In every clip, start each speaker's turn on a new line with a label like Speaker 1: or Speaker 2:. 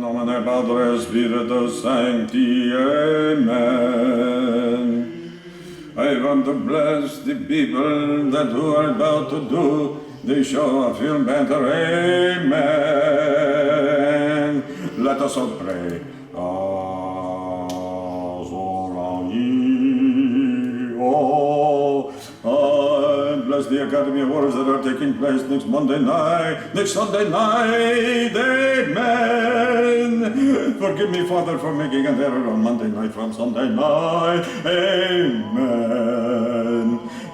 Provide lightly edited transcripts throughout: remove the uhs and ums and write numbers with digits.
Speaker 1: nomine Patris, Spiritus Sancti, Amen. I want to bless the people that who are about to do the show of film Banter, Amen. Let us all pray. Bless the Academy Awards that are taking place next Monday night, next Sunday night, amen. Forgive me, Father, for making an error on Monday night from Sunday night, amen.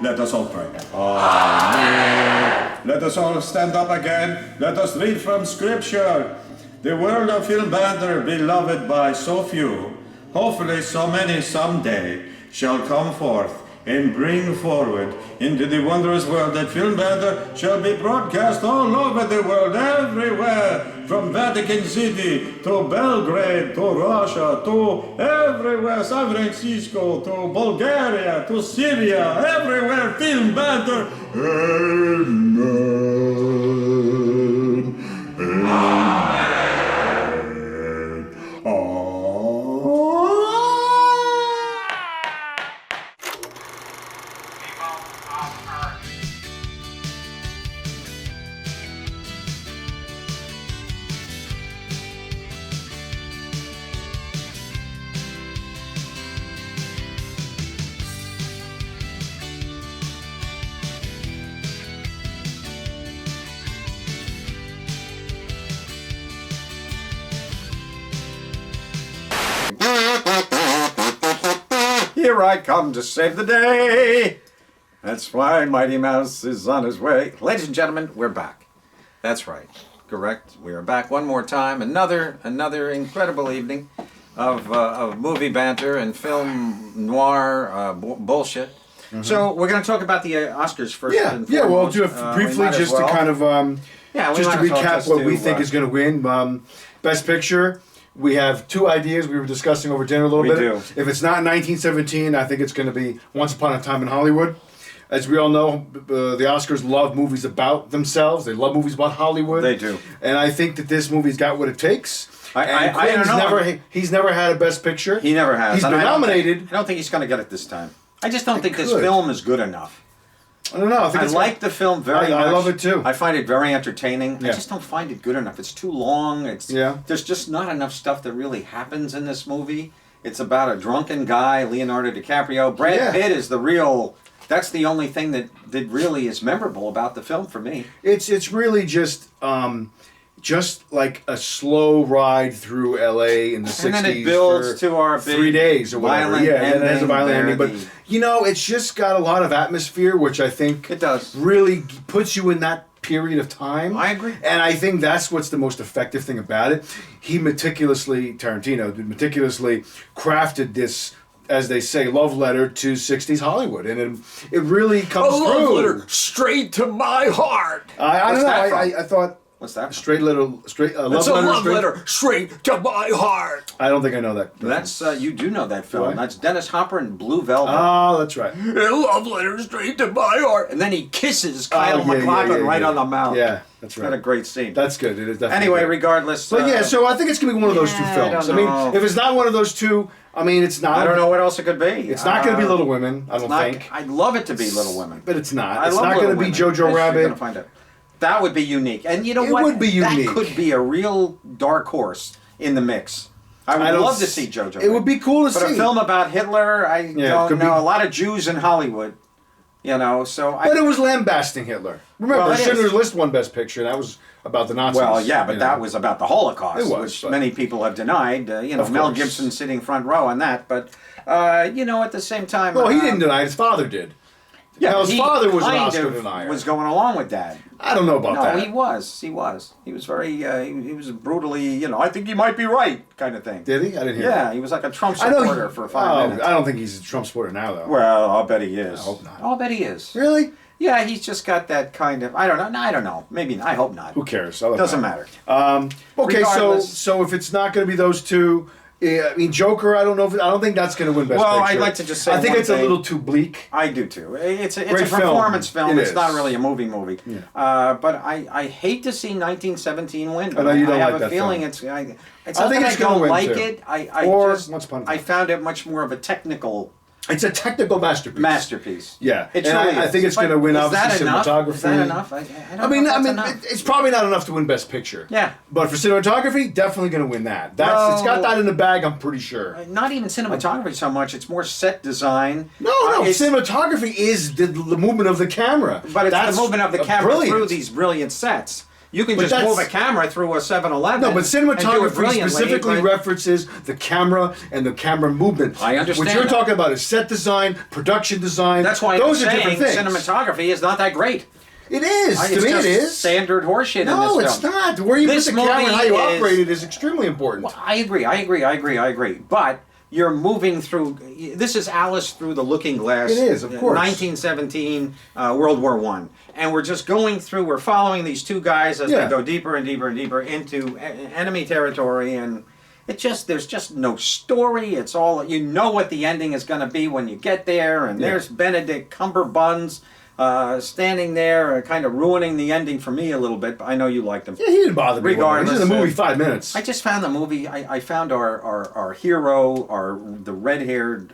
Speaker 1: Let us all pray. Amen. Let us all stand up again. Let us read from Scripture. The world of film Banter, beloved by so few, hopefully so many someday, shall come forth and bring forward into the wondrous world that film Banter shall be broadcast all over the world, everywhere, from Vatican City to Belgrade to Russia to everywhere, San Francisco to Bulgaria to Syria, everywhere, film Banter. Amen. Amen. Here I come to save the day. That's why Mighty Mouse is on his way. Ladies and gentlemen, we're back. That's right. Correct. We are back one more time. Another incredible evening of movie banter and film noir bullshit. Mm-hmm. So we're going to talk about the Oscars first.
Speaker 2: Yeah, we'll do it briefly just to kind of just to recap what we think is going to win. Best Picture. We have two ideas we were discussing over dinner a little bit.
Speaker 1: Do.
Speaker 2: If it's not 1917, I think it's going to be Once Upon a Time in Hollywood. As we all know, the Oscars love movies about themselves. They love movies about Hollywood.
Speaker 1: They do.
Speaker 2: And I think that this movie's got what it takes.
Speaker 1: I don't know.
Speaker 2: He's never had a Best Picture.
Speaker 1: He never has.
Speaker 2: He's been nominated.
Speaker 1: I don't think he's going to get it this time. I just don't think this film is good enough.
Speaker 2: I don't know.
Speaker 1: I like the film very much.
Speaker 2: I love it too.
Speaker 1: I find it very entertaining.
Speaker 2: Yeah.
Speaker 1: I just don't find it good enough. It's too long. There's just not enough stuff that really happens in this movie. It's about a drunken guy, Leonardo DiCaprio. Brad Pitt is the real... That's the only thing that really is memorable about the film for me.
Speaker 2: It's really just like a slow ride through L.A. in the 60s.
Speaker 1: And then it builds to our big
Speaker 2: 3 days or whatever.
Speaker 1: And
Speaker 2: it has a violent ending. But, it's just got a lot of atmosphere, which I think
Speaker 1: it does
Speaker 2: really puts you in that period of time.
Speaker 1: I agree.
Speaker 2: And I think that's what's the most effective thing about it. Tarantino meticulously crafted this, as they say, love letter to 60s Hollywood. And it really comes through. A love letter
Speaker 1: straight to my heart.
Speaker 2: I don't know. I thought...
Speaker 1: What's that?
Speaker 2: It's a love letter
Speaker 1: straight to my heart.
Speaker 2: I don't think I know that.
Speaker 1: That's you do know that film. That's Dennis Hopper and Blue Velvet.
Speaker 2: Oh, that's right.
Speaker 1: A love letter straight to my heart. And then he kisses Kyle MacLachlan right on the mouth.
Speaker 2: Yeah, that's right.
Speaker 1: What a great scene.
Speaker 2: That's good. It is definitely
Speaker 1: anyway,
Speaker 2: good.
Speaker 1: Regardless.
Speaker 2: So so I think it's gonna be one of those two films. I mean, if it's not one of those two, it's not.
Speaker 1: I don't know what else it could be.
Speaker 2: It's not going to be Little Women. I don't think.
Speaker 1: I'd love it to be Little Women,
Speaker 2: but it's not. It's not going to be Jojo Rabbit.
Speaker 1: You're going to find it. That would be unique. And you know what?
Speaker 2: It would be unique.
Speaker 1: That could be a real dark horse in the mix. I would love to see JoJo.
Speaker 2: It would be cool to see.
Speaker 1: But a film about Hitler, I don't know. A lot of Jews in Hollywood, so...
Speaker 2: But it was lambasting Hitler. Remember, Schindler's List won Best Picture. That was about the Nazis.
Speaker 1: Well, yeah, but that was about the Holocaust,
Speaker 2: it was,
Speaker 1: which many people have denied. Mel Gibson sitting front row on that. But, at the same time...
Speaker 2: Well, he didn't deny it. His father did.
Speaker 1: Yeah,
Speaker 2: his father was an Oscar denier.
Speaker 1: Was going along with that.
Speaker 2: I don't know about that.
Speaker 1: No, he was. He was very. He was brutally. I think he might be right, kind of thing.
Speaker 2: Did he? I didn't hear.
Speaker 1: Yeah, he was like a Trump supporter for 5 minutes.
Speaker 2: I don't think he's a Trump supporter now, though.
Speaker 1: Well, I'll bet he is.
Speaker 2: I hope not.
Speaker 1: I'll bet he is.
Speaker 2: Really?
Speaker 1: Yeah, he's just got that kind of. I don't know. No, I don't know. Maybe. I hope not.
Speaker 2: Who cares?
Speaker 1: Doesn't matter.
Speaker 2: Okay, so if it's not going to be those two. Yeah, I mean, Joker. I don't think that's going to win Best
Speaker 3: Well,
Speaker 2: Picture.
Speaker 3: I'd like to just say
Speaker 2: I think
Speaker 3: one
Speaker 2: it's a
Speaker 3: thing.
Speaker 2: little too bleak.
Speaker 3: I do too. It's a
Speaker 2: Great film.
Speaker 3: performance film.
Speaker 2: It
Speaker 3: It's
Speaker 2: is.
Speaker 3: not really a movie.
Speaker 2: Yeah.
Speaker 3: But I hate to see 1917 win. But
Speaker 2: I know you don't
Speaker 3: have
Speaker 2: like
Speaker 3: a
Speaker 2: that
Speaker 3: feeling
Speaker 2: film.
Speaker 3: it's
Speaker 2: I
Speaker 3: not
Speaker 2: think
Speaker 3: that
Speaker 2: it's
Speaker 3: I
Speaker 2: gonna
Speaker 3: don't
Speaker 2: win,
Speaker 3: like
Speaker 2: too.
Speaker 3: it. I
Speaker 2: Or
Speaker 3: just
Speaker 2: Once Upon a
Speaker 3: I
Speaker 2: Time.
Speaker 3: found it much more of a technical
Speaker 2: It's a technical masterpiece.
Speaker 3: masterpiece.
Speaker 2: Yeah,
Speaker 3: It
Speaker 2: and
Speaker 3: truly
Speaker 2: I
Speaker 3: is.
Speaker 2: think it's
Speaker 3: But
Speaker 2: going to win.
Speaker 3: is
Speaker 2: Obviously,
Speaker 3: that enough?
Speaker 2: cinematography.
Speaker 3: Is that enough? I don't
Speaker 2: I mean,
Speaker 3: know if that's enough.
Speaker 2: it's probably not enough to win Best Picture.
Speaker 3: Yeah.
Speaker 2: But for cinematography, definitely going to win that. It's got that in the bag. I'm pretty sure.
Speaker 3: Not even cinematography so much. It's more set design.
Speaker 2: No,
Speaker 3: It's-
Speaker 2: cinematography is the movement of the camera.
Speaker 3: But it's
Speaker 2: That's
Speaker 3: the movement of the camera
Speaker 2: brilliant.
Speaker 3: through these brilliant sets. You can
Speaker 2: But
Speaker 3: just move a
Speaker 2: that's-
Speaker 3: camera through a 7-Eleven.
Speaker 2: No, but
Speaker 3: and do it
Speaker 2: cinematography
Speaker 3: brilliantly,
Speaker 2: specifically
Speaker 3: but-
Speaker 2: references the camera and the camera movement.
Speaker 3: I understand
Speaker 2: What you're
Speaker 3: that.
Speaker 2: talking about is set design, production design.
Speaker 3: That's why
Speaker 2: those
Speaker 3: I'm
Speaker 2: are
Speaker 3: saying
Speaker 2: different things.
Speaker 3: cinematography is not that great.
Speaker 2: It is. To
Speaker 3: It's
Speaker 2: me,
Speaker 3: just
Speaker 2: it is.
Speaker 3: standard horseshit
Speaker 2: No,
Speaker 3: in this
Speaker 2: it's
Speaker 3: film.
Speaker 2: not. Where you
Speaker 3: This
Speaker 2: put the camera and how you
Speaker 3: movie is-
Speaker 2: operate it is extremely important.
Speaker 3: Well, I agree. But you're moving through. This is Alice through the Looking Glass.
Speaker 2: It is, of course.
Speaker 3: 1917, World War One, and we're just going through. We're following these two guys as
Speaker 2: Yeah.
Speaker 3: they go deeper and deeper and deeper into enemy territory, and there's just no story. It's all you know what the ending is going to be when you get there, and
Speaker 2: Yeah.
Speaker 3: there's Benedict Cumberbuns. Standing there, kind of ruining the ending for me a little bit. But I know you liked him.
Speaker 2: Yeah, he didn't bother me.
Speaker 3: Regardless,
Speaker 2: He's in the movie 5 minutes.
Speaker 3: I just found the movie. I found our hero, the red-haired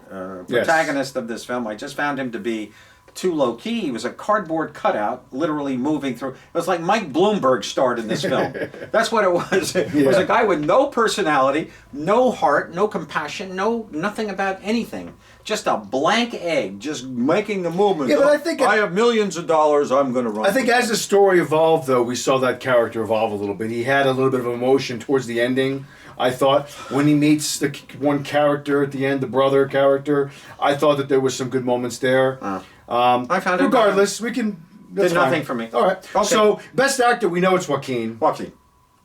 Speaker 2: Yes.
Speaker 3: protagonist of this film. I just found him to be too low key. He was a cardboard cutout, literally moving through. It was like Mike Bloomberg starred in this film. That's what it was. It was
Speaker 2: Yeah.
Speaker 3: a guy with no personality, no heart, no compassion, nothing about anything. Just a blank egg, just making the movement.
Speaker 2: Yeah, but I think
Speaker 1: I have millions of dollars. I'm going to run.
Speaker 2: I think as the story evolved, though, we saw that character evolve a little bit. He had a little bit of emotion towards the ending. I thought when he meets the one character at the end, the brother character, I thought that there was some good moments there.
Speaker 3: I found it.
Speaker 2: Regardless, we can. That's
Speaker 3: Did nothing
Speaker 2: fine.
Speaker 3: for me.
Speaker 2: All right.
Speaker 3: Okay.
Speaker 2: So best actor, we know it's Joaquin.
Speaker 3: Joaquin.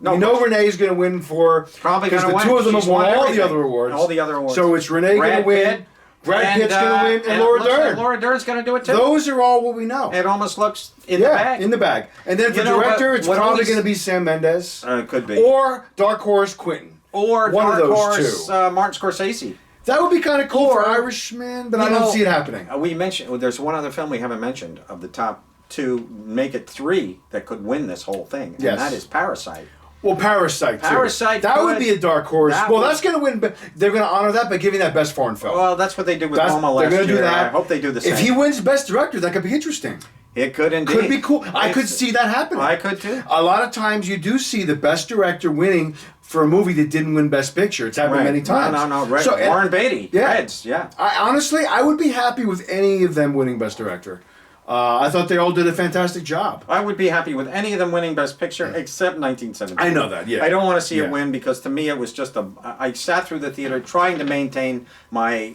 Speaker 2: We know Renee's going to win for
Speaker 3: Probably
Speaker 2: because
Speaker 3: gonna
Speaker 2: the
Speaker 3: win.
Speaker 2: two of them
Speaker 3: She's
Speaker 2: have won
Speaker 3: won
Speaker 2: all
Speaker 3: everything.
Speaker 2: the other awards.
Speaker 3: All the other awards.
Speaker 2: So it's Renee going to
Speaker 3: Brad
Speaker 2: win.
Speaker 3: Pitt,
Speaker 2: Brad Pitt's going to win, and
Speaker 3: it
Speaker 2: Laura
Speaker 3: looks like
Speaker 2: Dern.
Speaker 3: Laura Dern's going to do it too.
Speaker 2: Those are all what we know.
Speaker 3: It almost looks in the bag.
Speaker 2: in the bag. And then for
Speaker 3: You know,
Speaker 2: director,
Speaker 3: but
Speaker 2: it's
Speaker 3: what
Speaker 2: probably
Speaker 3: always-
Speaker 2: going to be Sam Mendes.
Speaker 3: It could be.
Speaker 2: Or Dark Horse Quentin.
Speaker 3: Or
Speaker 2: one
Speaker 3: Dark
Speaker 2: of those
Speaker 3: Horse,
Speaker 2: two.
Speaker 3: Martin Scorsese.
Speaker 2: That would be kind of cool
Speaker 3: Or-
Speaker 2: for Irishman, but I
Speaker 3: You
Speaker 2: don't
Speaker 3: know,
Speaker 2: see it happening.
Speaker 3: We mentioned there's one other film we haven't mentioned of the top two, make it three that could win this whole thing, and
Speaker 2: Yes.
Speaker 3: that is Parasite.
Speaker 2: Well, Parasite, too.
Speaker 3: Parasite
Speaker 2: That
Speaker 3: could.
Speaker 2: would be a dark horse.
Speaker 3: That
Speaker 2: Well,
Speaker 3: would-
Speaker 2: that's going to win. But they're going to honor that by giving that best foreign film.
Speaker 3: Well, that's what they did with
Speaker 2: That's-
Speaker 3: Roma
Speaker 2: they're
Speaker 3: last
Speaker 2: gonna do
Speaker 3: year.
Speaker 2: that.
Speaker 3: I hope they do the same.
Speaker 2: If he wins best director, that could be interesting.
Speaker 3: It could indeed.
Speaker 2: Could be cool. I could
Speaker 3: It's-
Speaker 2: see that happening.
Speaker 3: I could too.
Speaker 2: A lot of times you do see the best director winning for a movie that didn't win best picture. It's happened
Speaker 3: Right.
Speaker 2: many times.
Speaker 3: No. Red,
Speaker 2: So,
Speaker 3: Warren Beatty.
Speaker 2: yeah.
Speaker 3: Reds. Yeah.
Speaker 2: honestly, I would be happy with any of them winning best director. I thought they all did a fantastic job.
Speaker 3: I would be happy with any of them winning Best Picture except 1917.
Speaker 2: I know that, yeah.
Speaker 3: I don't want to see
Speaker 2: Yeah.
Speaker 3: it win because to me it was just I sat through the theater trying to maintain my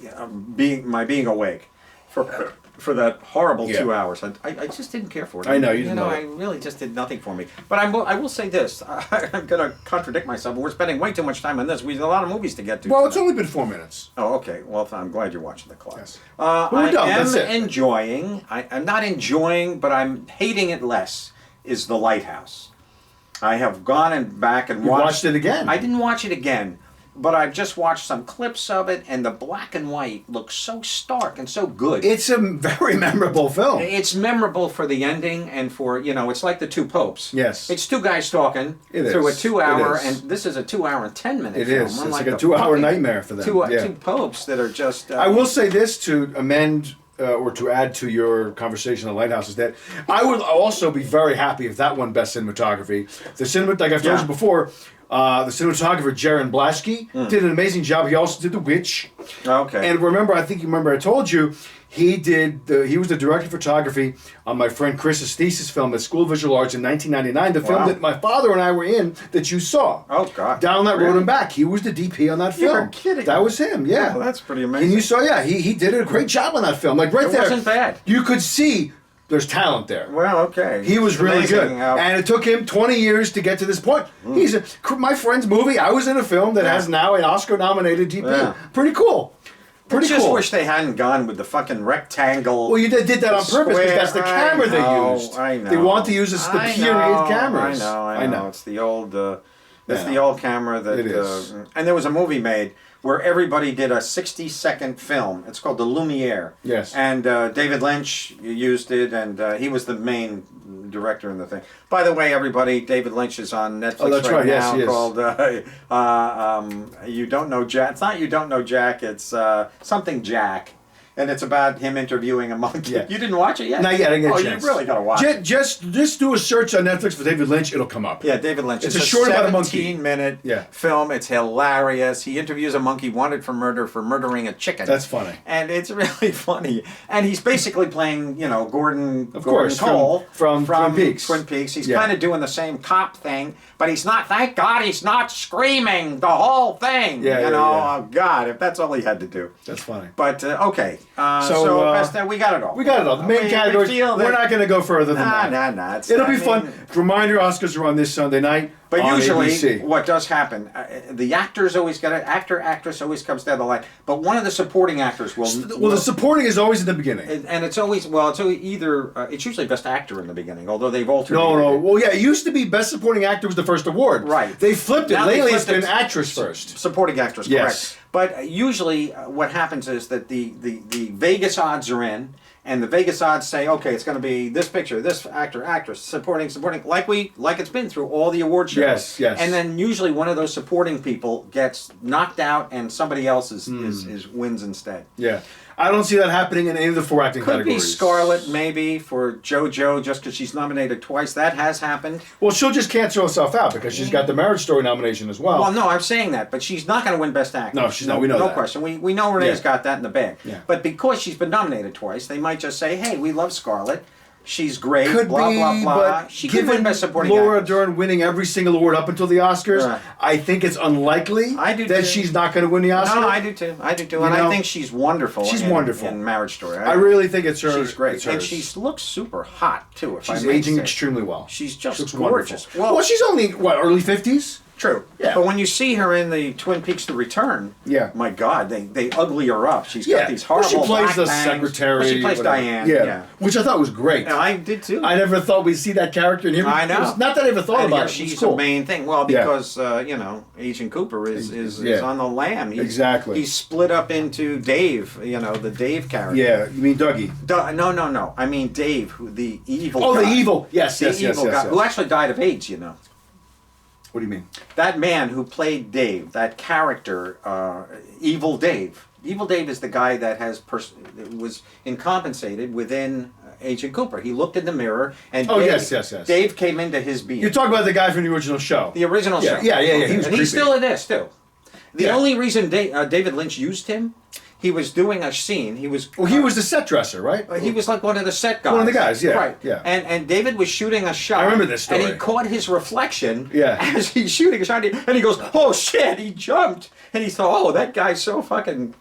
Speaker 3: being awake for that horrible
Speaker 2: Yeah.
Speaker 3: 2 hours. I just didn't care for it.
Speaker 2: I know, you didn't know
Speaker 3: I
Speaker 2: it.
Speaker 3: really just did nothing for me. But I will say this. I'm going to contradict myself. We're spending way too much time on this. We have a lot of movies to get to.
Speaker 2: Well, it's
Speaker 3: tonight.
Speaker 2: only been 4 minutes.
Speaker 3: Oh, okay. Well, I'm glad you're watching the clock.
Speaker 2: Yes.
Speaker 3: I
Speaker 2: Well, we're done.
Speaker 3: am
Speaker 2: That's it.
Speaker 3: enjoying. I'm not enjoying, but I'm hating it less. Is The Lighthouse? I have gone and back and
Speaker 2: You watched it again.
Speaker 3: I didn't watch it again, but I've just watched some clips of it, and the black and white looks so stark and so good.
Speaker 2: It's a very memorable film.
Speaker 3: It's memorable for the ending and for, it's like the Two Popes.
Speaker 2: Yes.
Speaker 3: It's two guys talking
Speaker 2: It
Speaker 3: through
Speaker 2: is.
Speaker 3: a 2 hour,
Speaker 2: It is.
Speaker 3: and this is a 2 hour and 10-minute
Speaker 2: It
Speaker 3: film.
Speaker 2: is. It's
Speaker 3: unlike
Speaker 2: like a
Speaker 3: the
Speaker 2: 2 hour
Speaker 3: fucking
Speaker 2: nightmare for them. Yeah.
Speaker 3: Two popes that are just.
Speaker 2: I will say this to amend or to add to your conversation on Lighthouse is that I would also be very happy if that won Best Cinematography. The cinema, like I've told
Speaker 3: Yeah.
Speaker 2: you before, the cinematographer Jaron Blaschke did an amazing job. He also did The Witch.
Speaker 3: Okay.
Speaker 2: And remember, I think you remember I told you, he was the director of photography on my friend Chris's thesis film at School of Visual Arts in 1999, the film
Speaker 3: Wow.
Speaker 2: that my father and I were in that you saw.
Speaker 3: Oh, God.
Speaker 2: Down that road
Speaker 3: Really?
Speaker 2: and back. He was the DP on that film.
Speaker 3: You're kidding
Speaker 2: That
Speaker 3: me.
Speaker 2: was him, yeah.
Speaker 3: Oh, that's pretty
Speaker 2: And
Speaker 3: amazing.
Speaker 2: you saw, he did a great job on that film. Like right
Speaker 3: It
Speaker 2: there.
Speaker 3: wasn't bad.
Speaker 2: You could see there's talent there.
Speaker 3: Well, okay.
Speaker 2: He was
Speaker 3: It's
Speaker 2: really
Speaker 3: amazing
Speaker 2: good.
Speaker 3: how-
Speaker 2: And it took him 20 years to get to this point. He's my friend's movie. I was in a film that
Speaker 3: Yeah.
Speaker 2: has now an Oscar-nominated DP.
Speaker 3: Yeah.
Speaker 2: Pretty cool.
Speaker 3: I
Speaker 2: Pretty
Speaker 3: just
Speaker 2: cool.
Speaker 3: wish they hadn't gone with the fucking rectangle.
Speaker 2: Well, you did that on purpose because that's the
Speaker 3: Square,
Speaker 2: camera
Speaker 3: I know,
Speaker 2: they used.
Speaker 3: I know.
Speaker 2: They want to use the
Speaker 3: I
Speaker 2: period
Speaker 3: know,
Speaker 2: cameras.
Speaker 3: I know. It's the old It's
Speaker 2: Yeah.
Speaker 3: the old camera that.
Speaker 2: It is.
Speaker 3: And there was a movie made where everybody did a 60-second film. It's called The Lumiere.
Speaker 2: Yes.
Speaker 3: And David Lynch used it, and he was the main director in the thing. By the way, everybody, David Lynch is on Netflix
Speaker 2: Oh, that's right. Yes,
Speaker 3: now
Speaker 2: he is.
Speaker 3: called You Don't Know Jack. It's not You Don't Know Jack. It's something Jack. And it's about him interviewing a monkey.
Speaker 2: Yeah.
Speaker 3: You didn't watch it yet?
Speaker 2: Not yet. I didn't get a chance.
Speaker 3: You really got to watch it.
Speaker 2: Just do a search on Netflix for David Lynch. It'll come up.
Speaker 3: Yeah, David Lynch.
Speaker 2: It's a short about a monkey.
Speaker 3: 17-minute
Speaker 2: Yeah.
Speaker 3: film. It's hilarious. He interviews a monkey wanted for murder for murdering a chicken.
Speaker 2: That's funny.
Speaker 3: And it's really funny. And he's basically playing, Gordon
Speaker 2: course,
Speaker 3: Cole
Speaker 2: from Twin Peaks.
Speaker 3: Twin Peaks. He's
Speaker 2: Yeah.
Speaker 3: kind of doing the same cop thing, but he's not. Thank God, he's not screaming the whole thing.
Speaker 2: Yeah, yeah, yeah.
Speaker 3: Oh God, if that's all he had to do.
Speaker 2: That's funny.
Speaker 3: But okay,
Speaker 2: So,
Speaker 3: best, we got it all.
Speaker 2: We got it all. The main categories. We're not going to go further than that.
Speaker 3: Nah.
Speaker 2: It'll be fun. Reminder: Oscars are on this Sunday night.
Speaker 3: But
Speaker 2: on
Speaker 3: usually,
Speaker 2: ABC.
Speaker 3: what does happen, the actors always get it. Actress always comes down the line. But one of the supporting actors will.
Speaker 2: Well, the supporting is always in the beginning.
Speaker 3: And it's always either it's usually best actor in the beginning, although they've alternated.
Speaker 2: No.
Speaker 3: it.
Speaker 2: Well, yeah, it used to be best supporting actor was the first award.
Speaker 3: Right.
Speaker 2: They flipped it.
Speaker 3: Now they
Speaker 2: Lately, it's
Speaker 3: flipped
Speaker 2: been
Speaker 3: it.
Speaker 2: actress first.
Speaker 3: Supporting actress,
Speaker 2: Yes.
Speaker 3: correct. But usually, what happens is that the Vegas odds are in. And the Vegas odds say, okay, it's going to be this picture, this actor, actress, supporting, like it's been through all the award shows.
Speaker 2: Yes.
Speaker 3: And then usually one of those supporting people gets knocked out, and somebody else is wins instead.
Speaker 2: Yeah. I don't see that happening in any of the four acting
Speaker 3: Could
Speaker 2: categories.
Speaker 3: be Scarlett, maybe, for JoJo, just because she's nominated twice. That has happened.
Speaker 2: Well, she'll just cancel herself out because she's got the Marriage Story nomination as well.
Speaker 3: Well, no, I'm saying that, but she's not going to win Best Actress.
Speaker 2: No, she's not. We know
Speaker 3: no
Speaker 2: that.
Speaker 3: question. We know Renee's
Speaker 2: Yeah.
Speaker 3: got that in the bag.
Speaker 2: Yeah.
Speaker 3: But because she's been nominated twice, they might just say, hey, we love Scarlett. She's great,
Speaker 2: Could
Speaker 3: blah,
Speaker 2: be,
Speaker 3: blah, blah.
Speaker 2: but
Speaker 3: She could
Speaker 2: given
Speaker 3: win Best Supporting
Speaker 2: Laura
Speaker 3: Actress.
Speaker 2: Dern winning every single award up until the Oscars,
Speaker 3: Right.
Speaker 2: I think it's unlikely
Speaker 3: I do
Speaker 2: that
Speaker 3: too.
Speaker 2: she's not going to win the Oscar.
Speaker 3: No, I do too. I do too.
Speaker 2: You
Speaker 3: And
Speaker 2: know,
Speaker 3: I think she's wonderful.
Speaker 2: she's
Speaker 3: in,
Speaker 2: wonderful.
Speaker 3: in Marriage Story.
Speaker 2: I really think it's her.
Speaker 3: She's great.
Speaker 2: It's
Speaker 3: And
Speaker 2: hers.
Speaker 3: she looks super hot, too, if
Speaker 2: She's
Speaker 3: I may
Speaker 2: aging
Speaker 3: say.
Speaker 2: extremely well.
Speaker 3: She's just
Speaker 2: She looks
Speaker 3: gorgeous.
Speaker 2: wonderful. Well, she's only, early 50s?
Speaker 3: True.
Speaker 2: Yeah.
Speaker 3: But when you see her in the Twin Peaks: The Return,
Speaker 2: Yeah.
Speaker 3: my God, they ugly her up. She's
Speaker 2: Yeah.
Speaker 3: got these horrible
Speaker 2: Well, she plays
Speaker 3: black
Speaker 2: the
Speaker 3: bangs.
Speaker 2: secretary.
Speaker 3: Well, she plays
Speaker 2: whatever.
Speaker 3: Diane.
Speaker 2: Yeah. Which I thought was great.
Speaker 3: And I did too.
Speaker 2: I never thought we'd see that character in here.
Speaker 3: I know.
Speaker 2: Not that I ever thought
Speaker 3: And
Speaker 2: about
Speaker 3: here
Speaker 2: it.
Speaker 3: she's
Speaker 2: It's cool.
Speaker 3: the main thing. Well,
Speaker 2: Yeah.
Speaker 3: because Agent Cooper is
Speaker 2: Yeah.
Speaker 3: on the lam.
Speaker 2: Exactly.
Speaker 3: He's split up into Dave. The Dave character.
Speaker 2: Yeah, you mean Dougie?
Speaker 3: No. I mean Dave, who the evil.
Speaker 2: Oh, the
Speaker 3: guy.
Speaker 2: evil. Yes,
Speaker 3: The
Speaker 2: yes,
Speaker 3: evil
Speaker 2: yes,
Speaker 3: guy,
Speaker 2: yes.
Speaker 3: who actually died of AIDS.
Speaker 2: What do you mean?
Speaker 3: That man who played Dave, that character, Evil Dave. Evil Dave is the guy that was incompensated within Agent Cooper. He looked in the mirror and
Speaker 2: Oh,
Speaker 3: Dave,
Speaker 2: yes.
Speaker 3: Dave came into his being.
Speaker 2: You're talking about the guy from the original show.
Speaker 3: The original
Speaker 2: Yeah,
Speaker 3: show.
Speaker 2: yeah. He was
Speaker 3: and he's
Speaker 2: creepy.
Speaker 3: still in this too. The
Speaker 2: Yeah.
Speaker 3: only reason David Lynch used him, he was doing a scene. He was.
Speaker 2: Well, he was the set dresser, right?
Speaker 3: He was like one of the set guys.
Speaker 2: One of the guys, yeah,
Speaker 3: Right.
Speaker 2: yeah.
Speaker 3: And David was shooting a shot.
Speaker 2: I remember this story.
Speaker 3: And he caught his reflection
Speaker 2: Yeah.
Speaker 3: as he's shooting a shot. And he goes, oh shit, he jumped. And he thought, oh, that guy's so freaking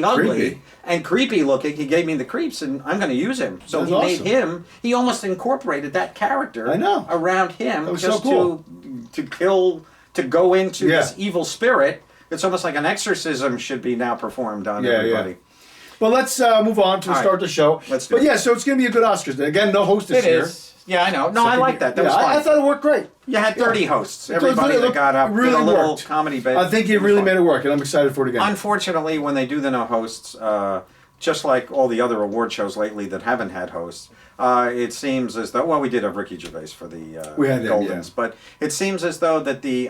Speaker 3: ugly
Speaker 2: Creepy.
Speaker 3: and creepy looking. He gave me the creeps and I'm going to use him. So
Speaker 2: That's
Speaker 3: he made
Speaker 2: awesome.
Speaker 3: him, he almost incorporated that character
Speaker 2: I know.
Speaker 3: around him
Speaker 2: That was
Speaker 3: just
Speaker 2: so cool.
Speaker 3: to go into
Speaker 2: Yeah.
Speaker 3: this evil spirit. It's almost like an exorcism should be now performed on
Speaker 2: Yeah,
Speaker 3: everybody.
Speaker 2: yeah. Well, let's move on to
Speaker 3: All right.
Speaker 2: start the show.
Speaker 3: Let's do
Speaker 2: But
Speaker 3: it.
Speaker 2: yeah, so it's going to be a good Oscars. Again, no host this
Speaker 3: It
Speaker 2: year.
Speaker 3: is. Yeah, I know. No, I like that. That
Speaker 2: Yeah,
Speaker 3: was fun.
Speaker 2: I thought it worked great.
Speaker 3: You had 30 hosts.
Speaker 2: It
Speaker 3: Everybody
Speaker 2: looked-
Speaker 3: that got up
Speaker 2: really
Speaker 3: did a little
Speaker 2: worked.
Speaker 3: comedy bit.
Speaker 2: I think it
Speaker 3: was
Speaker 2: really
Speaker 3: fun.
Speaker 2: made it work, and I'm excited for it again.
Speaker 3: Unfortunately, when they do the no hosts, just like all the other award shows lately that haven't had hosts, it seems as though, well, we did have Ricky Gervais for the
Speaker 2: We had him,
Speaker 3: Goldens,
Speaker 2: yeah.
Speaker 3: but it seems as though that the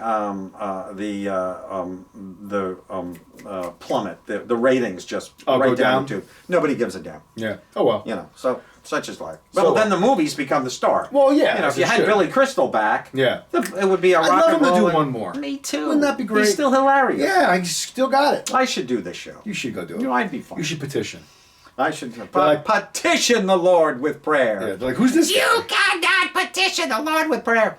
Speaker 3: plummet, the ratings just
Speaker 2: Oh,
Speaker 3: right
Speaker 2: go
Speaker 3: down
Speaker 2: down?
Speaker 3: to nobody gives a damn.
Speaker 2: Yeah. Oh, well.
Speaker 3: So such is life. Well,
Speaker 2: So-
Speaker 3: then the movies become the star.
Speaker 2: Well, yeah,
Speaker 3: if
Speaker 2: as
Speaker 3: you
Speaker 2: it
Speaker 3: had
Speaker 2: should.
Speaker 3: Billy Crystal back,
Speaker 2: Yeah.
Speaker 3: it would be a
Speaker 2: I'd
Speaker 3: rock
Speaker 2: love
Speaker 3: and
Speaker 2: him to do
Speaker 3: roll.
Speaker 2: one more.
Speaker 3: Me too.
Speaker 2: Wouldn't that be great?
Speaker 3: He's still hilarious.
Speaker 2: Yeah, I still got it.
Speaker 3: I should do this show.
Speaker 2: You should go do it.
Speaker 3: I'd be fine.
Speaker 2: You should petition.
Speaker 3: I should
Speaker 2: Like-
Speaker 3: petition the Lord with prayer.
Speaker 2: Yeah, they're like, who's this?
Speaker 3: You cannot petition the Lord with prayer.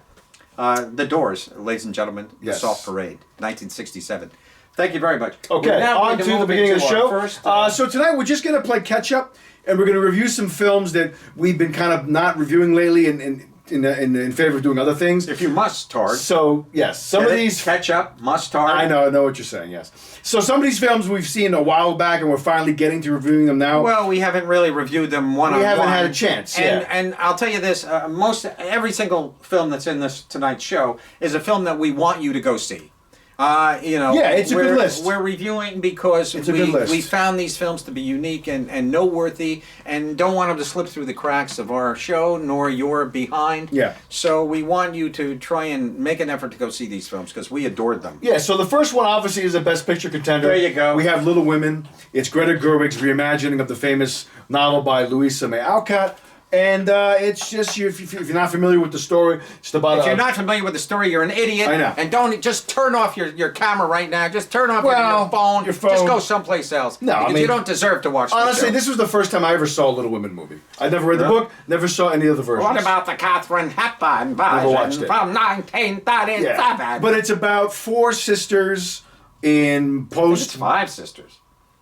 Speaker 3: The Doors, ladies and gentlemen.
Speaker 2: Yes.
Speaker 3: The Soft Parade, 1967. Thank you very much.
Speaker 2: Okay,
Speaker 3: We're now
Speaker 2: on
Speaker 3: going
Speaker 2: to the
Speaker 3: move
Speaker 2: beginning of the
Speaker 3: into our
Speaker 2: show.
Speaker 3: First,
Speaker 2: So tonight we're just going to play catch up, and we're going to review some films that we've been kind of not reviewing lately, and in favor of doing other things.
Speaker 3: If you mustard.
Speaker 2: So yes, some of these
Speaker 3: ketchup, mustard.
Speaker 2: I know what you're saying. Yes. So some of these films we've seen a while back, and we're finally getting to reviewing them now.
Speaker 3: Well, we haven't really reviewed them one-on-one.
Speaker 2: We haven't had a chance.
Speaker 3: And I'll tell you this: every single film that's in this tonight's show is a film that we want you to go see.
Speaker 2: It's a good list.
Speaker 3: We're reviewing because we found these films to be unique and noteworthy, and don't want them to slip through the cracks of our show, nor your behind.
Speaker 2: Yeah.
Speaker 3: So we want you to try and make an effort to go see these films because we adored them.
Speaker 2: Yeah. So the first one obviously is a Best Picture contender.
Speaker 3: There you go.
Speaker 2: We have Little Women. It's Greta Gerwig's reimagining of the famous novel by Louisa May Alcott. And it's just, if you're not familiar with the story, it's about...
Speaker 3: If you're not familiar with the story, you're an idiot.
Speaker 2: I know.
Speaker 3: And don't, just turn off your camera right now. Just turn off your phone. Just go someplace else.
Speaker 2: No,
Speaker 3: because you don't deserve to watch
Speaker 2: honestly,
Speaker 3: the show.
Speaker 2: this was the first time I ever saw a Little Women movie. I never read the book, never saw any of the versions.
Speaker 3: What about the Katharine Hepburn version from 1937?
Speaker 2: Yeah. But it's about 4 sisters in post...
Speaker 3: It's 5 sisters.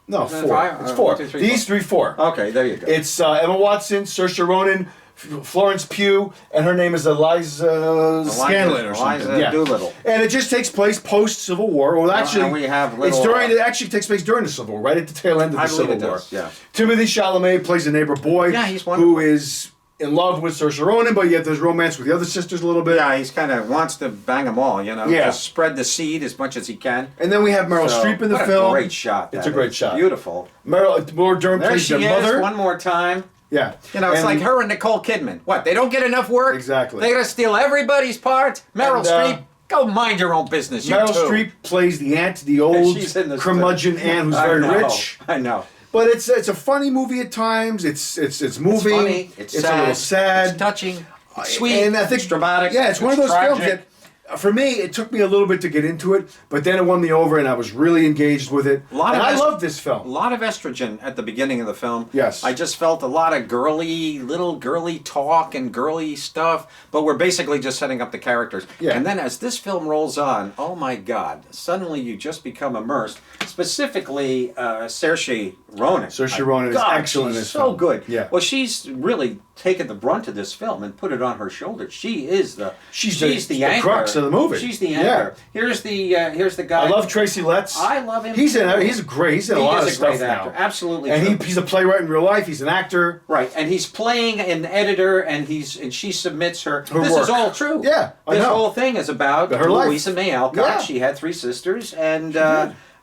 Speaker 2: No, 4. It's 4.
Speaker 3: 1, 2, 3,
Speaker 2: These 3, 4.
Speaker 3: Okay, there you go.
Speaker 2: It's Emma Watson, Saoirse Ronan, Florence Pugh, and her name is Eliza Scanlon or something.
Speaker 3: Eliza Doolittle.
Speaker 2: And it just takes place post Civil War. Well, actually,
Speaker 3: and we have
Speaker 2: it actually takes place during the Civil War, right at the tail end of the Civil War.
Speaker 3: Yeah.
Speaker 2: Timothy Chalamet plays a neighbor boy.
Speaker 3: Yeah, he's wonderful.
Speaker 2: Who is in love with Saoirse Ronan, but yet there's romance with the other sisters a little bit.
Speaker 3: Yeah, he's kind of wants to bang them all, just spread the seed as much as he can.
Speaker 2: And then we have Meryl Streep in the film.
Speaker 3: What a great shot.
Speaker 2: It's a great shot.
Speaker 3: Beautiful.
Speaker 2: Laura Dern plays their mother.
Speaker 3: Is, one more time.
Speaker 2: Yeah.
Speaker 3: It's like her and Nicole Kidman. What, they don't get enough work?
Speaker 2: Exactly.
Speaker 3: They're going to steal everybody's parts? Meryl Streep, go mind your own business.
Speaker 2: Meryl Streep plays the aunt, the old curmudgeon aunt who's very rich.
Speaker 3: I know.
Speaker 2: But it's a funny movie at times. It's moving.
Speaker 3: It's funny. It's
Speaker 2: a
Speaker 3: sad.
Speaker 2: little sad.
Speaker 3: It's touching. It's sweet.
Speaker 2: And I think
Speaker 3: it's dramatic.
Speaker 2: Yeah, it's one of those
Speaker 3: tragic.
Speaker 2: films that, for me, it took me a little bit to get into it, but then it won me over, and I was really engaged with it. I love this film.
Speaker 3: A lot of estrogen at the beginning of the film.
Speaker 2: Yes.
Speaker 3: I just felt a lot of little girly talk and girly stuff, but we're basically just setting up the characters.
Speaker 2: Yeah.
Speaker 3: And then as this film rolls on, oh my God, suddenly you just become immersed. Specifically, Saoirse Ronan.
Speaker 2: Saoirse Ronan is excellent in this film.
Speaker 3: So good.
Speaker 2: Yeah.
Speaker 3: Well, she's really taken the brunt of this film and put it on her shoulders. She's the anchor.
Speaker 2: Crux of the movie.
Speaker 3: She's the anchor. Yeah. Here's the guy.
Speaker 2: I love Tracy Letts.
Speaker 3: I love him.
Speaker 2: He's great. He's in a lot of stuff now.
Speaker 3: Absolutely.
Speaker 2: And he's a playwright in real life. He's an actor.
Speaker 3: Right, and he's playing an editor, and she submits her. This
Speaker 2: work.
Speaker 3: is all true.
Speaker 2: Yeah,
Speaker 3: this whole thing is about
Speaker 2: her life.
Speaker 3: Louisa May Alcott. Yeah. She had 3 sisters, and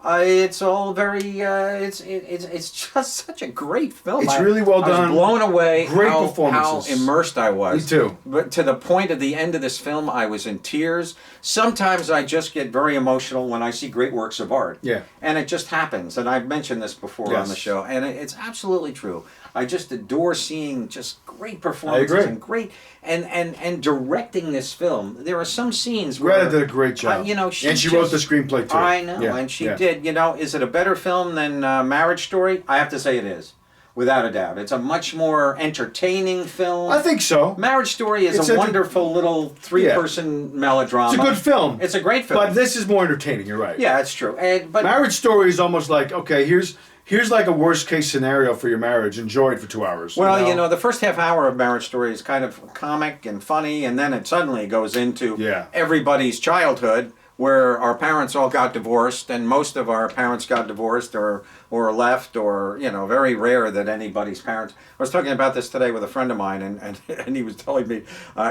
Speaker 3: it's all very. It's just such a great film.
Speaker 2: It's really well done.
Speaker 3: I was blown away.
Speaker 2: Great
Speaker 3: how
Speaker 2: performances.
Speaker 3: How immersed I was.
Speaker 2: Me too.
Speaker 3: But to the point of the end of this film, I was in tears. Sometimes I just get very emotional when I see great works of art.
Speaker 2: Yeah.
Speaker 3: And it just happens. And I've mentioned this before on the show, and it's absolutely true. I just adore seeing just great performances and great and directing this film. There are some scenes where
Speaker 2: Greta did a great job. She wrote the screenplay too.
Speaker 3: I know, and she did. Is it a better film than Marriage Story? I have to say it is, without a doubt. It's a much more entertaining film.
Speaker 2: I think so.
Speaker 3: Marriage Story is a wonderful little 3-person melodrama.
Speaker 2: It's a good film.
Speaker 3: It's a great film.
Speaker 2: But this is more entertaining. You're right.
Speaker 3: Yeah, it's true. But
Speaker 2: Marriage Story is almost like, okay, here's like a worst case scenario for your marriage. Enjoy it for 2 hours.
Speaker 3: Well, the first half hour of Marriage Story is kind of comic and funny, and then it suddenly goes into everybody's childhood, where our parents all got divorced, and most of our parents got divorced or left, or very rare that anybody's parents. I was talking about this today with a friend of mine, and he was telling me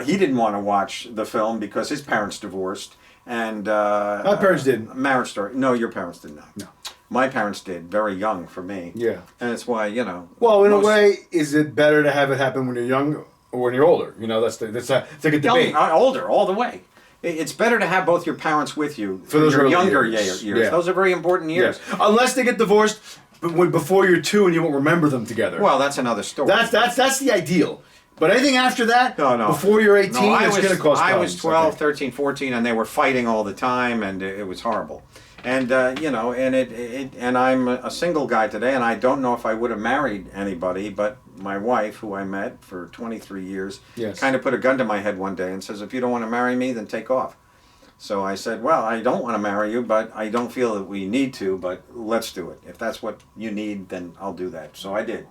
Speaker 3: he didn't want to watch the film because his parents divorced, and
Speaker 2: my parents didn't.
Speaker 3: Marriage Story. No, your parents did not.
Speaker 2: No.
Speaker 3: My parents did, very young for me.
Speaker 2: Yeah.
Speaker 3: And it's why,
Speaker 2: Well, in a way, is it better to have it happen when you're young or when you're older? That's like a debate.
Speaker 3: Older, all the way. It's better to have both your parents with you
Speaker 2: for those
Speaker 3: your younger
Speaker 2: years.
Speaker 3: Yeah. Those are very important years.
Speaker 2: Yeah. Unless they get divorced before you're 2 and you won't remember them together.
Speaker 3: Well, that's another story.
Speaker 2: That's the ideal. But anything after that, before you're 18, it's going to cause problems.
Speaker 3: I was 12, 13, 14, and they were fighting all the time, and it was horrible. And and I'm a single guy today, and I don't know if I would have married anybody, but my wife, who I met for 23 years, kind of put a gun to my head one day and says, "If you don't want to marry me, then take off." So I said, "Well, I don't want to marry you, but I don't feel that we need to, but let's do it. If that's what you need, then I'll do that." So I did.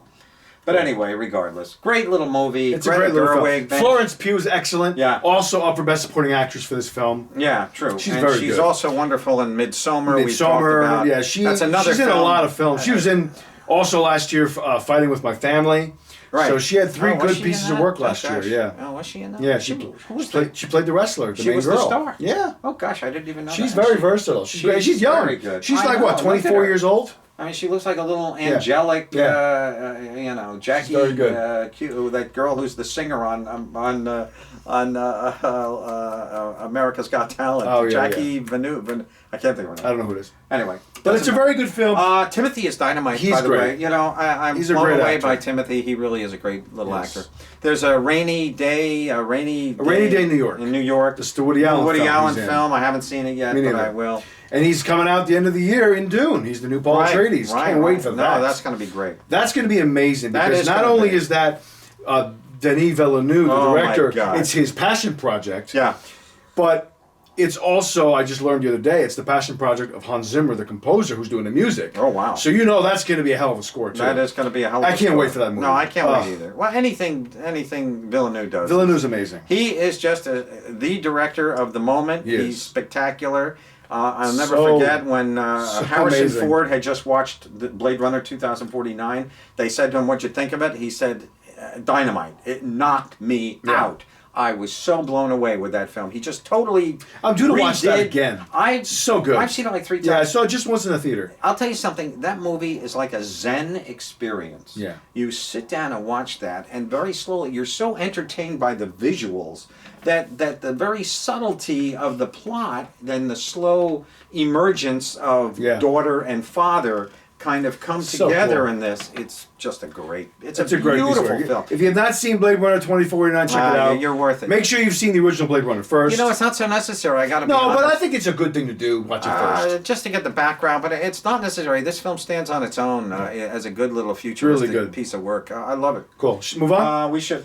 Speaker 3: But anyway, regardless, great little movie.
Speaker 2: It's a great little
Speaker 3: Gerwig,
Speaker 2: film. Florence Pugh is excellent.
Speaker 3: Yeah.
Speaker 2: Also up for Best Supporting Actress for this film.
Speaker 3: Yeah, true.
Speaker 2: She's
Speaker 3: and
Speaker 2: very
Speaker 3: she's
Speaker 2: good.
Speaker 3: also wonderful in Midsommar. We talked
Speaker 2: Midsommar.
Speaker 3: about.
Speaker 2: Yeah,
Speaker 3: That's another
Speaker 2: she's in a
Speaker 3: film.
Speaker 2: lot of films. She was in also last year Fighting with My Family.
Speaker 3: Right.
Speaker 2: So she had three
Speaker 3: Oh, was
Speaker 2: good
Speaker 3: she
Speaker 2: pieces
Speaker 3: in
Speaker 2: of
Speaker 3: that?
Speaker 2: work last
Speaker 3: Oh,
Speaker 2: year.
Speaker 3: gosh.
Speaker 2: Yeah.
Speaker 3: Oh, was she in that?
Speaker 2: Yeah,
Speaker 3: Who was
Speaker 2: she played the wrestler, the
Speaker 3: She
Speaker 2: main
Speaker 3: was
Speaker 2: girl.
Speaker 3: the star.
Speaker 2: Yeah.
Speaker 3: Oh gosh, I didn't even know.
Speaker 2: She's
Speaker 3: that.
Speaker 2: very versatile. She's great. She's young.
Speaker 3: Very good.
Speaker 2: She's
Speaker 3: I
Speaker 2: like
Speaker 3: know,
Speaker 2: what,
Speaker 3: look at
Speaker 2: 24
Speaker 3: her.
Speaker 2: years old?
Speaker 3: I mean, she looks like a little angelic,
Speaker 2: Yeah.
Speaker 3: you know, Jackie.
Speaker 2: She's very good.
Speaker 3: Cute, that girl who's the singer on America's Got Talent.
Speaker 2: Oh, yeah,
Speaker 3: Jackie Vanu. I can't think of her name.
Speaker 2: I don't know who it is.
Speaker 3: Anyway,
Speaker 2: But it's a very good film.
Speaker 3: Timothy is dynamite.
Speaker 2: He's
Speaker 3: by the
Speaker 2: great.
Speaker 3: way, you know, I'm
Speaker 2: He's a
Speaker 3: blown
Speaker 2: great
Speaker 3: away
Speaker 2: actor.
Speaker 3: by Timothy. He really is a great little
Speaker 2: Yes.
Speaker 3: actor. There's a rainy day
Speaker 2: Rainy Day in New York.
Speaker 3: In New York,
Speaker 2: The Woody Allen film he's in.
Speaker 3: film. I haven't seen it yet,
Speaker 2: Me
Speaker 3: but
Speaker 2: neither.
Speaker 3: I will.
Speaker 2: And he's coming out at the end of the year in Dune. He's the new Paul Atreides. Can't wait for that.
Speaker 3: No, that's going to be great.
Speaker 2: That's going to be amazing
Speaker 3: That
Speaker 2: because
Speaker 3: is
Speaker 2: not
Speaker 3: gonna
Speaker 2: only
Speaker 3: be.
Speaker 2: is that Denis Villeneuve, the
Speaker 3: Oh, my
Speaker 2: director,
Speaker 3: God.
Speaker 2: it's his passion project.
Speaker 3: Yeah.
Speaker 2: But it's also, I just learned the other day, it's the passion project of Hans Zimmer, the composer, who's doing the music.
Speaker 3: Oh, wow.
Speaker 2: So you know that's going to be a hell of a score too.
Speaker 3: That is going to be a hell of a
Speaker 2: I can't
Speaker 3: story.
Speaker 2: wait for that movie.
Speaker 3: No, I can't
Speaker 2: Oh.
Speaker 3: wait either. Well, anything Villeneuve does.
Speaker 2: Villeneuve's amazing.
Speaker 3: He is just the director of the moment.
Speaker 2: He is.
Speaker 3: He's spectacular. I'll never
Speaker 2: So-
Speaker 3: forget when
Speaker 2: so
Speaker 3: Harrison
Speaker 2: amazing.
Speaker 3: Ford had just watched the Blade Runner 2049. They said to him, "What'd you think of it?" He said, "Dynamite. It knocked me
Speaker 2: Yeah.
Speaker 3: out." I was so blown away with that film. He just totally.
Speaker 2: I'm due to watch that
Speaker 3: redid-
Speaker 2: again.
Speaker 3: So
Speaker 2: good.
Speaker 3: I've seen it like 3 times.
Speaker 2: Yeah, I saw it just once in the theater.
Speaker 3: I'll tell you something. That movie is like a Zen experience.
Speaker 2: Yeah.
Speaker 3: You sit down and watch that, and very slowly, you're so entertained by the visuals that the very subtlety of the plot, then the slow emergence of
Speaker 2: Yeah.
Speaker 3: daughter and father kind of come
Speaker 2: So
Speaker 3: together
Speaker 2: cool.
Speaker 3: in this. It's just a great. It's
Speaker 2: It's
Speaker 3: a
Speaker 2: a great piece of
Speaker 3: beautiful
Speaker 2: work.
Speaker 3: film.
Speaker 2: If you have not seen Blade Runner 2049, check it out.
Speaker 3: You're worth it.
Speaker 2: Make sure you've seen the original Blade Runner first.
Speaker 3: You know, it's not so necessary. I got to be
Speaker 2: no,
Speaker 3: honest.
Speaker 2: but I think it's a good thing to do. Watch it first.
Speaker 3: Just to get the background, but it's not necessary. This film stands on its own as a good little futuristic
Speaker 2: Really good.
Speaker 3: piece of work. I love it.
Speaker 2: Cool. Move on.
Speaker 3: We should.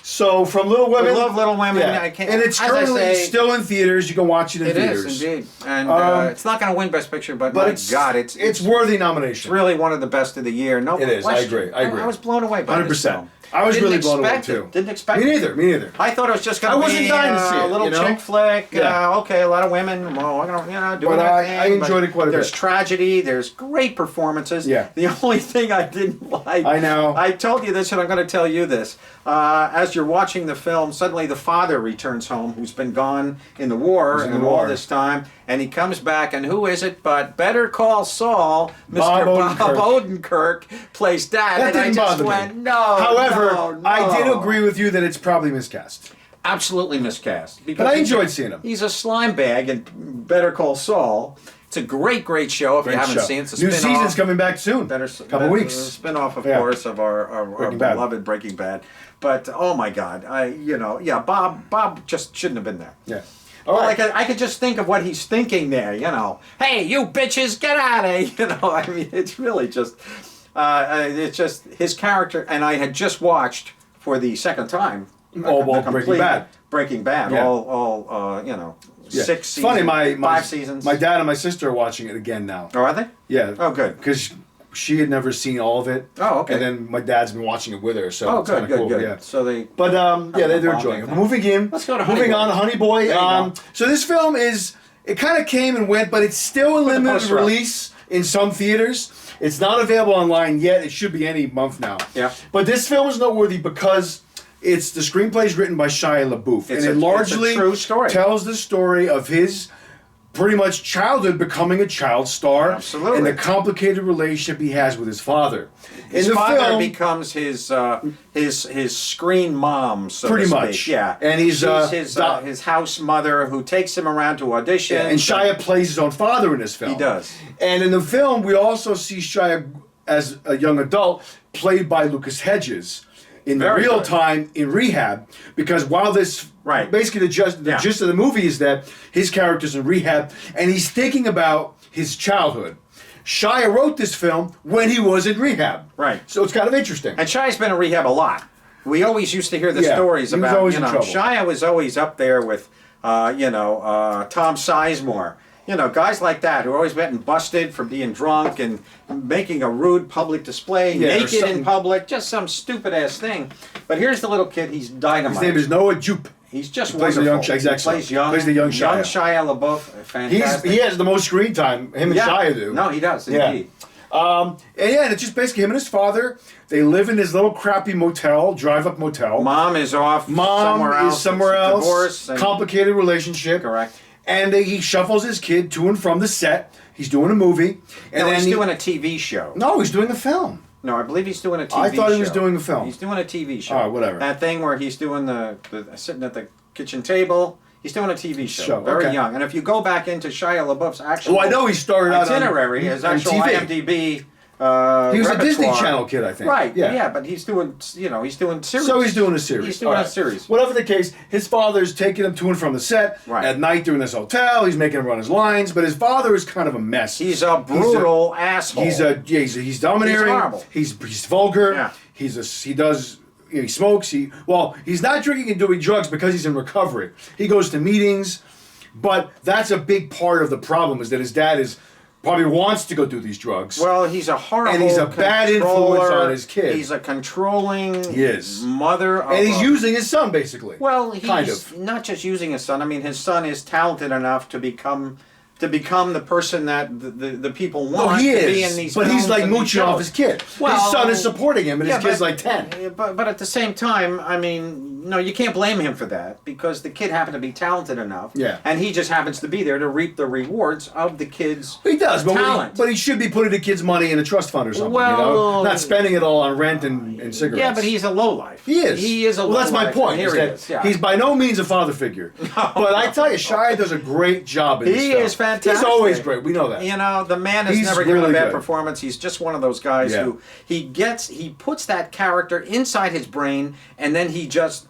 Speaker 2: So from Little Women,
Speaker 3: We love Little Women.
Speaker 2: yeah.
Speaker 3: I can't,
Speaker 2: and it's
Speaker 3: as I
Speaker 2: currently
Speaker 3: say,
Speaker 2: still in theaters. You can watch it in
Speaker 3: It
Speaker 2: theaters.
Speaker 3: is indeed, and
Speaker 2: Um,
Speaker 3: it's not going to win Best Picture, but
Speaker 2: But
Speaker 3: my
Speaker 2: it's
Speaker 3: God,
Speaker 2: it's worthy nomination.
Speaker 3: really one of the best of the year. No
Speaker 2: It is. I
Speaker 3: question.
Speaker 2: agree. I agree.
Speaker 3: I was blown away by
Speaker 2: 100%.
Speaker 3: this film.
Speaker 2: I was
Speaker 3: Didn't
Speaker 2: really blown away
Speaker 3: expect it.
Speaker 2: too.
Speaker 3: Didn't expect
Speaker 2: Me
Speaker 3: it.
Speaker 2: neither. Me neither.
Speaker 3: I thought it was just going
Speaker 2: I
Speaker 3: to
Speaker 2: wasn't
Speaker 3: be
Speaker 2: dying to see
Speaker 3: a
Speaker 2: it,
Speaker 3: little
Speaker 2: you know?
Speaker 3: chick flick.
Speaker 2: Yeah.
Speaker 3: Okay, a lot of women. Well, we're gonna doing
Speaker 2: But
Speaker 3: their
Speaker 2: I
Speaker 3: thing.
Speaker 2: enjoyed
Speaker 3: but
Speaker 2: it quite a
Speaker 3: There's
Speaker 2: bit.
Speaker 3: tragedy. There's great performances.
Speaker 2: Yeah.
Speaker 3: The only thing I didn't like.
Speaker 2: I know.
Speaker 3: I told you this, and I'm going to tell you this. As you're watching the film, suddenly the father returns home, who's been gone in the war
Speaker 2: He's in
Speaker 3: and
Speaker 2: the
Speaker 3: all
Speaker 2: war.
Speaker 3: this time, and he comes back, and who is it but Better Call Saul, Mr.
Speaker 2: Bob
Speaker 3: Bob Odenkirk plays Dad,
Speaker 2: That
Speaker 3: and I
Speaker 2: didn't
Speaker 3: just
Speaker 2: bother me.
Speaker 3: went, no.
Speaker 2: However,
Speaker 3: no,
Speaker 2: I did
Speaker 3: no."
Speaker 2: agree with you that it's probably miscast.
Speaker 3: Absolutely miscast. Because
Speaker 2: But I
Speaker 3: he's
Speaker 2: enjoyed
Speaker 3: a-
Speaker 2: seeing him.
Speaker 3: He's a slime bag in Better Call Saul. It's a great show. If you haven't seen it, it's a
Speaker 2: New
Speaker 3: spin-off.
Speaker 2: season's coming back soon. Couple weeks.
Speaker 3: Spin-off, of
Speaker 2: Yeah.
Speaker 3: course, of our
Speaker 2: Breaking Bad.
Speaker 3: beloved Breaking Bad. But oh my God, Bob just shouldn't have been there.
Speaker 2: Yeah. All right.
Speaker 3: I could just think of what he's thinking there. Hey, you bitches, get out of here. I mean, it's really just, it's just his character. And I had just watched for the second time.
Speaker 2: All
Speaker 3: the
Speaker 2: Breaking
Speaker 3: complete
Speaker 2: Bad. Yeah.
Speaker 3: 6
Speaker 2: Yeah.
Speaker 3: seasons.
Speaker 2: Funny, my
Speaker 3: 5 seasons.
Speaker 2: My dad and my sister are watching it again now.
Speaker 3: Oh, are they?
Speaker 2: Yeah.
Speaker 3: Oh, good.
Speaker 2: Because she had never seen all of it.
Speaker 3: Oh, okay.
Speaker 2: And then my dad's been watching it with her, so
Speaker 3: Oh,
Speaker 2: it's
Speaker 3: good,
Speaker 2: kinda
Speaker 3: good,
Speaker 2: cool.
Speaker 3: good.
Speaker 2: Yeah.
Speaker 3: So they.
Speaker 2: But yeah, they're
Speaker 3: bonding
Speaker 2: enjoying it.
Speaker 3: thing.
Speaker 2: Moving in.
Speaker 3: Let's go to
Speaker 2: Moving
Speaker 3: HONEYBOY.
Speaker 2: on, Honey Boy.
Speaker 3: There you go.
Speaker 2: So this film it kind of came and went, but it's still a
Speaker 3: the
Speaker 2: limited
Speaker 3: poster up.
Speaker 2: release in some theaters. It's not available online yet. It should be any month now.
Speaker 3: Yeah.
Speaker 2: But this film is noteworthy because the screenplay is written by Shia LaBeouf, and it largely
Speaker 3: it's a true story.
Speaker 2: tells the story of his pretty much childhood becoming a child star,
Speaker 3: Absolutely.
Speaker 2: and the complicated relationship he has with his father.
Speaker 3: His
Speaker 2: in the
Speaker 3: father
Speaker 2: film,
Speaker 3: becomes his screen mom, so
Speaker 2: Pretty
Speaker 3: to speak.
Speaker 2: much.
Speaker 3: Yeah,
Speaker 2: And he's,
Speaker 3: She's his house mother who takes him around to audition.
Speaker 2: and Shia plays his own father in this film.
Speaker 3: He does.
Speaker 2: And in the film, we also see Shia as a young adult, played by Lucas Hedges, in
Speaker 3: Very
Speaker 2: real
Speaker 3: good.
Speaker 2: time in rehab. Because while this,
Speaker 3: Right.
Speaker 2: basically the gist of the movie is that his character's in rehab, and he's thinking about his childhood. Shia wrote this film when he was in rehab.
Speaker 3: Right.
Speaker 2: So it's kind of interesting.
Speaker 3: And Shia's been in rehab a lot. We always used to hear the
Speaker 2: Yeah,
Speaker 3: stories
Speaker 2: he was
Speaker 3: about,
Speaker 2: always in trouble.
Speaker 3: Shia was always up there with, Tom Sizemore You know, guys like that who are always getting busted for being drunk and making a rude public display,
Speaker 2: Yeah, or
Speaker 3: naked in
Speaker 2: something.
Speaker 3: public, just some stupid ass thing. But here's the little kid. He's dynamite.
Speaker 2: His name is Noah Jupe.
Speaker 3: He's just
Speaker 2: He plays the
Speaker 3: wonderful.
Speaker 2: young Shia. Exactly.
Speaker 3: He plays young,
Speaker 2: Plays the young Shia.
Speaker 3: Shia LaBeouf. Fantastic.
Speaker 2: He has the most screen time. Him and
Speaker 3: yeah.
Speaker 2: Shia do.
Speaker 3: No, he does
Speaker 2: Yeah.
Speaker 3: indeed.
Speaker 2: And it's just basically him and his father. They live in this little crappy motel, drive-up motel.
Speaker 3: Mom is off.
Speaker 2: Mom
Speaker 3: somewhere else.
Speaker 2: is somewhere
Speaker 3: It's a
Speaker 2: else.
Speaker 3: Divorce. And,
Speaker 2: Complicated relationship.
Speaker 3: correct.
Speaker 2: And he shuffles his kid to and from the set. He's doing a movie. And
Speaker 3: No,
Speaker 2: then
Speaker 3: he's doing a TV show.
Speaker 2: No, he's doing a film.
Speaker 3: No, I believe he's doing a TV show.
Speaker 2: I thought he was doing a film.
Speaker 3: He's doing a TV show.
Speaker 2: All right, whatever.
Speaker 3: That thing where he's doing the sitting at the kitchen table. He's doing a TV show. Very
Speaker 2: okay.
Speaker 3: young. And if you go back into Shia LaBeouf's actual
Speaker 2: Oh, I know he started out
Speaker 3: itinerary,
Speaker 2: on
Speaker 3: his actual
Speaker 2: TV.
Speaker 3: IMDb.
Speaker 2: He was a Disney
Speaker 3: repertoire.
Speaker 2: Channel kid, I think.
Speaker 3: Right.
Speaker 2: Yeah.
Speaker 3: Yeah, but he's doing he's doing series.
Speaker 2: So he's doing a series.
Speaker 3: He's doing
Speaker 2: All
Speaker 3: a
Speaker 2: right.
Speaker 3: series.
Speaker 2: Whatever the case, his father's taking him to and from the set.
Speaker 3: Right.
Speaker 2: At night during this hotel, he's making him run his lines, but his father is kind of a mess.
Speaker 3: He's a brutal asshole.
Speaker 2: He's domineering.
Speaker 3: He's horrible.
Speaker 2: He's vulgar.
Speaker 3: Yeah.
Speaker 2: He smokes. He's not drinking and doing drugs because he's in recovery. He goes to meetings, but that's a big part of the problem is that his dad probably wants to go do these drugs.
Speaker 3: Well, he's a horrible
Speaker 2: And he's a bad influence
Speaker 3: controller.
Speaker 2: on his kid.
Speaker 3: He's a controlling
Speaker 2: He is.
Speaker 3: mother of
Speaker 2: and he's
Speaker 3: a-
Speaker 2: using his son basically.
Speaker 3: Well, he's
Speaker 2: kind of.
Speaker 3: not just using his son. I mean, his son is talented enough to become the person that the people want
Speaker 2: Oh, he
Speaker 3: to be
Speaker 2: is.
Speaker 3: in these
Speaker 2: But he's
Speaker 3: films
Speaker 2: like
Speaker 3: and these
Speaker 2: mooching off
Speaker 3: shows.
Speaker 2: his kid.
Speaker 3: Well,
Speaker 2: his son is supporting him, and
Speaker 3: yeah,
Speaker 2: his kid's
Speaker 3: but-
Speaker 2: like 10.
Speaker 3: But at the same time, I mean, no, you can't blame him for that because the kid happened to be talented enough.
Speaker 2: Yeah.
Speaker 3: And he just happens to be there to reap the rewards of the kid's
Speaker 2: He does,
Speaker 3: talent.
Speaker 2: but he should be putting the kid's money in a trust fund or something.
Speaker 3: Well,
Speaker 2: not spending it all on rent and cigarettes.
Speaker 3: Yeah, but he's a lowlife.
Speaker 2: He is.
Speaker 3: He is a
Speaker 2: Well, that's my
Speaker 3: lowlife,
Speaker 2: point.
Speaker 3: and
Speaker 2: Is
Speaker 3: Here he
Speaker 2: that
Speaker 3: is. Yeah.
Speaker 2: He's by no means a father figure. But I tell you, Shia does a great job in this
Speaker 3: He
Speaker 2: film.
Speaker 3: is fantastic.
Speaker 2: He's always great. We know that.
Speaker 3: You know, the man has
Speaker 2: He's
Speaker 3: never given
Speaker 2: really
Speaker 3: a bad
Speaker 2: good.
Speaker 3: performance. He's just one of those guys
Speaker 2: Yeah.
Speaker 3: who he puts that character inside his brain and then he just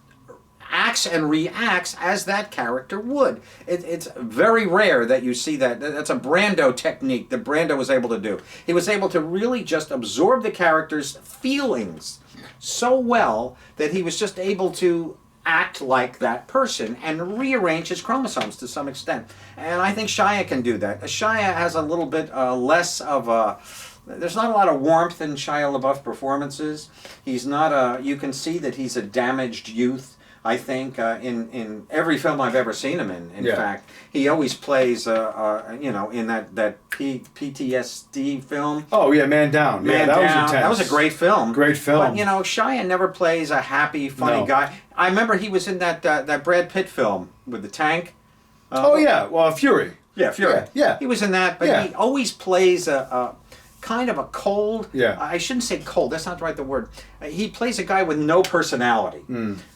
Speaker 3: acts and reacts as that character would. It's very rare that you see that. That's a Brando technique that Brando was able to do. He was able to really just absorb the character's feelings so well that he was just able to act like that person and rearrange his chromosomes to some extent. And I think Shia can do that. Shia has a little bit less of a... There's not a lot of warmth in Shia LaBeouf performances. He's not a... You can see that he's a damaged youth. I think in every film I've ever seen him in
Speaker 2: Yeah.
Speaker 3: fact, he always plays, in that PTSD film.
Speaker 2: Oh yeah, Man Down. Yeah,
Speaker 3: Man
Speaker 2: that
Speaker 3: Down.
Speaker 2: was intense.
Speaker 3: That was a great film.
Speaker 2: Great film.
Speaker 3: But Shia never plays a happy, funny
Speaker 2: No.
Speaker 3: guy. I remember he was in that Brad Pitt film with the tank.
Speaker 2: Oh yeah, well Fury.
Speaker 3: Yeah, Fury.
Speaker 2: Yeah.
Speaker 3: He was in that, but
Speaker 2: Yeah.
Speaker 3: he always plays a kind of a cold.
Speaker 2: Yeah.
Speaker 3: I shouldn't say cold. That's not the word. He plays a guy with no personality,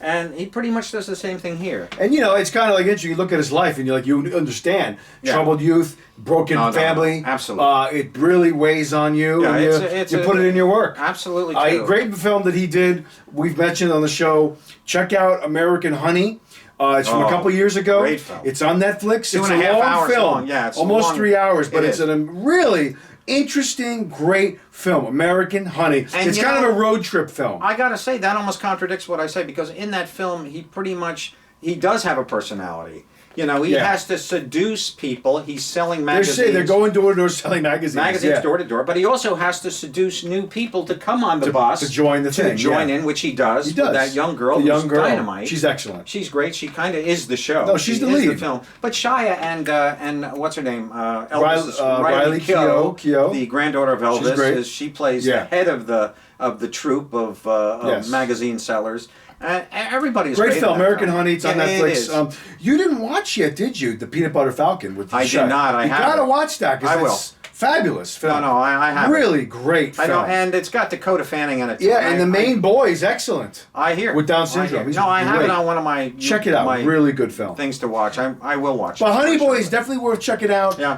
Speaker 3: and he pretty much does the same thing here.
Speaker 2: And it's kind of like interesting. You look at his life, and you understand
Speaker 3: Yeah.
Speaker 2: troubled youth, broken
Speaker 3: No,
Speaker 2: family.
Speaker 3: absolutely.
Speaker 2: It really weighs on you.
Speaker 3: Yeah,
Speaker 2: and you put it in your work.
Speaker 3: Absolutely
Speaker 2: A
Speaker 3: true.
Speaker 2: great film that he did. We've mentioned on the show. Check out American Honey. It's from a couple years ago.
Speaker 3: Great film.
Speaker 2: It's on Netflix.
Speaker 3: Two
Speaker 2: it's
Speaker 3: and a half
Speaker 2: long
Speaker 3: hours
Speaker 2: film.
Speaker 3: long. Yeah, it's
Speaker 2: almost
Speaker 3: long.
Speaker 2: 3 hours, but
Speaker 3: It
Speaker 2: it's
Speaker 3: is.
Speaker 2: a really interesting, great film. American Honey.
Speaker 3: And
Speaker 2: it's
Speaker 3: you
Speaker 2: kind
Speaker 3: know,
Speaker 2: of a road trip film.
Speaker 3: I gotta say that almost contradicts what I say because in that film he does have a personality. He
Speaker 2: Yeah.
Speaker 3: has to seduce people. He's selling
Speaker 2: They
Speaker 3: magazines.
Speaker 2: say they're going door to door selling magazines. yeah.
Speaker 3: door to door, but he also has to seduce new people to come on the bus
Speaker 2: to join the thing,
Speaker 3: join
Speaker 2: yeah.
Speaker 3: in, which he does.
Speaker 2: He does.
Speaker 3: With that young girl,
Speaker 2: The young
Speaker 3: who's
Speaker 2: girl.
Speaker 3: dynamite.
Speaker 2: She's excellent.
Speaker 3: She's great. She kind of is the show.
Speaker 2: No, she's
Speaker 3: She
Speaker 2: the
Speaker 3: is
Speaker 2: lead.
Speaker 3: film. But Shia and what's her name? Elvis,
Speaker 2: Riley Keough.
Speaker 3: the granddaughter of Elvis.
Speaker 2: great.
Speaker 3: She plays
Speaker 2: Yeah.
Speaker 3: the head of the troupe of
Speaker 2: Yes.
Speaker 3: magazine sellers. Everybody's
Speaker 2: Great
Speaker 3: great in
Speaker 2: film,
Speaker 3: that
Speaker 2: American
Speaker 3: film.
Speaker 2: Honey. It's on
Speaker 3: Yeah, it
Speaker 2: Netflix.
Speaker 3: is.
Speaker 2: You didn't watch yet, did you? The Peanut Butter Falcon with
Speaker 3: I did not. I
Speaker 2: You
Speaker 3: haven't.
Speaker 2: gotta watch that because
Speaker 3: I will.
Speaker 2: it's fabulous film.
Speaker 3: No, I haven't.
Speaker 2: Really great
Speaker 3: I
Speaker 2: film.
Speaker 3: know, and it's got Dakota Fanning in it. Too.
Speaker 2: Yeah, and the main boy is excellent.
Speaker 3: I hear
Speaker 2: with Down
Speaker 3: I
Speaker 2: syndrome.
Speaker 3: hear.
Speaker 2: He's
Speaker 3: No, I have
Speaker 2: great.
Speaker 3: it on one of my
Speaker 2: Check it out.
Speaker 3: my
Speaker 2: Really good film.
Speaker 3: things to watch. I will watch.
Speaker 2: But
Speaker 3: it.
Speaker 2: Honey Boy is definitely worth checking out.
Speaker 3: Yeah.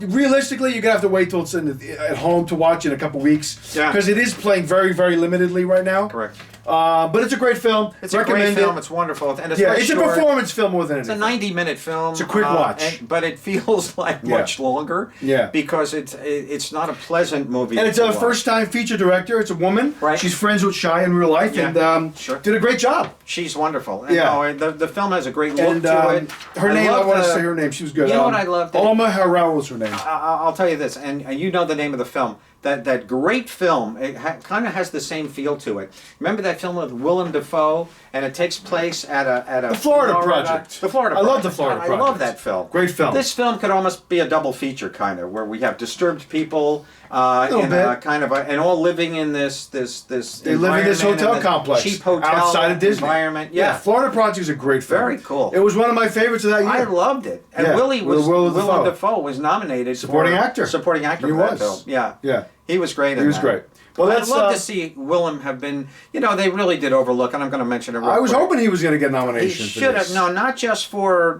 Speaker 2: Realistically, you're gonna have to wait till it's at home to watch in a couple weeks.
Speaker 3: Yeah.
Speaker 2: Because it is playing very, very limitedly right now.
Speaker 3: Correct.
Speaker 2: But it's a great film.
Speaker 3: It's a great film. It's wonderful, and it's
Speaker 2: Yeah,
Speaker 3: much
Speaker 2: it's
Speaker 3: short.
Speaker 2: a performance film more than
Speaker 3: It's a
Speaker 2: anything.
Speaker 3: 90-minute film.
Speaker 2: It's a quick watch.
Speaker 3: but it feels like much longer.
Speaker 2: Yeah.
Speaker 3: Because it's not a pleasant movie.
Speaker 2: And it's
Speaker 3: to
Speaker 2: a
Speaker 3: watch.
Speaker 2: first-time feature director. It's a woman.
Speaker 3: Right.
Speaker 2: She's friends with Shia in real life,
Speaker 3: Yeah.
Speaker 2: and
Speaker 3: Sure.
Speaker 2: did a great job.
Speaker 3: She's wonderful. And,
Speaker 2: Yeah.
Speaker 3: the film has a great look
Speaker 2: And
Speaker 3: to it.
Speaker 2: her name, I
Speaker 3: love
Speaker 2: want to
Speaker 3: the-
Speaker 2: say her name. She was good.
Speaker 3: You know what I loved?
Speaker 2: Alma Harrell was her name.
Speaker 3: I'll tell you this, and you know the name of the film. That great film, it kind of has the same feel to it. Remember that film with Willem Dafoe, and it takes place at a
Speaker 2: The Florida Project.
Speaker 3: The Florida
Speaker 2: I
Speaker 3: Project.
Speaker 2: love the Florida
Speaker 3: I
Speaker 2: Project.
Speaker 3: love that film.
Speaker 2: Great film.
Speaker 3: This film could almost be a double feature, kind of, where we have disturbed people
Speaker 2: Little
Speaker 3: in
Speaker 2: bit.
Speaker 3: a kind of and all living in this.
Speaker 2: They live in this hotel complex.
Speaker 3: cheap hotel
Speaker 2: outside of Disney.
Speaker 3: environment.
Speaker 2: Yeah, Florida Project is a great film.
Speaker 3: Very cool.
Speaker 2: It was one of my favorites of that year.
Speaker 3: I loved it, and
Speaker 2: Yeah,
Speaker 3: Willem
Speaker 2: Dafoe.
Speaker 3: Dafoe was nominated
Speaker 2: Supporting
Speaker 3: for
Speaker 2: actor.
Speaker 3: Supporting actor.
Speaker 2: He
Speaker 3: for that
Speaker 2: was.
Speaker 3: film. Yeah,
Speaker 2: Yeah.
Speaker 3: he was great.
Speaker 2: He was great. Well,
Speaker 3: I'd
Speaker 2: that's.
Speaker 3: love to see Willem have been. You know, they really did overlook, and I'm going to mention it. Real
Speaker 2: I was
Speaker 3: quick.
Speaker 2: hoping he was going to get
Speaker 3: He
Speaker 2: nomination. for
Speaker 3: should have.
Speaker 2: this.
Speaker 3: No, not just for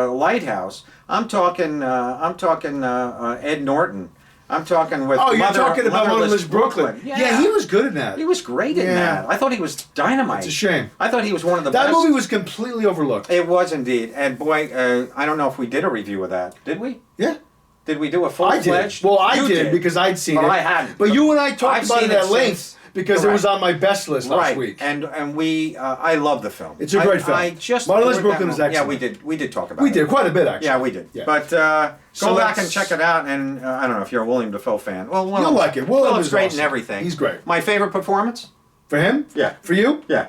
Speaker 3: Lighthouse. I'm talking. Ed Norton. I'm talking with.
Speaker 2: Oh, you're talking about Motherless Brooklyn.
Speaker 3: Yeah.
Speaker 2: he was good in that.
Speaker 3: He was great in
Speaker 2: Yeah.
Speaker 3: that. I thought he was dynamite.
Speaker 2: It's a shame.
Speaker 3: I thought he was one of the
Speaker 2: That
Speaker 3: best.
Speaker 2: movie was completely overlooked.
Speaker 3: It was indeed, and boy, I don't know if we did a review of that. Did we?
Speaker 2: Yeah.
Speaker 3: Did we do a full
Speaker 2: I did.
Speaker 3: fledged?
Speaker 2: Well, I
Speaker 3: You
Speaker 2: did because I'd seen
Speaker 3: Well,
Speaker 2: it.
Speaker 3: I hadn't.
Speaker 2: But you and I talked
Speaker 3: I've
Speaker 2: about
Speaker 3: seen
Speaker 2: it at
Speaker 3: it
Speaker 2: length
Speaker 3: since.
Speaker 2: because it was on my best list last
Speaker 3: Right,
Speaker 2: week.
Speaker 3: and we I love the film.
Speaker 2: It's a great film.
Speaker 3: I just
Speaker 2: Motherless
Speaker 3: poured that
Speaker 2: Brooklyn is
Speaker 3: mo- Yeah,
Speaker 2: excellent.
Speaker 3: we did talk about
Speaker 2: We
Speaker 3: it.
Speaker 2: did quite a bit actually.
Speaker 3: Yeah, we did.
Speaker 2: Yeah.
Speaker 3: But
Speaker 2: So
Speaker 3: go back
Speaker 2: let's-
Speaker 3: and check it out. And I don't know if you're a William Dafoe fan. Well,
Speaker 2: You'll like it. Willem
Speaker 3: Willem's
Speaker 2: is
Speaker 3: great
Speaker 2: awesome.
Speaker 3: and everything.
Speaker 2: He's great.
Speaker 3: My favorite performance?
Speaker 2: For him?
Speaker 3: Yeah.
Speaker 2: For you?
Speaker 3: Yeah.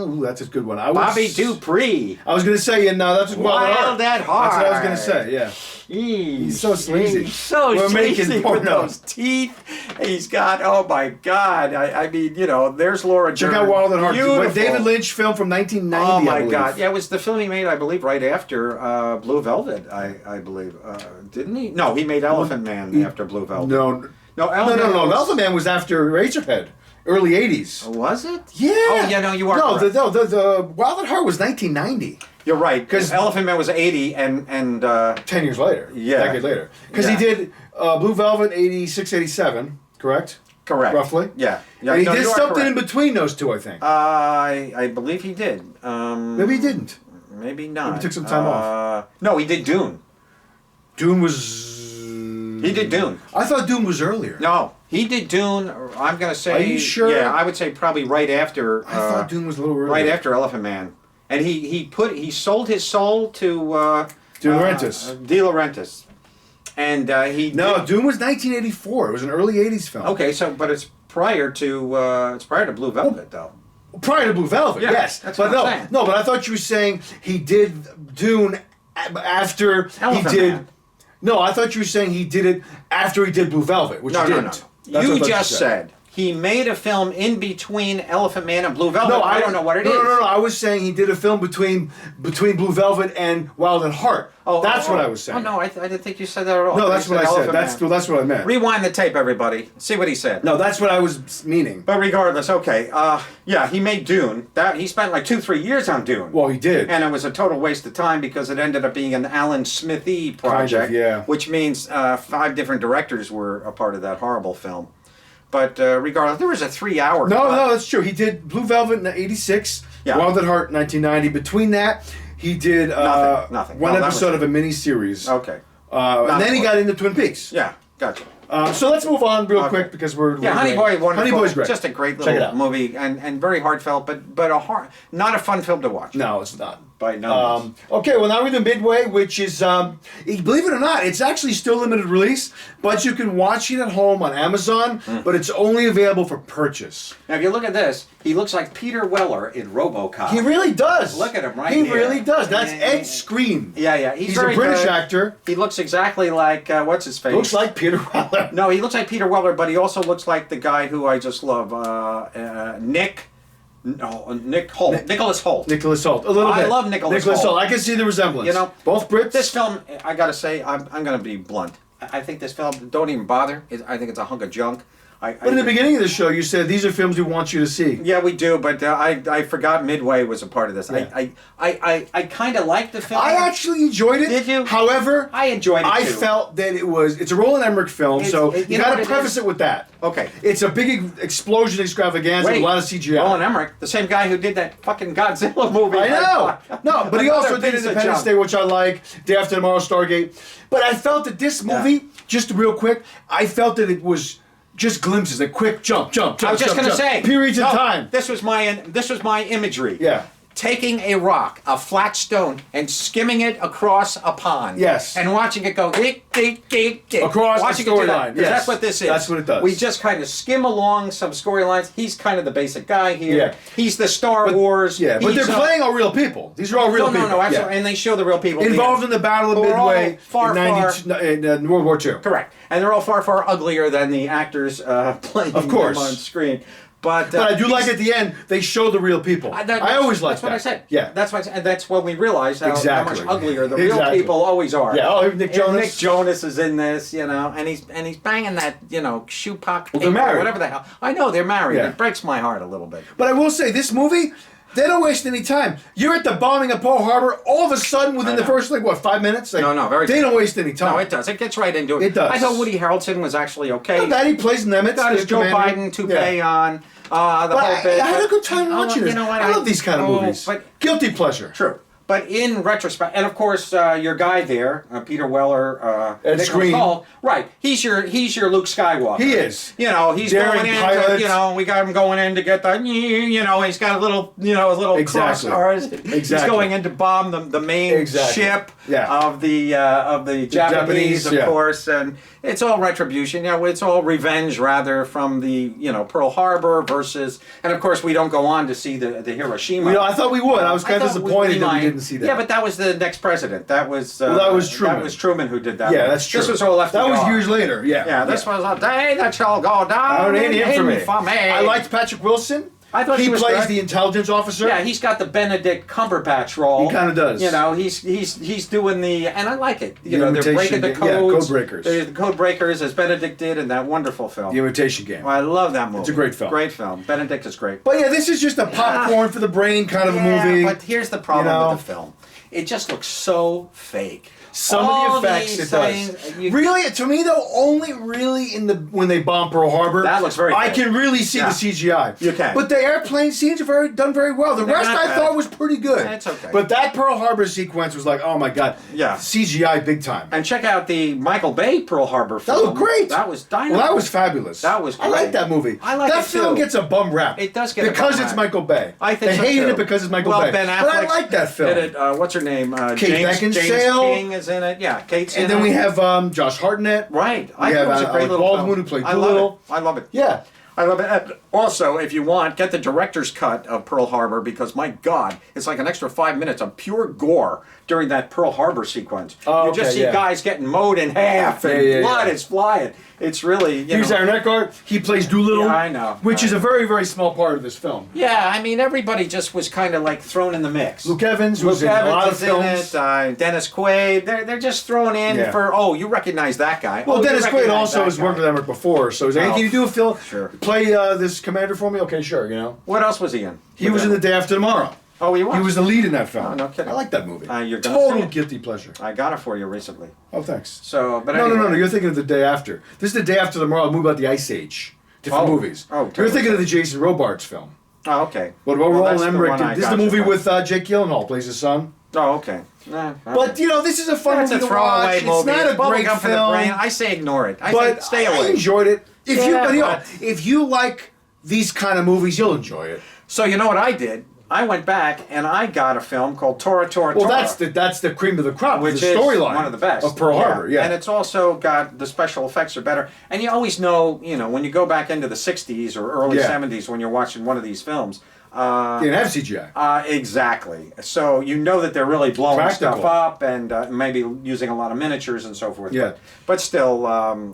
Speaker 2: Ooh, that's a good one. I was,
Speaker 3: Bobby Dupree.
Speaker 2: I was going to say, and that's
Speaker 3: Wild at Heart.
Speaker 2: That's what I was going to say. Yeah. He's so sleazy.
Speaker 3: He's so
Speaker 2: We're making
Speaker 3: sleazy with
Speaker 2: porno.
Speaker 3: those teeth. He's got, oh my God. I mean, you know, there's Laura
Speaker 2: Check
Speaker 3: Dern.
Speaker 2: out Wild at Heart.
Speaker 3: Beautiful.
Speaker 2: A David Lynch film from 1990.
Speaker 3: Oh
Speaker 2: I
Speaker 3: my
Speaker 2: believe.
Speaker 3: God! Yeah, it was the film he made, I believe, right after Blue Velvet. I believe, didn't he? No, he made Elephant Man after Blue Velvet.
Speaker 2: No.
Speaker 3: no,
Speaker 2: No,
Speaker 3: Elephant
Speaker 2: no, no.
Speaker 3: Man was-
Speaker 2: Elephant Man was after Razorhead, early 80s.
Speaker 3: Was it?
Speaker 2: Yeah.
Speaker 3: Oh yeah, no, you are.
Speaker 2: No,
Speaker 3: correct.
Speaker 2: the Wild at Heart was 1990.
Speaker 3: You're right.
Speaker 2: 'Cause-
Speaker 3: Because Elephant Man was 80, and
Speaker 2: 10 years later.
Speaker 3: Yeah.
Speaker 2: A decade later. Because
Speaker 3: Yeah.
Speaker 2: he did Blue Velvet 86, 87, correct?
Speaker 3: correct.
Speaker 2: Roughly.
Speaker 3: Yeah. Yeah.
Speaker 2: And he
Speaker 3: no,
Speaker 2: did
Speaker 3: you are
Speaker 2: something in
Speaker 3: correct.
Speaker 2: between those two, I think.
Speaker 3: I believe he did.
Speaker 2: Maybe he didn't.
Speaker 3: Maybe not.
Speaker 2: Maybe took some time off.
Speaker 3: No, he did Dune.
Speaker 2: Dune was.
Speaker 3: He did Dune.
Speaker 2: I thought Dune was earlier.
Speaker 3: No, he did Dune. I'm gonna say.
Speaker 2: Are you sure?
Speaker 3: Yeah, I would say probably right after.
Speaker 2: I thought Dune was a little earlier.
Speaker 3: Right after Elephant Man, and he sold his soul to
Speaker 2: De Laurentiis.
Speaker 3: De Laurentiis, and he
Speaker 2: No,
Speaker 3: did-
Speaker 2: Dune was 1984. It was an early 80s film.
Speaker 3: okay, so but it's prior to Blue Velvet though.
Speaker 2: Prior to Blue Velvet,
Speaker 3: Yeah,
Speaker 2: yes.
Speaker 3: that's
Speaker 2: but
Speaker 3: what I'm
Speaker 2: no,
Speaker 3: saying.
Speaker 2: no, but I thought you were saying he did Dune after
Speaker 3: Elephant
Speaker 2: he did.
Speaker 3: Man.
Speaker 2: No, I thought you were saying he did it after he did Blue Velvet, which
Speaker 3: No,
Speaker 2: he
Speaker 3: no,
Speaker 2: didn't.
Speaker 3: no.
Speaker 2: That's what I
Speaker 3: You
Speaker 2: thought
Speaker 3: just said he made a film in between Elephant Man and Blue Velvet.
Speaker 2: No,
Speaker 3: I don't know what it is.
Speaker 2: No, I was saying he did a film between Blue Velvet and Wild at Heart. That's what I was saying.
Speaker 3: Oh no, I didn't think you said that at all.
Speaker 2: No,
Speaker 3: thought
Speaker 2: that's
Speaker 3: you
Speaker 2: what I said.
Speaker 3: Elephant
Speaker 2: That's
Speaker 3: Man.
Speaker 2: that's what I meant.
Speaker 3: Rewind the tape, everybody. See what he said.
Speaker 2: No, that's what I was meaning.
Speaker 3: But regardless, okay. Yeah, he made Dune. That he spent like 2-3 years on Dune.
Speaker 2: Well, he did.
Speaker 3: And it was a total waste of time because it ended up being an Alan Smithy project.
Speaker 2: yeah.
Speaker 3: Which means 5 different directors were a part of that horrible film. But regardless, there was a 3-hour.
Speaker 2: No,
Speaker 3: cut.
Speaker 2: that's true. He did Blue Velvet in '86.
Speaker 3: Yeah.
Speaker 2: Wild at Heart 1990. Between that, he did
Speaker 3: Nothing.
Speaker 2: one
Speaker 3: No, that was
Speaker 2: episode
Speaker 3: it.
Speaker 2: of a mini-series.
Speaker 3: Okay.
Speaker 2: And then he
Speaker 3: important.
Speaker 2: got into Twin Peaks.
Speaker 3: Yeah, gotcha.
Speaker 2: So let's move on real
Speaker 3: Okay.
Speaker 2: quick because we're
Speaker 3: Yeah, Honey Boy, wonderful.
Speaker 2: Honey Boy's great.
Speaker 3: Just a great
Speaker 2: Check it
Speaker 3: little
Speaker 2: out.
Speaker 3: movie and very heartfelt, but not a fun film to watch.
Speaker 2: No, it's not.
Speaker 3: By no means.
Speaker 2: Okay, well now we're in Midway, which is, believe it or not, it's actually still limited release, but you can watch it at home on Amazon, but it's only available for purchase.
Speaker 3: Now, if you look at this, he looks like Peter Weller in RoboCop.
Speaker 2: He really does.
Speaker 3: Look at him right
Speaker 2: He
Speaker 3: here.
Speaker 2: really does. That's
Speaker 3: Yeah.
Speaker 2: Ed Screen.
Speaker 3: Yeah.
Speaker 2: He's
Speaker 3: very
Speaker 2: a British
Speaker 3: good.
Speaker 2: actor.
Speaker 3: He looks exactly like what's his face?
Speaker 2: Looks like Peter Weller.
Speaker 3: No, he looks like Peter Weller, but he also looks like the guy who I just love, Nick Holt, Nicholas Holt.
Speaker 2: Nicholas Holt. A little
Speaker 3: I
Speaker 2: bit.
Speaker 3: love Nicholas
Speaker 2: Holt.
Speaker 3: Holt.
Speaker 2: I can see the resemblance.
Speaker 3: You know,
Speaker 2: both Brits.
Speaker 3: This film, I gotta say, I'm gonna be blunt. I think this film, don't even bother. I think it's a hunk of junk.
Speaker 2: But in the beginning of the show, you said these are films we want you to see.
Speaker 3: Yeah, we do, but I forgot Midway was a part of this.
Speaker 2: Yeah.
Speaker 3: I kind of liked the film.
Speaker 2: I actually enjoyed it.
Speaker 3: Did you?
Speaker 2: However,
Speaker 3: I enjoyed it
Speaker 2: I
Speaker 3: too.
Speaker 2: felt that it's a Roland Emmerich film, so you
Speaker 3: know
Speaker 2: got
Speaker 3: what
Speaker 2: to
Speaker 3: it
Speaker 2: preface
Speaker 3: is?
Speaker 2: it with that.
Speaker 3: Okay.
Speaker 2: It's a big explosion extravaganza with a lot of CGI.
Speaker 3: Roland Emmerich, the same guy who did that fucking Godzilla movie.
Speaker 2: I know. No, but he also did
Speaker 3: piece of
Speaker 2: Independence
Speaker 3: junk.
Speaker 2: Day, which I like, Day After Tomorrow, Stargate. But I felt that this movie, just real quick, I felt that it was just glimpses, a quick jump.
Speaker 3: I was just going to say.
Speaker 2: Periods of time.
Speaker 3: This was my imagery.
Speaker 2: Yeah.
Speaker 3: Taking a rock, a flat stone, and skimming it across a pond.
Speaker 2: Yes.
Speaker 3: And watching it go dick.
Speaker 2: Across
Speaker 3: watching
Speaker 2: the
Speaker 3: it do that,
Speaker 2: storyline,
Speaker 3: 'cause
Speaker 2: yes.
Speaker 3: that's what this is.
Speaker 2: That's what it does.
Speaker 3: We just kind of skim along some storylines. He's kind of the basic guy here.
Speaker 2: Yeah.
Speaker 3: He's the Star Wars.
Speaker 2: Yeah, but
Speaker 3: He's,
Speaker 2: they're playing all real people. These are all real people.
Speaker 3: No, absolutely.
Speaker 2: Yeah.
Speaker 3: And they show the real people.
Speaker 2: Involved in the Battle of
Speaker 3: Who are all
Speaker 2: Midway in World War II.
Speaker 3: Correct. And they're all far, far uglier than the actors playing
Speaker 2: Of course.
Speaker 3: them on screen. But
Speaker 2: I do like at the end, they show the real people. I always like that.
Speaker 3: That's what I said.
Speaker 2: Yeah.
Speaker 3: That's what, and that's when we realize how
Speaker 2: Exactly.
Speaker 3: much uglier the real
Speaker 2: Exactly.
Speaker 3: people always are.
Speaker 2: Yeah. Oh, Nick Jonas.
Speaker 3: And Nick Jonas is in this, and he's banging that, shoe puck.
Speaker 2: Well, they're married.
Speaker 3: Whatever the hell. I know they're married.
Speaker 2: Yeah.
Speaker 3: It breaks my heart a little bit.
Speaker 2: But I will say, this movie, they don't waste any time. You're at the bombing of Pearl Harbor, all of a sudden, within the first, 5 minutes?
Speaker 3: No, very
Speaker 2: They don't waste any time.
Speaker 3: No, it does. It gets right into it.
Speaker 2: It does.
Speaker 3: I thought Woody Harrelson was actually okay.
Speaker 2: Not bad, he plays Nemitz.
Speaker 3: Got his
Speaker 2: the
Speaker 3: Joe
Speaker 2: commander.
Speaker 3: Biden toupee on. The
Speaker 2: But
Speaker 3: whole bit.
Speaker 2: I had a good time watching this.
Speaker 3: You know what?
Speaker 2: I love these kind of movies.
Speaker 3: But
Speaker 2: Guilty pleasure.
Speaker 3: true. But in retrospect, and of course, your guy there, Peter Weller,
Speaker 2: Ed
Speaker 3: Nicholas
Speaker 2: Screen.
Speaker 3: Hoult, right? He's your Luke Skywalker.
Speaker 2: He is.
Speaker 3: He's
Speaker 2: Daring
Speaker 3: going in.
Speaker 2: pilot.
Speaker 3: We got him going in to get the. He's got a little, his little
Speaker 2: Exactly.
Speaker 3: crossbars. He's
Speaker 2: Exactly.
Speaker 3: going in to bomb the main
Speaker 2: Exactly.
Speaker 3: ship
Speaker 2: Yeah.
Speaker 3: of the Japanese, of
Speaker 2: yeah.
Speaker 3: course, and it's all retribution. It's all revenge rather from the Pearl Harbor versus, and of course we don't go on to see the Hiroshima.
Speaker 2: I thought we would. I was kind of
Speaker 3: thought
Speaker 2: disappointed that we
Speaker 3: might.
Speaker 2: didn't see that.
Speaker 3: Yeah, but that was the next president. That was
Speaker 2: that was Truman.
Speaker 3: That was Truman who did that.
Speaker 2: Yeah,
Speaker 3: one.
Speaker 2: that's true.
Speaker 3: This was all left.
Speaker 2: That was years later. Yeah.
Speaker 3: Yeah, this was a day that shall go down
Speaker 2: in infamy.
Speaker 3: infamy.
Speaker 2: I liked Patrick Wilson.
Speaker 3: I thought he was
Speaker 2: plays
Speaker 3: good.
Speaker 2: the intelligence officer.
Speaker 3: Yeah, he's got the Benedict Cumberbatch role.
Speaker 2: He kinda does.
Speaker 3: He's doing the, and I like it.
Speaker 2: The
Speaker 3: They're
Speaker 2: Imitation
Speaker 3: breaking the
Speaker 2: Game. Yeah,
Speaker 3: codes.
Speaker 2: Code Breakers.
Speaker 3: The code breakers, as Benedict did in that wonderful film.
Speaker 2: The Imitation Game.
Speaker 3: I love that movie.
Speaker 2: It's a great film.
Speaker 3: Great film. Benedict is great.
Speaker 2: But yeah, this is just a popcorn for the brain kind of a movie.
Speaker 3: But here's the problem with the film. It just looks so fake.
Speaker 2: Some
Speaker 3: All
Speaker 2: of the effects
Speaker 3: these
Speaker 2: it does.
Speaker 3: things,
Speaker 2: Really, to me though, only really when they bomb Pearl Harbor.
Speaker 3: That looks very
Speaker 2: I
Speaker 3: fake.
Speaker 2: can really see
Speaker 3: Yeah.
Speaker 2: the CGI.
Speaker 3: You can.
Speaker 2: But the airplane scenes are done very well. The
Speaker 3: They're
Speaker 2: rest
Speaker 3: not
Speaker 2: I
Speaker 3: bad.
Speaker 2: thought was pretty good.
Speaker 3: It's okay.
Speaker 2: But that Pearl Harbor sequence was like, oh my god.
Speaker 3: Yeah.
Speaker 2: CGI big time.
Speaker 3: And check out the Michael Bay Pearl Harbor film.
Speaker 2: That looked great.
Speaker 3: That was dynamite.
Speaker 2: Well, that was fabulous.
Speaker 3: That was
Speaker 2: I like
Speaker 3: great.
Speaker 2: that movie.
Speaker 3: I like
Speaker 2: that
Speaker 3: it
Speaker 2: film
Speaker 3: too.
Speaker 2: gets a bum rap.
Speaker 3: It does get a
Speaker 2: because
Speaker 3: bum
Speaker 2: it's
Speaker 3: rap.
Speaker 2: Michael Bay.
Speaker 3: I think
Speaker 2: they
Speaker 3: so,
Speaker 2: hated
Speaker 3: too.
Speaker 2: it because it's Michael
Speaker 3: well,
Speaker 2: Bay.
Speaker 3: Ben
Speaker 2: But I
Speaker 3: Affleck's
Speaker 2: like that film.
Speaker 3: did it, what's her name?
Speaker 2: Kate
Speaker 3: James
Speaker 2: Beckinsale.
Speaker 3: King is in it. Yeah, Kate's in
Speaker 2: And
Speaker 3: it.
Speaker 2: then we have Josh Hartnett.
Speaker 3: Right. I
Speaker 2: We
Speaker 3: thought
Speaker 2: have
Speaker 3: it was a great
Speaker 2: Alec
Speaker 3: little
Speaker 2: Baldwin
Speaker 3: film.
Speaker 2: who played
Speaker 3: I love
Speaker 2: Doolittle.
Speaker 3: it. I love it.
Speaker 2: Yeah.
Speaker 3: I love it. And also, if you want, get the director's cut of Pearl Harbor because, my God, it's like an extra 5 minutes of pure gore during that Pearl Harbor sequence.
Speaker 2: Oh,
Speaker 3: you just
Speaker 2: okay,
Speaker 3: see
Speaker 2: yeah.
Speaker 3: guys getting mowed in half and
Speaker 2: Yeah,
Speaker 3: blood
Speaker 2: yeah.
Speaker 3: is flying. It's really,
Speaker 2: Here's Aaron Eckhart. He plays Doolittle.
Speaker 3: Yeah, I know.
Speaker 2: Which is a very, very small part of this film.
Speaker 3: Yeah, I mean, everybody just was kind of like thrown in the mix.
Speaker 2: Luke Evans, who's
Speaker 3: Luke
Speaker 2: in a lot of
Speaker 3: Evans is
Speaker 2: films.
Speaker 3: in it. Dennis Quaid. They're just thrown in
Speaker 2: Yeah.
Speaker 3: for, you recognize that guy.
Speaker 2: Well,
Speaker 3: Oh, you
Speaker 2: Dennis Quaid
Speaker 3: recognize
Speaker 2: also
Speaker 3: that
Speaker 2: has worked
Speaker 3: guy.
Speaker 2: with Emmerich before, so he's like, hey,
Speaker 3: Oh,
Speaker 2: can you do a film?
Speaker 3: sure.
Speaker 2: Play this commander for me? Okay, sure,
Speaker 3: What else was he in?
Speaker 2: He was in The Day After Tomorrow.
Speaker 3: Oh, he was?
Speaker 2: He was the lead in that film.
Speaker 3: Oh, no kidding.
Speaker 2: I like that movie.
Speaker 3: You're gonna
Speaker 2: Total
Speaker 3: see it.
Speaker 2: guilty pleasure.
Speaker 3: I got it for you recently.
Speaker 2: Oh, thanks.
Speaker 3: So, but
Speaker 2: No,
Speaker 3: anyway.
Speaker 2: no, you're thinking of The Day After. This is The Day After Tomorrow, a movie about the Ice Age. Different movies.
Speaker 3: Oh,
Speaker 2: You're
Speaker 3: totally.
Speaker 2: thinking of the Jason Robards film.
Speaker 3: Oh, okay.
Speaker 2: What
Speaker 3: Well,
Speaker 2: Roland
Speaker 3: that's the
Speaker 2: Emmerich
Speaker 3: one
Speaker 2: did.
Speaker 3: I
Speaker 2: This is the
Speaker 3: got
Speaker 2: movie
Speaker 3: you
Speaker 2: with Jake Gyllenhaal, plays his son.
Speaker 3: Oh, okay. Nah,
Speaker 2: But, this is a fun
Speaker 3: that's a
Speaker 2: movie to
Speaker 3: throwaway
Speaker 2: watch.
Speaker 3: movie.
Speaker 2: It's not a
Speaker 3: Bubble
Speaker 2: great
Speaker 3: gum for the brain.
Speaker 2: film.
Speaker 3: I say ignore it. I
Speaker 2: But
Speaker 3: say stay
Speaker 2: I
Speaker 3: away.
Speaker 2: enjoyed it.
Speaker 3: Yeah,
Speaker 2: If you like these kind of movies, you'll enjoy it.
Speaker 3: So you know what I did? I went back and I got a film called Tora Tora
Speaker 2: Well,
Speaker 3: Tora.
Speaker 2: that's the cream of the crop,
Speaker 3: which
Speaker 2: the
Speaker 3: is
Speaker 2: storyline
Speaker 3: one of the best
Speaker 2: of Pearl Harbor. Yeah,
Speaker 3: and it's also got the special effects are better. And you always know, when you go back into the '60s or early
Speaker 2: Yeah.
Speaker 3: '70s when you're watching one of these films,
Speaker 2: They didn't have CGI.
Speaker 3: Exactly. So you know that they're really blowing
Speaker 2: Practical.
Speaker 3: stuff up and maybe using a lot of miniatures and so forth.
Speaker 2: Yeah.
Speaker 3: But still,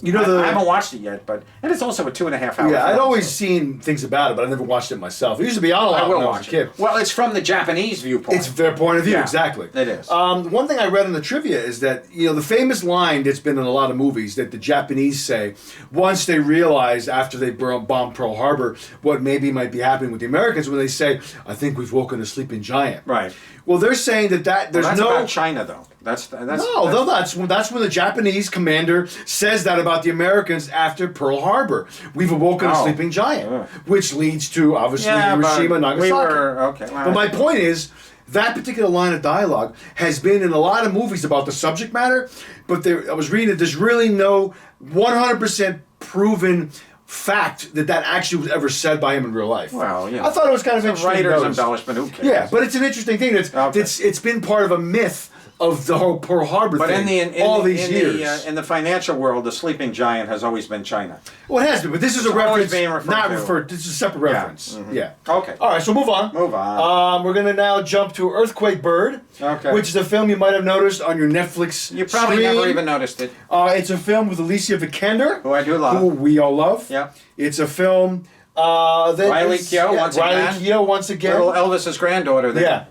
Speaker 2: You know
Speaker 3: I haven't watched it yet. And it's also a 2.5 hour.
Speaker 2: Yeah, I'd
Speaker 3: film,
Speaker 2: always
Speaker 3: so-
Speaker 2: seen things about it, but I never watched it myself. It used to be on a lot
Speaker 3: I will
Speaker 2: when I was a
Speaker 3: watch
Speaker 2: kid.
Speaker 3: it. Well, it's from the Japanese viewpoint.
Speaker 2: It's their point of view,
Speaker 3: Yeah,
Speaker 2: exactly.
Speaker 3: it is.
Speaker 2: One thing I read in the trivia is that, the famous line that's been in a lot of movies that the Japanese say once they realize after they bombed Pearl Harbor what maybe might be happening with the Americans, when they say, I think we've woken a sleeping giant.
Speaker 3: Right.
Speaker 2: Well, they're saying that there's
Speaker 3: That's
Speaker 2: no...
Speaker 3: about China, though. That's
Speaker 2: That's when the Japanese commander says that about the Americans after Pearl Harbor. We've awoken a
Speaker 3: Oh.
Speaker 2: sleeping giant,
Speaker 3: Yeah.
Speaker 2: which leads to obviously
Speaker 3: Yeah,
Speaker 2: Hiroshima and
Speaker 3: but
Speaker 2: Nagasaki.
Speaker 3: we were okay.
Speaker 2: But my point is, that particular line of dialogue has been in a lot of movies about the subject matter, but I was reading that there's really no 100% proven fact that actually was ever said by him in real life.
Speaker 3: Well, yeah.
Speaker 2: I thought it was kind of
Speaker 3: It's a
Speaker 2: interesting.
Speaker 3: writer's
Speaker 2: notice.
Speaker 3: embellishment. Who cares?
Speaker 2: Yeah, but it's an interesting thing.
Speaker 3: Okay.
Speaker 2: It's been part of a myth of the whole Pearl Harbor
Speaker 3: But
Speaker 2: thing
Speaker 3: in
Speaker 2: these years.
Speaker 3: in the financial world, the sleeping giant has always been China.
Speaker 2: Well, it has been, but this is a
Speaker 3: It's always
Speaker 2: reference,
Speaker 3: being referred
Speaker 2: not
Speaker 3: to.
Speaker 2: referred. This is a separate reference.
Speaker 3: Mhm.
Speaker 2: Yeah.
Speaker 3: Okay.
Speaker 2: All right, so move on.
Speaker 3: Move on.
Speaker 2: We're gonna now jump to Earthquake Bird,
Speaker 3: Okay.
Speaker 2: which is a film you might have noticed on your Netflix.
Speaker 3: You probably
Speaker 2: stream.
Speaker 3: never even noticed it.
Speaker 2: It's a film with Alicia Vikander,
Speaker 3: Who I do love.
Speaker 2: who we all love.
Speaker 3: Yeah.
Speaker 2: It's a film. That
Speaker 3: Riley
Speaker 2: is-
Speaker 3: Keough once
Speaker 2: Riley
Speaker 3: again.
Speaker 2: Keough once again.
Speaker 3: Little Elvis's granddaughter there.
Speaker 2: Yeah.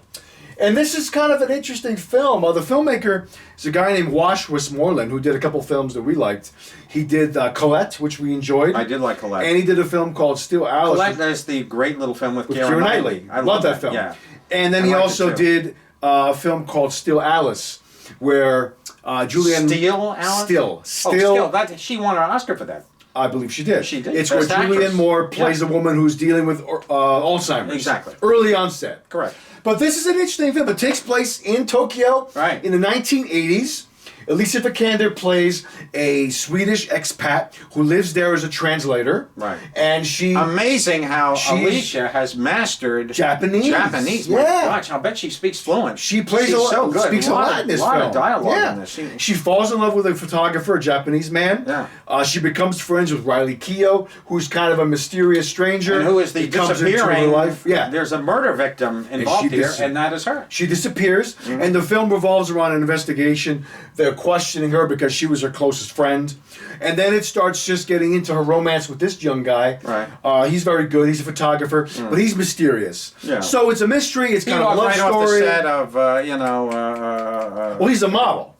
Speaker 2: And this is kind of an interesting film. The filmmaker is a guy named Wash Westmoreland, who did a couple films that we liked. He did Colette, which we enjoyed.
Speaker 3: I did like Colette.
Speaker 2: And he did a film called Still Alice
Speaker 3: Colette is the great little film with
Speaker 2: with
Speaker 3: Keira
Speaker 2: Keira
Speaker 3: Knightley.
Speaker 2: Knightley. I love that film.
Speaker 3: Yeah.
Speaker 2: And then
Speaker 3: I
Speaker 2: he
Speaker 3: liked it
Speaker 2: also
Speaker 3: too.
Speaker 2: did a film called Still Alice, where Julianne...
Speaker 3: Still Alice?
Speaker 2: Still.
Speaker 3: Oh, Still. She won an Oscar for that.
Speaker 2: I believe she did.
Speaker 3: She did.
Speaker 2: It's
Speaker 3: Best
Speaker 2: where Julianne
Speaker 3: actress.
Speaker 2: Moore plays
Speaker 3: Yeah.
Speaker 2: a woman who's dealing with Alzheimer's.
Speaker 3: Exactly.
Speaker 2: Early onset.
Speaker 3: Correct.
Speaker 2: But this is an interesting film. It takes place in Tokyo
Speaker 3: Right.
Speaker 2: in the 1980s. Alicia Vikander plays a Swedish expat who lives there as a translator.
Speaker 3: Right.
Speaker 2: And she...
Speaker 3: Amazing how
Speaker 2: She's-
Speaker 3: Alicia has mastered
Speaker 2: Japanese.
Speaker 3: Japanese. My
Speaker 2: Yeah.
Speaker 3: gosh, I'll bet she speaks fluent.
Speaker 2: She plays
Speaker 3: She's
Speaker 2: a lot,
Speaker 3: so good.
Speaker 2: speaks a lot in this
Speaker 3: lot
Speaker 2: film.
Speaker 3: of dialogue
Speaker 2: yeah.
Speaker 3: in this.
Speaker 2: She falls in love with a photographer, a Japanese man.
Speaker 3: Yeah.
Speaker 2: She becomes friends with Riley Keough, who's kind of a mysterious stranger.
Speaker 3: And who is the
Speaker 2: He comes into her
Speaker 3: disappearing?
Speaker 2: life. Yeah.
Speaker 3: There's a murder victim involved
Speaker 2: she
Speaker 3: here,
Speaker 2: dis-
Speaker 3: and that is her.
Speaker 2: She disappears,
Speaker 3: Mm-hmm.
Speaker 2: and the film revolves around an investigation. They're questioning her because she was her closest friend. And then it starts just getting into her romance with this young guy.
Speaker 3: Right.
Speaker 2: He's very good. He's a photographer, but he's mysterious.
Speaker 3: Yeah.
Speaker 2: So it's a mystery. It's
Speaker 3: He
Speaker 2: kind of a
Speaker 3: walked
Speaker 2: love
Speaker 3: right off the
Speaker 2: story.
Speaker 3: set of,
Speaker 2: Well, he's a model.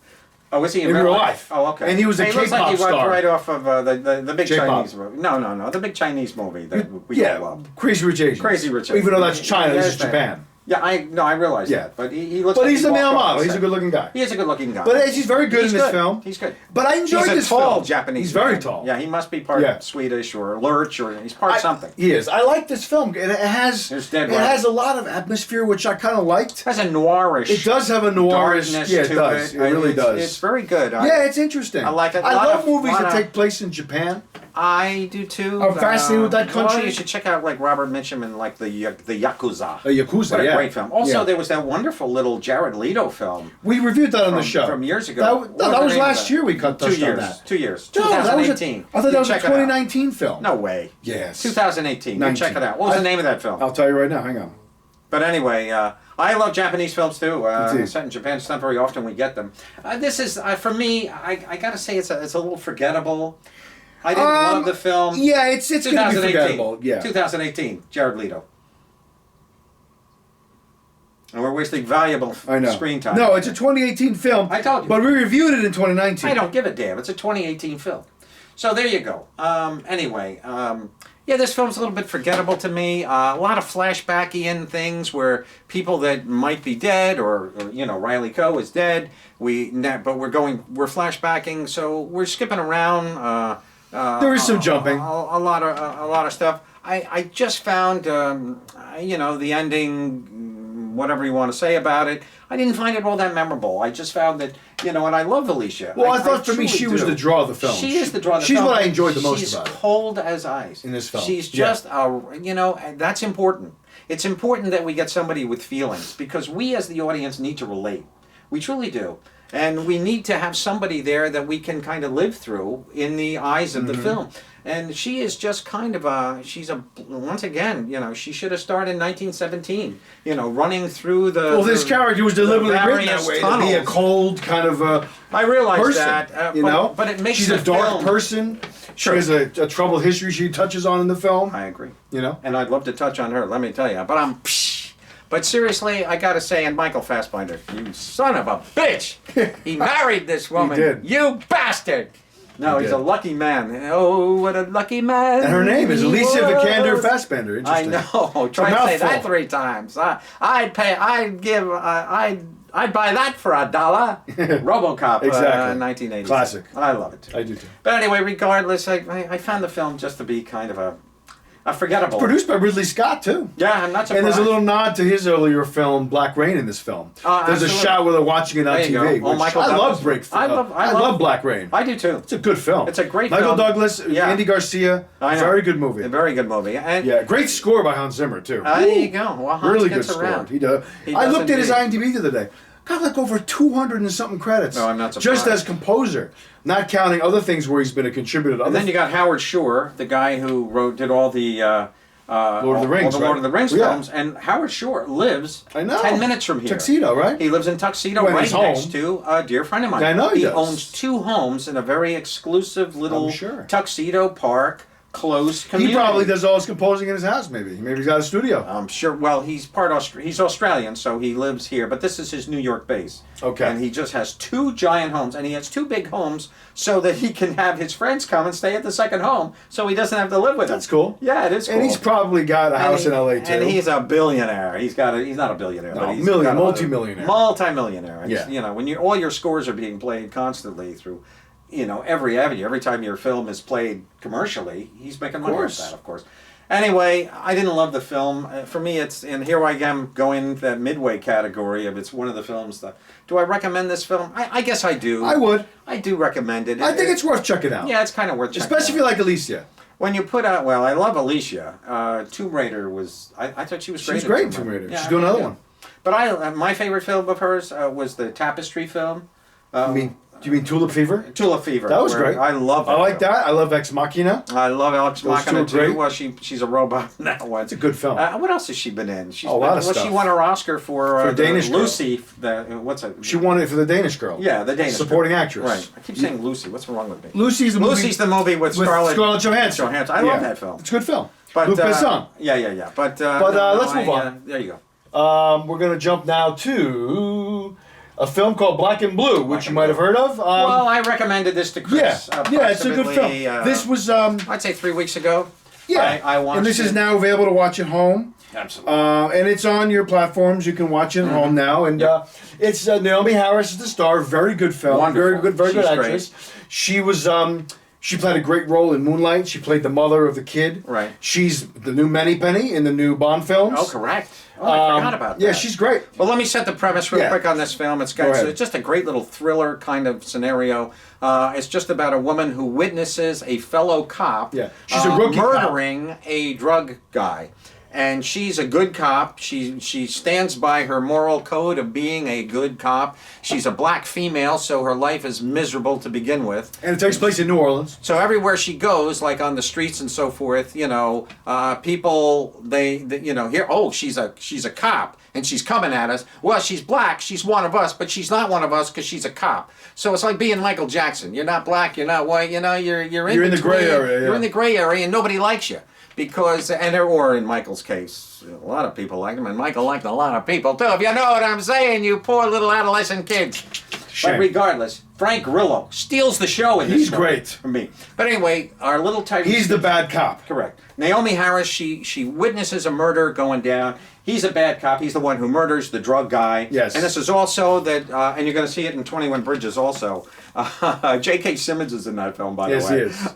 Speaker 3: Oh, is he
Speaker 2: in real life.
Speaker 3: Oh, okay.
Speaker 2: And he was a
Speaker 3: He looks like
Speaker 2: K-pop
Speaker 3: he walked
Speaker 2: star.
Speaker 3: right off of the big
Speaker 2: J-pop.
Speaker 3: Chinese movie. No, the big Chinese movie that we all love.
Speaker 2: Crazy Rich Asians.
Speaker 3: Crazy Rich
Speaker 2: Even though that's
Speaker 3: Asians.
Speaker 2: China, this is
Speaker 3: Yes, that-
Speaker 2: Japan.
Speaker 3: Yeah, I realize
Speaker 2: Yeah.
Speaker 3: that, but he looks.
Speaker 2: But
Speaker 3: like
Speaker 2: he's
Speaker 3: he
Speaker 2: a male
Speaker 3: walked off
Speaker 2: model.
Speaker 3: the
Speaker 2: He's a
Speaker 3: set.
Speaker 2: good-looking guy.
Speaker 3: He is a good-looking guy.
Speaker 2: But he's very good
Speaker 3: He's
Speaker 2: in this
Speaker 3: good.
Speaker 2: film.
Speaker 3: He's good.
Speaker 2: But I enjoyed
Speaker 3: He's a
Speaker 2: this
Speaker 3: tall
Speaker 2: film.
Speaker 3: Japanese.
Speaker 2: He's very
Speaker 3: man.
Speaker 2: tall.
Speaker 3: Yeah, he must be part
Speaker 2: Yeah.
Speaker 3: Swedish or Lurch, or he's part something.
Speaker 2: He is. I like this film. It has
Speaker 3: There's Dead
Speaker 2: it
Speaker 3: Right.
Speaker 2: has a lot of atmosphere, which I kind of liked.
Speaker 3: It has a noirish.
Speaker 2: It does have a noirish.
Speaker 3: darkness
Speaker 2: Yeah, it
Speaker 3: to
Speaker 2: does. It really does.
Speaker 3: It's very good.
Speaker 2: Yeah, it's interesting.
Speaker 3: I like it.
Speaker 2: I
Speaker 3: Lot
Speaker 2: love
Speaker 3: of-
Speaker 2: movies
Speaker 3: lot
Speaker 2: that
Speaker 3: of-
Speaker 2: take place in Japan.
Speaker 3: I do too.
Speaker 2: I'm fascinated with that
Speaker 3: Well,
Speaker 2: country.
Speaker 3: you should check out like Robert Mitchum and like the Yakuza.
Speaker 2: Yakuza,
Speaker 3: What a
Speaker 2: yeah.
Speaker 3: great film. Also,
Speaker 2: Yeah.
Speaker 3: there was that wonderful little Jared Leto film
Speaker 2: We reviewed that on the show
Speaker 3: from years ago.
Speaker 2: That was last year. We touched
Speaker 3: 2 years.
Speaker 2: on that.
Speaker 3: 2 years.
Speaker 2: No, that was
Speaker 3: 2018.
Speaker 2: I thought that was a
Speaker 3: Check it out.
Speaker 2: 2019 film.
Speaker 3: No way.
Speaker 2: Yes.
Speaker 3: 2018. You
Speaker 2: 19.
Speaker 3: check it out. What was the name of that film?
Speaker 2: I'll tell you right now. Hang on.
Speaker 3: But anyway, I love Japanese films too.
Speaker 2: Me too.
Speaker 3: Set in Japan. It's not very often we get them. This is for me. I gotta say it's a little forgettable. I didn't love the film.
Speaker 2: Yeah, it's going to be
Speaker 3: 2018.
Speaker 2: forgettable. Yeah.
Speaker 3: 2018. Jared Leto. And we're wasting valuable
Speaker 2: I know.
Speaker 3: screen time.
Speaker 2: No, it's a 2018 film.
Speaker 3: I told you.
Speaker 2: But we reviewed it in 2019.
Speaker 3: I don't give a damn. It's a 2018 film. So there you go. Anyway, yeah, this film's a little bit forgettable to me. A lot of flashbacky-in things where people that might be dead, or Riley Keough is dead. But we're flashbacking, so we're skipping around.
Speaker 2: There is some jumping.
Speaker 3: A lot of stuff. I just found the ending, whatever you want to say about it. I didn't find it all that memorable. I just found that and I love Alicia.
Speaker 2: Well, I thought for me
Speaker 3: truly
Speaker 2: she was
Speaker 3: do.
Speaker 2: the draw of the film.
Speaker 3: She is the draw of the
Speaker 2: She's
Speaker 3: film.
Speaker 2: what I enjoyed the most
Speaker 3: She's
Speaker 2: about it.
Speaker 3: cold as ice
Speaker 2: In this film.
Speaker 3: She's
Speaker 2: Yeah.
Speaker 3: just that's important. It's important that we get somebody with feelings, because we as the audience need to relate. We truly do. And we need to have somebody there that we can kind of live through in the eyes of the film. And she is just kind of once again, she should have started in 1917, running through the.
Speaker 2: Well, this character was deliberately written that
Speaker 3: various
Speaker 2: way, to be a cold kind of
Speaker 3: I realize
Speaker 2: person,
Speaker 3: that, but it makes
Speaker 2: she's
Speaker 3: the
Speaker 2: a dark
Speaker 3: film.
Speaker 2: person.
Speaker 3: Sure.
Speaker 2: She has a troubled history she touches on in the film.
Speaker 3: I agree.
Speaker 2: And
Speaker 3: I'd love to touch on her, let me tell you. But seriously, I gotta say, and Michael Fassbinder, you son of a bitch! He married this woman.
Speaker 2: He did.
Speaker 3: You bastard! No,
Speaker 2: He
Speaker 3: he's
Speaker 2: did.
Speaker 3: a lucky man. Oh, what a lucky man!
Speaker 2: And her name is
Speaker 3: he
Speaker 2: Alicia
Speaker 3: was.
Speaker 2: Vikander Fassbinder.
Speaker 3: I
Speaker 2: Interesting.
Speaker 3: know. Try to say that
Speaker 2: mouthful.
Speaker 3: 3 times. I'd buy that for $1. RoboCop,
Speaker 2: Exactly.
Speaker 3: 1980.
Speaker 2: Classic.
Speaker 3: I love it.
Speaker 2: I do too.
Speaker 3: But anyway, regardless, I found the film just to be kind of a forgettable.
Speaker 2: Produced by Ridley Scott too.
Speaker 3: Yeah, I'm not surprised.
Speaker 2: And there's a little nod to his earlier film, Black Rain, in this film. There's
Speaker 3: absolutely.
Speaker 2: a shot where they're watching it on
Speaker 3: There you
Speaker 2: TV.
Speaker 3: go. Oh,
Speaker 2: which
Speaker 3: Michael
Speaker 2: I
Speaker 3: Douglas.
Speaker 2: love
Speaker 3: I love
Speaker 2: Black Rain.
Speaker 3: I do too.
Speaker 2: It's a good film.
Speaker 3: It's a great
Speaker 2: Michael
Speaker 3: film.
Speaker 2: Douglas,
Speaker 3: Yeah.
Speaker 2: Andy Garcia.
Speaker 3: I know.
Speaker 2: Very good movie.
Speaker 3: A very good movie. And
Speaker 2: Yeah, great score by Hans Zimmer too.
Speaker 3: there you go. Well, Hans
Speaker 2: Really good
Speaker 3: gets
Speaker 2: score.
Speaker 3: around.
Speaker 2: He does.
Speaker 3: He
Speaker 2: I
Speaker 3: does
Speaker 2: looked at his
Speaker 3: indeed.
Speaker 2: IMDb the other day. Got like over 200 and something credits.
Speaker 3: No, I'm not
Speaker 2: Just
Speaker 3: surprised.
Speaker 2: as composer, not counting other things where he's been a contributor to
Speaker 3: And
Speaker 2: other.
Speaker 3: then you got Howard Shore, the guy who did all the
Speaker 2: Lord of the Rings,
Speaker 3: all the Lord
Speaker 2: right?
Speaker 3: of the Rings
Speaker 2: Yeah.
Speaker 3: films. And Howard Shore lives
Speaker 2: I know.
Speaker 3: 10 minutes from here.
Speaker 2: Tuxedo, right?
Speaker 3: He lives in Tuxedo,
Speaker 2: When
Speaker 3: right
Speaker 2: he's
Speaker 3: next
Speaker 2: home.
Speaker 3: to a dear friend of mine.
Speaker 2: I know he does.
Speaker 3: owns 2 homes in a very exclusive little
Speaker 2: I'm sure.
Speaker 3: Tuxedo Park, close community.
Speaker 2: He probably does all his composing in his house. Maybe he's got a studio.
Speaker 3: I'm sure. Well, he's he's Australian, so he lives here. But this is his New York base.
Speaker 2: Okay.
Speaker 3: And he just has 2 giant homes, and he has 2 big homes so that he can have his friends come and stay at the second home, so he doesn't have to live with them.
Speaker 2: That's cool.
Speaker 3: Yeah, it is cool.
Speaker 2: And he's probably got a house in LA too.
Speaker 3: And he's a billionaire. He's not a billionaire,
Speaker 2: No,
Speaker 3: but he's
Speaker 2: multi-millionaire.
Speaker 3: Multi-millionaire. And
Speaker 2: Yeah.
Speaker 3: when all your scores are being played constantly through, every avenue, every time your film is played commercially, he's making money off that, of course. Anyway, I didn't love the film. For me, and here I am going that Midway category of it's one of the films that. Do I recommend this film? I guess I do.
Speaker 2: I would.
Speaker 3: I do recommend it.
Speaker 2: I think it's worth checking out.
Speaker 3: Yeah, it's kind of worth checking
Speaker 2: Especially if you like Alicia.
Speaker 3: When you put out, I love Alicia. Tomb Raider was, I thought she was great.
Speaker 2: She's great in Tomb Raider.
Speaker 3: Yeah,
Speaker 2: She's doing another one.
Speaker 3: But my favorite film of hers was the Tapestry film.
Speaker 2: Do you mean Tulip Fever?
Speaker 3: Tulip Fever.
Speaker 2: That was
Speaker 3: where
Speaker 2: great.
Speaker 3: I love that.
Speaker 2: I like
Speaker 3: film.
Speaker 2: that. I love Ex Machina.
Speaker 3: I love Alex
Speaker 2: Those
Speaker 3: Machina
Speaker 2: two are great.
Speaker 3: too. Well, she's a robot in that one.
Speaker 2: It's a good film.
Speaker 3: What else has she been in? She's
Speaker 2: A lot of
Speaker 3: She
Speaker 2: stuff.
Speaker 3: won her Oscar for
Speaker 2: For Danish Girl.
Speaker 3: Lucy. What's it?
Speaker 2: She won it for the Danish Girl.
Speaker 3: Yeah, the Danish
Speaker 2: supporting
Speaker 3: girl.
Speaker 2: actress.
Speaker 3: Right. I keep saying Lucy. What's wrong with me?
Speaker 2: Lucy's the movie
Speaker 3: the movie with Scarlett
Speaker 2: Johansson.
Speaker 3: I love that film.
Speaker 2: It's a good film.
Speaker 3: But
Speaker 2: Luc Besson.
Speaker 3: yeah. But
Speaker 2: let's move on.
Speaker 3: There you go.
Speaker 2: We're going to jump now to a film called Black and Blue, which you might have heard of.
Speaker 3: Well, I recommended this to Chris.
Speaker 2: Yeah, it's a good film. This was
Speaker 3: I'd say 3 weeks ago. I watched
Speaker 2: and this
Speaker 3: it.
Speaker 2: is now available to watch at home.
Speaker 3: Absolutely.
Speaker 2: And it's on your platforms. You can watch it at home now. And it's Naomi Harris is the star. Very good film.
Speaker 3: Wonderful.
Speaker 2: Very good
Speaker 3: She's
Speaker 2: actress. She was. She played a great role in Moonlight. She played the mother of the kid.
Speaker 3: Right.
Speaker 2: She's the new Penny in the new Bond films.
Speaker 3: Oh, correct. Oh, I forgot about that.
Speaker 2: Yeah, she's great.
Speaker 3: Well, let me set the premise real
Speaker 2: Yeah.
Speaker 3: quick on this film. It's
Speaker 2: Go ahead.
Speaker 3: just a great little thriller kind of scenario. It's just about a woman who witnesses a fellow cop
Speaker 2: Yeah. She's a rookie cop.
Speaker 3: murdering a drug guy. And she's a good cop. She stands by her moral code of being a good cop. She's a black female, so her life is miserable to begin with.
Speaker 2: And it takes place in New Orleans.
Speaker 3: So everywhere she goes, like on the streets and so forth, people they hear, oh, she's a cop and she's coming at us. Well, she's black, she's one of us, but she's not one of us because she's a cop. So it's like being Michael Jackson. You're not black, you're not white, you're in
Speaker 2: the gray area.
Speaker 3: You're in the gray area, and nobody likes you. Because, or in Michael's case, a lot of people liked him, and Michael liked a lot of people too, if you know what I'm saying, you poor little adolescent kids.
Speaker 2: Shame.
Speaker 3: But regardless, Frank Grillo steals the show in this
Speaker 2: He's
Speaker 3: film
Speaker 2: great.
Speaker 3: for me. But anyway, our little tiny...
Speaker 2: He's the bad cop.
Speaker 3: Correct. Naomi Harris, she witnesses a murder going down. He's a bad cop. He's the one who murders the drug guy.
Speaker 2: Yes.
Speaker 3: And this is also that, and you're going to see it in 21 Bridges also. J.K. Simmons is in that film, by the way.
Speaker 2: Yes, he is.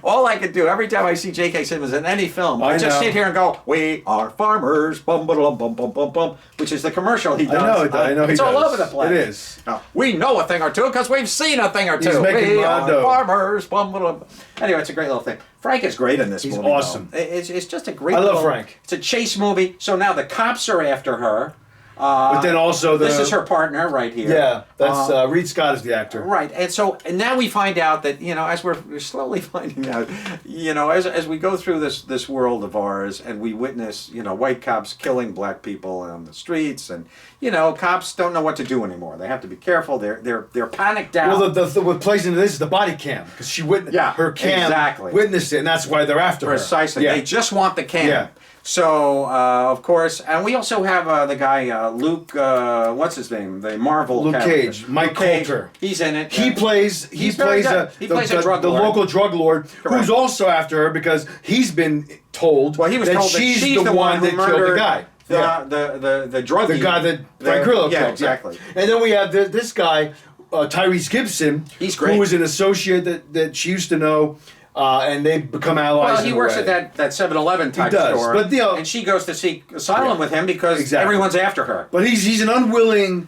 Speaker 3: All I can do every time I see J.K. Simmons in any film, I just
Speaker 2: know.
Speaker 3: sit here and go, "We are farmers," bum bum bum bum bum bum, which is the commercial he does.
Speaker 2: I know.
Speaker 3: It's
Speaker 2: he
Speaker 3: all
Speaker 2: does.
Speaker 3: over the place.
Speaker 2: It is.
Speaker 3: We know a thing or two because we've seen a thing or two.
Speaker 2: He's making
Speaker 3: We are
Speaker 2: Mondo.
Speaker 3: farmers. Bum, bum, bum. Anyway, it's a great little thing. Frank is great in this
Speaker 2: He's
Speaker 3: movie. though.
Speaker 2: awesome.
Speaker 3: It's just a great.
Speaker 2: I love
Speaker 3: little-
Speaker 2: Frank.
Speaker 3: It's a chase movie. So now the cops are after her.
Speaker 2: But then also
Speaker 3: this is her partner right here.
Speaker 2: Yeah, that's Reed Scott is the actor.
Speaker 3: Right, and now we find out that, as we're slowly finding out, as we go through this world of ours, and we witness, white cops killing black people on the streets, and cops don't know what to do anymore. They have to be careful. They're panicked out.
Speaker 2: Well, what plays into this is the body cam, because she witnessed her cam witnessed it, and that's why they're after her.
Speaker 3: Precisely. They just want the cam.
Speaker 2: Yeah.
Speaker 3: So, of course, and we also have the guy, Luke, what's his name? The Marvel
Speaker 2: Luke
Speaker 3: character.
Speaker 2: Cage. Mike Coulter.
Speaker 3: He's in it.
Speaker 2: He plays
Speaker 3: the
Speaker 2: local drug lord, who's also after her because he's been told that she's the one that killed the guy.
Speaker 3: The drug
Speaker 2: the guy that Frank Grillo killed.
Speaker 3: Yeah, exactly.
Speaker 2: And then we have this guy, Tyrese Gibson,
Speaker 3: he's great.
Speaker 2: who was an associate that she used to know. And they become allies.
Speaker 3: Well, he works at that 7-Eleven type store.
Speaker 2: But,
Speaker 3: and she goes to seek asylum with him because everyone's after her.
Speaker 2: But he's an unwilling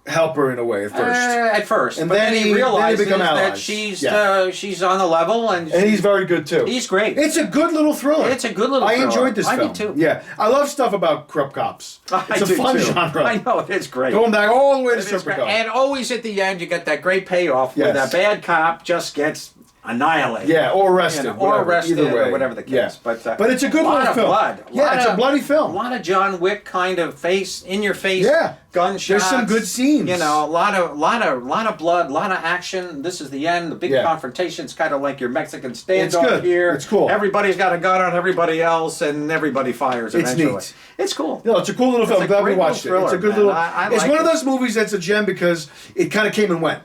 Speaker 2: helper in a way at first.
Speaker 3: And then he realizes that she's on the level, and
Speaker 2: he's very good too.
Speaker 3: He's great.
Speaker 2: It's a good little thriller. I enjoyed this film.
Speaker 3: I did too.
Speaker 2: Yeah, I love stuff about corrupt cops. It's a fun genre.
Speaker 3: I know, it's great.
Speaker 2: Going back all the way to Serpico.
Speaker 3: And always at the end, you get that great payoff where that bad cop just gets annihilated.
Speaker 2: Yeah, or arrested.
Speaker 3: Or whatever the case.
Speaker 2: Yeah.
Speaker 3: But
Speaker 2: it's a good little film.
Speaker 3: Blood.
Speaker 2: It's a bloody film.
Speaker 3: A lot of John Wick kind of in your face. Gunshots.
Speaker 2: There's some good scenes.
Speaker 3: A lot of blood, a lot of action. This is the end. The big confrontation. It's kind of like your Mexican standoff here.
Speaker 2: It's cool.
Speaker 3: Everybody's got a gun on everybody else, and everybody fires eventually.
Speaker 2: It's neat.
Speaker 3: It's cool.
Speaker 2: No, it's a cool little film. I'm glad we watched it. It's a good little. It's one of those movies that's a gem because it kind of came and went.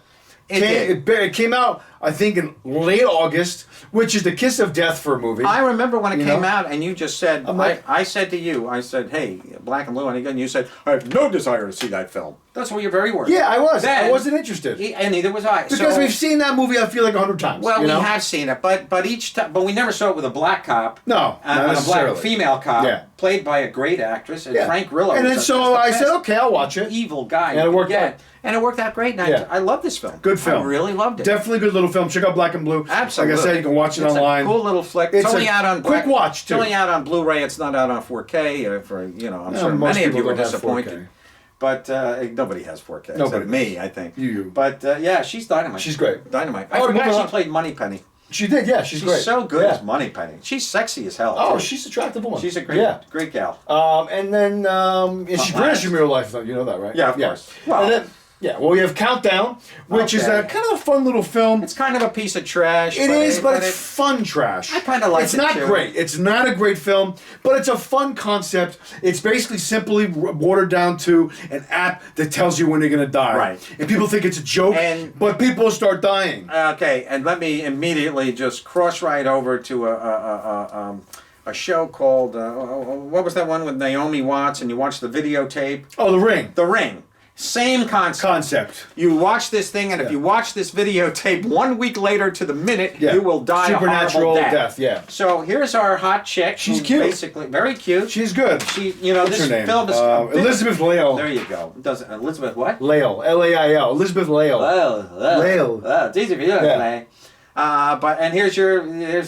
Speaker 2: It came out, I think, in late August, which is the kiss of death for a movie.
Speaker 3: I remember when it came out, and you just said, I said to you, hey, Black and Blue, and you said, I have no desire to see that film. That's what your very words.
Speaker 2: Yeah, I was. I wasn't interested.
Speaker 3: And neither was I.
Speaker 2: Because we've seen that movie, I feel like 100 times.
Speaker 3: Well, we have seen it, but each time, but we never saw it with a black cop.
Speaker 2: No,
Speaker 3: and a black female cop, played by a great actress, and Frank Grillo.
Speaker 2: And then I said, okay, I'll watch it.
Speaker 3: Evil guy.
Speaker 2: And it worked out.
Speaker 3: And it worked out great. And I love this film.
Speaker 2: Good film.
Speaker 3: I really loved it.
Speaker 2: Definitely good little film. Check out Black and Blue.
Speaker 3: Absolutely.
Speaker 2: Like I said, you can watch it online.
Speaker 3: It's a cool little flick. It's only out on
Speaker 2: quick watch too.
Speaker 3: It's only out on Blu-ray. It's not out on 4K. I'm sure many of you were disappointed. But nobody has 4K. Nobody. Me, I think.
Speaker 2: You.
Speaker 3: But she's dynamite.
Speaker 2: She's great.
Speaker 3: Dynamite. I forgot she played Moneypenny.
Speaker 2: She did, yeah. She's great.
Speaker 3: She's so good as Moneypenny. She's sexy as hell.
Speaker 2: Oh, she's an attractive woman.
Speaker 3: She's a great gal.
Speaker 2: And then she's British in real life, though. You know that, right?
Speaker 3: Yeah, of course.
Speaker 2: Well, and then, we have Countdown, which is a kind of a fun little film.
Speaker 3: It's kind of a piece of trash.
Speaker 2: It is, but it's fun trash.
Speaker 3: I kind of like it.
Speaker 2: It's not great. It's not a great film, but it's a fun concept. It's basically simply watered down to an app that tells you when you're going to die.
Speaker 3: Right.
Speaker 2: And people think it's a joke, but people start dying.
Speaker 3: Okay, and let me immediately just cross right over to a show called, what was that one with Naomi Watts, and you watch the videotape?
Speaker 2: Oh, The Ring.
Speaker 3: The Ring. Same concept. You watch this thing, and if you watch this videotape 1 week later to the minute, you will die
Speaker 2: supernatural
Speaker 3: a horrible death.
Speaker 2: Yeah.
Speaker 3: So here's our hot chick.
Speaker 2: She's cute.
Speaker 3: Basically, very cute.
Speaker 2: She's good.
Speaker 3: What's
Speaker 2: her name?
Speaker 3: Film is
Speaker 2: Elizabeth Lail.
Speaker 3: There you go. Elizabeth what?
Speaker 2: Lail. L-A-I-L. Elizabeth Lail.
Speaker 3: Lail. It's easy for you to say. And here's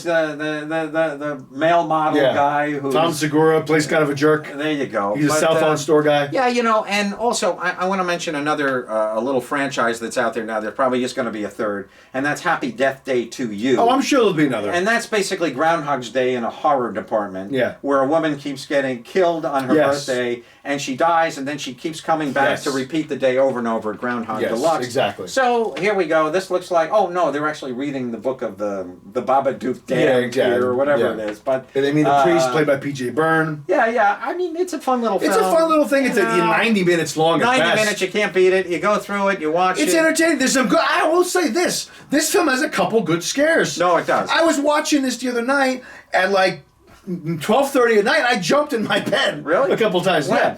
Speaker 3: the male model guy who
Speaker 2: Tom Segura plays kind of a jerk.
Speaker 3: There you go.
Speaker 2: He's a cell phone store guy.
Speaker 3: Yeah, and also I want to mention another a little franchise that's out there now. There's probably just going to be a third, and that's Happy Death Day to You.
Speaker 2: Oh, I'm sure there'll be another.
Speaker 3: And that's basically Groundhog's Day in a horror department.
Speaker 2: Yeah.
Speaker 3: Where a woman keeps getting killed on her birthday, and she dies, and then she keeps coming back to repeat the day over and over. Groundhog Deluxe.
Speaker 2: Exactly.
Speaker 3: So here we go. This looks like they're actually reading the book of the Babadook Damned here, or whatever it is. But
Speaker 2: they mean the priest played by P.J. Byrne.
Speaker 3: Yeah. I mean, it's a fun little film.
Speaker 2: It's a fun little thing. It's 90 minutes long.
Speaker 3: 90 minutes, you can't beat it. You go through it, you watch it.
Speaker 2: It's entertaining. There's some good. I will say this. This film has a couple good scares.
Speaker 3: No, it does.
Speaker 2: I was watching this the other night at like 12:30 at night. I jumped in my bed.
Speaker 3: Really?
Speaker 2: A couple times.
Speaker 3: When?
Speaker 2: Yeah.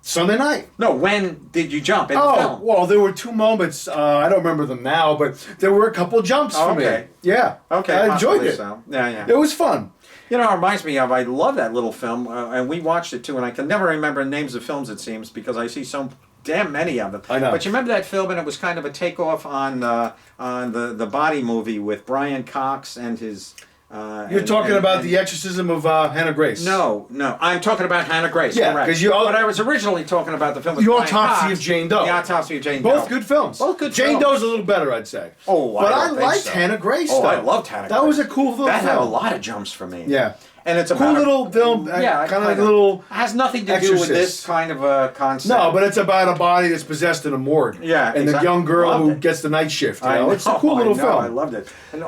Speaker 2: Sunday night.
Speaker 3: No, when did you jump in the film?
Speaker 2: Well, there were two moments. I don't remember them now, but there were a couple jumps for me. Yeah.
Speaker 3: Okay.
Speaker 2: I enjoyed it.
Speaker 3: So. Yeah.
Speaker 2: It was fun.
Speaker 3: It reminds me of, I love that little film, and we watched it too, and I can never remember names of films, it seems, because I see so damn many of them.
Speaker 2: I know.
Speaker 3: But you remember that film, and it was kind of a takeoff on the Body movie with Brian Cox and his
Speaker 2: You're talking about the exorcism of Hannah Grace.
Speaker 3: No, I'm talking about Hannah Grace.
Speaker 2: Yeah,
Speaker 3: correct.
Speaker 2: 'cause you-
Speaker 3: But I was originally talking about the film. with
Speaker 2: The
Speaker 3: Brian
Speaker 2: Autopsy
Speaker 3: Cox.
Speaker 2: of Jane Doe.
Speaker 3: The Autopsy of Jane Doe.
Speaker 2: Both good films.
Speaker 3: Both good
Speaker 2: Jane
Speaker 3: films.
Speaker 2: Doe's a little better, I'd say.
Speaker 3: Oh,
Speaker 2: but I
Speaker 3: don't think
Speaker 2: liked
Speaker 3: so.
Speaker 2: Hannah Grace.
Speaker 3: Oh,
Speaker 2: though.
Speaker 3: I loved Hannah Grace.
Speaker 2: That was a cool little
Speaker 3: That
Speaker 2: film.
Speaker 3: had a lot of jumps for me.
Speaker 2: Yeah.
Speaker 3: And it's
Speaker 2: Cool
Speaker 3: about
Speaker 2: little film, kind of like a little.
Speaker 3: It has nothing to do with this
Speaker 2: Exorcist.
Speaker 3: kind of a concept.
Speaker 2: No, but it's about a body that's possessed in a morgue.
Speaker 3: Yeah,
Speaker 2: and the
Speaker 3: exactly.
Speaker 2: young girl
Speaker 3: Loved
Speaker 2: who
Speaker 3: it.
Speaker 2: gets the night shift. You
Speaker 3: I
Speaker 2: know? It's a cool little film.
Speaker 3: I loved it. And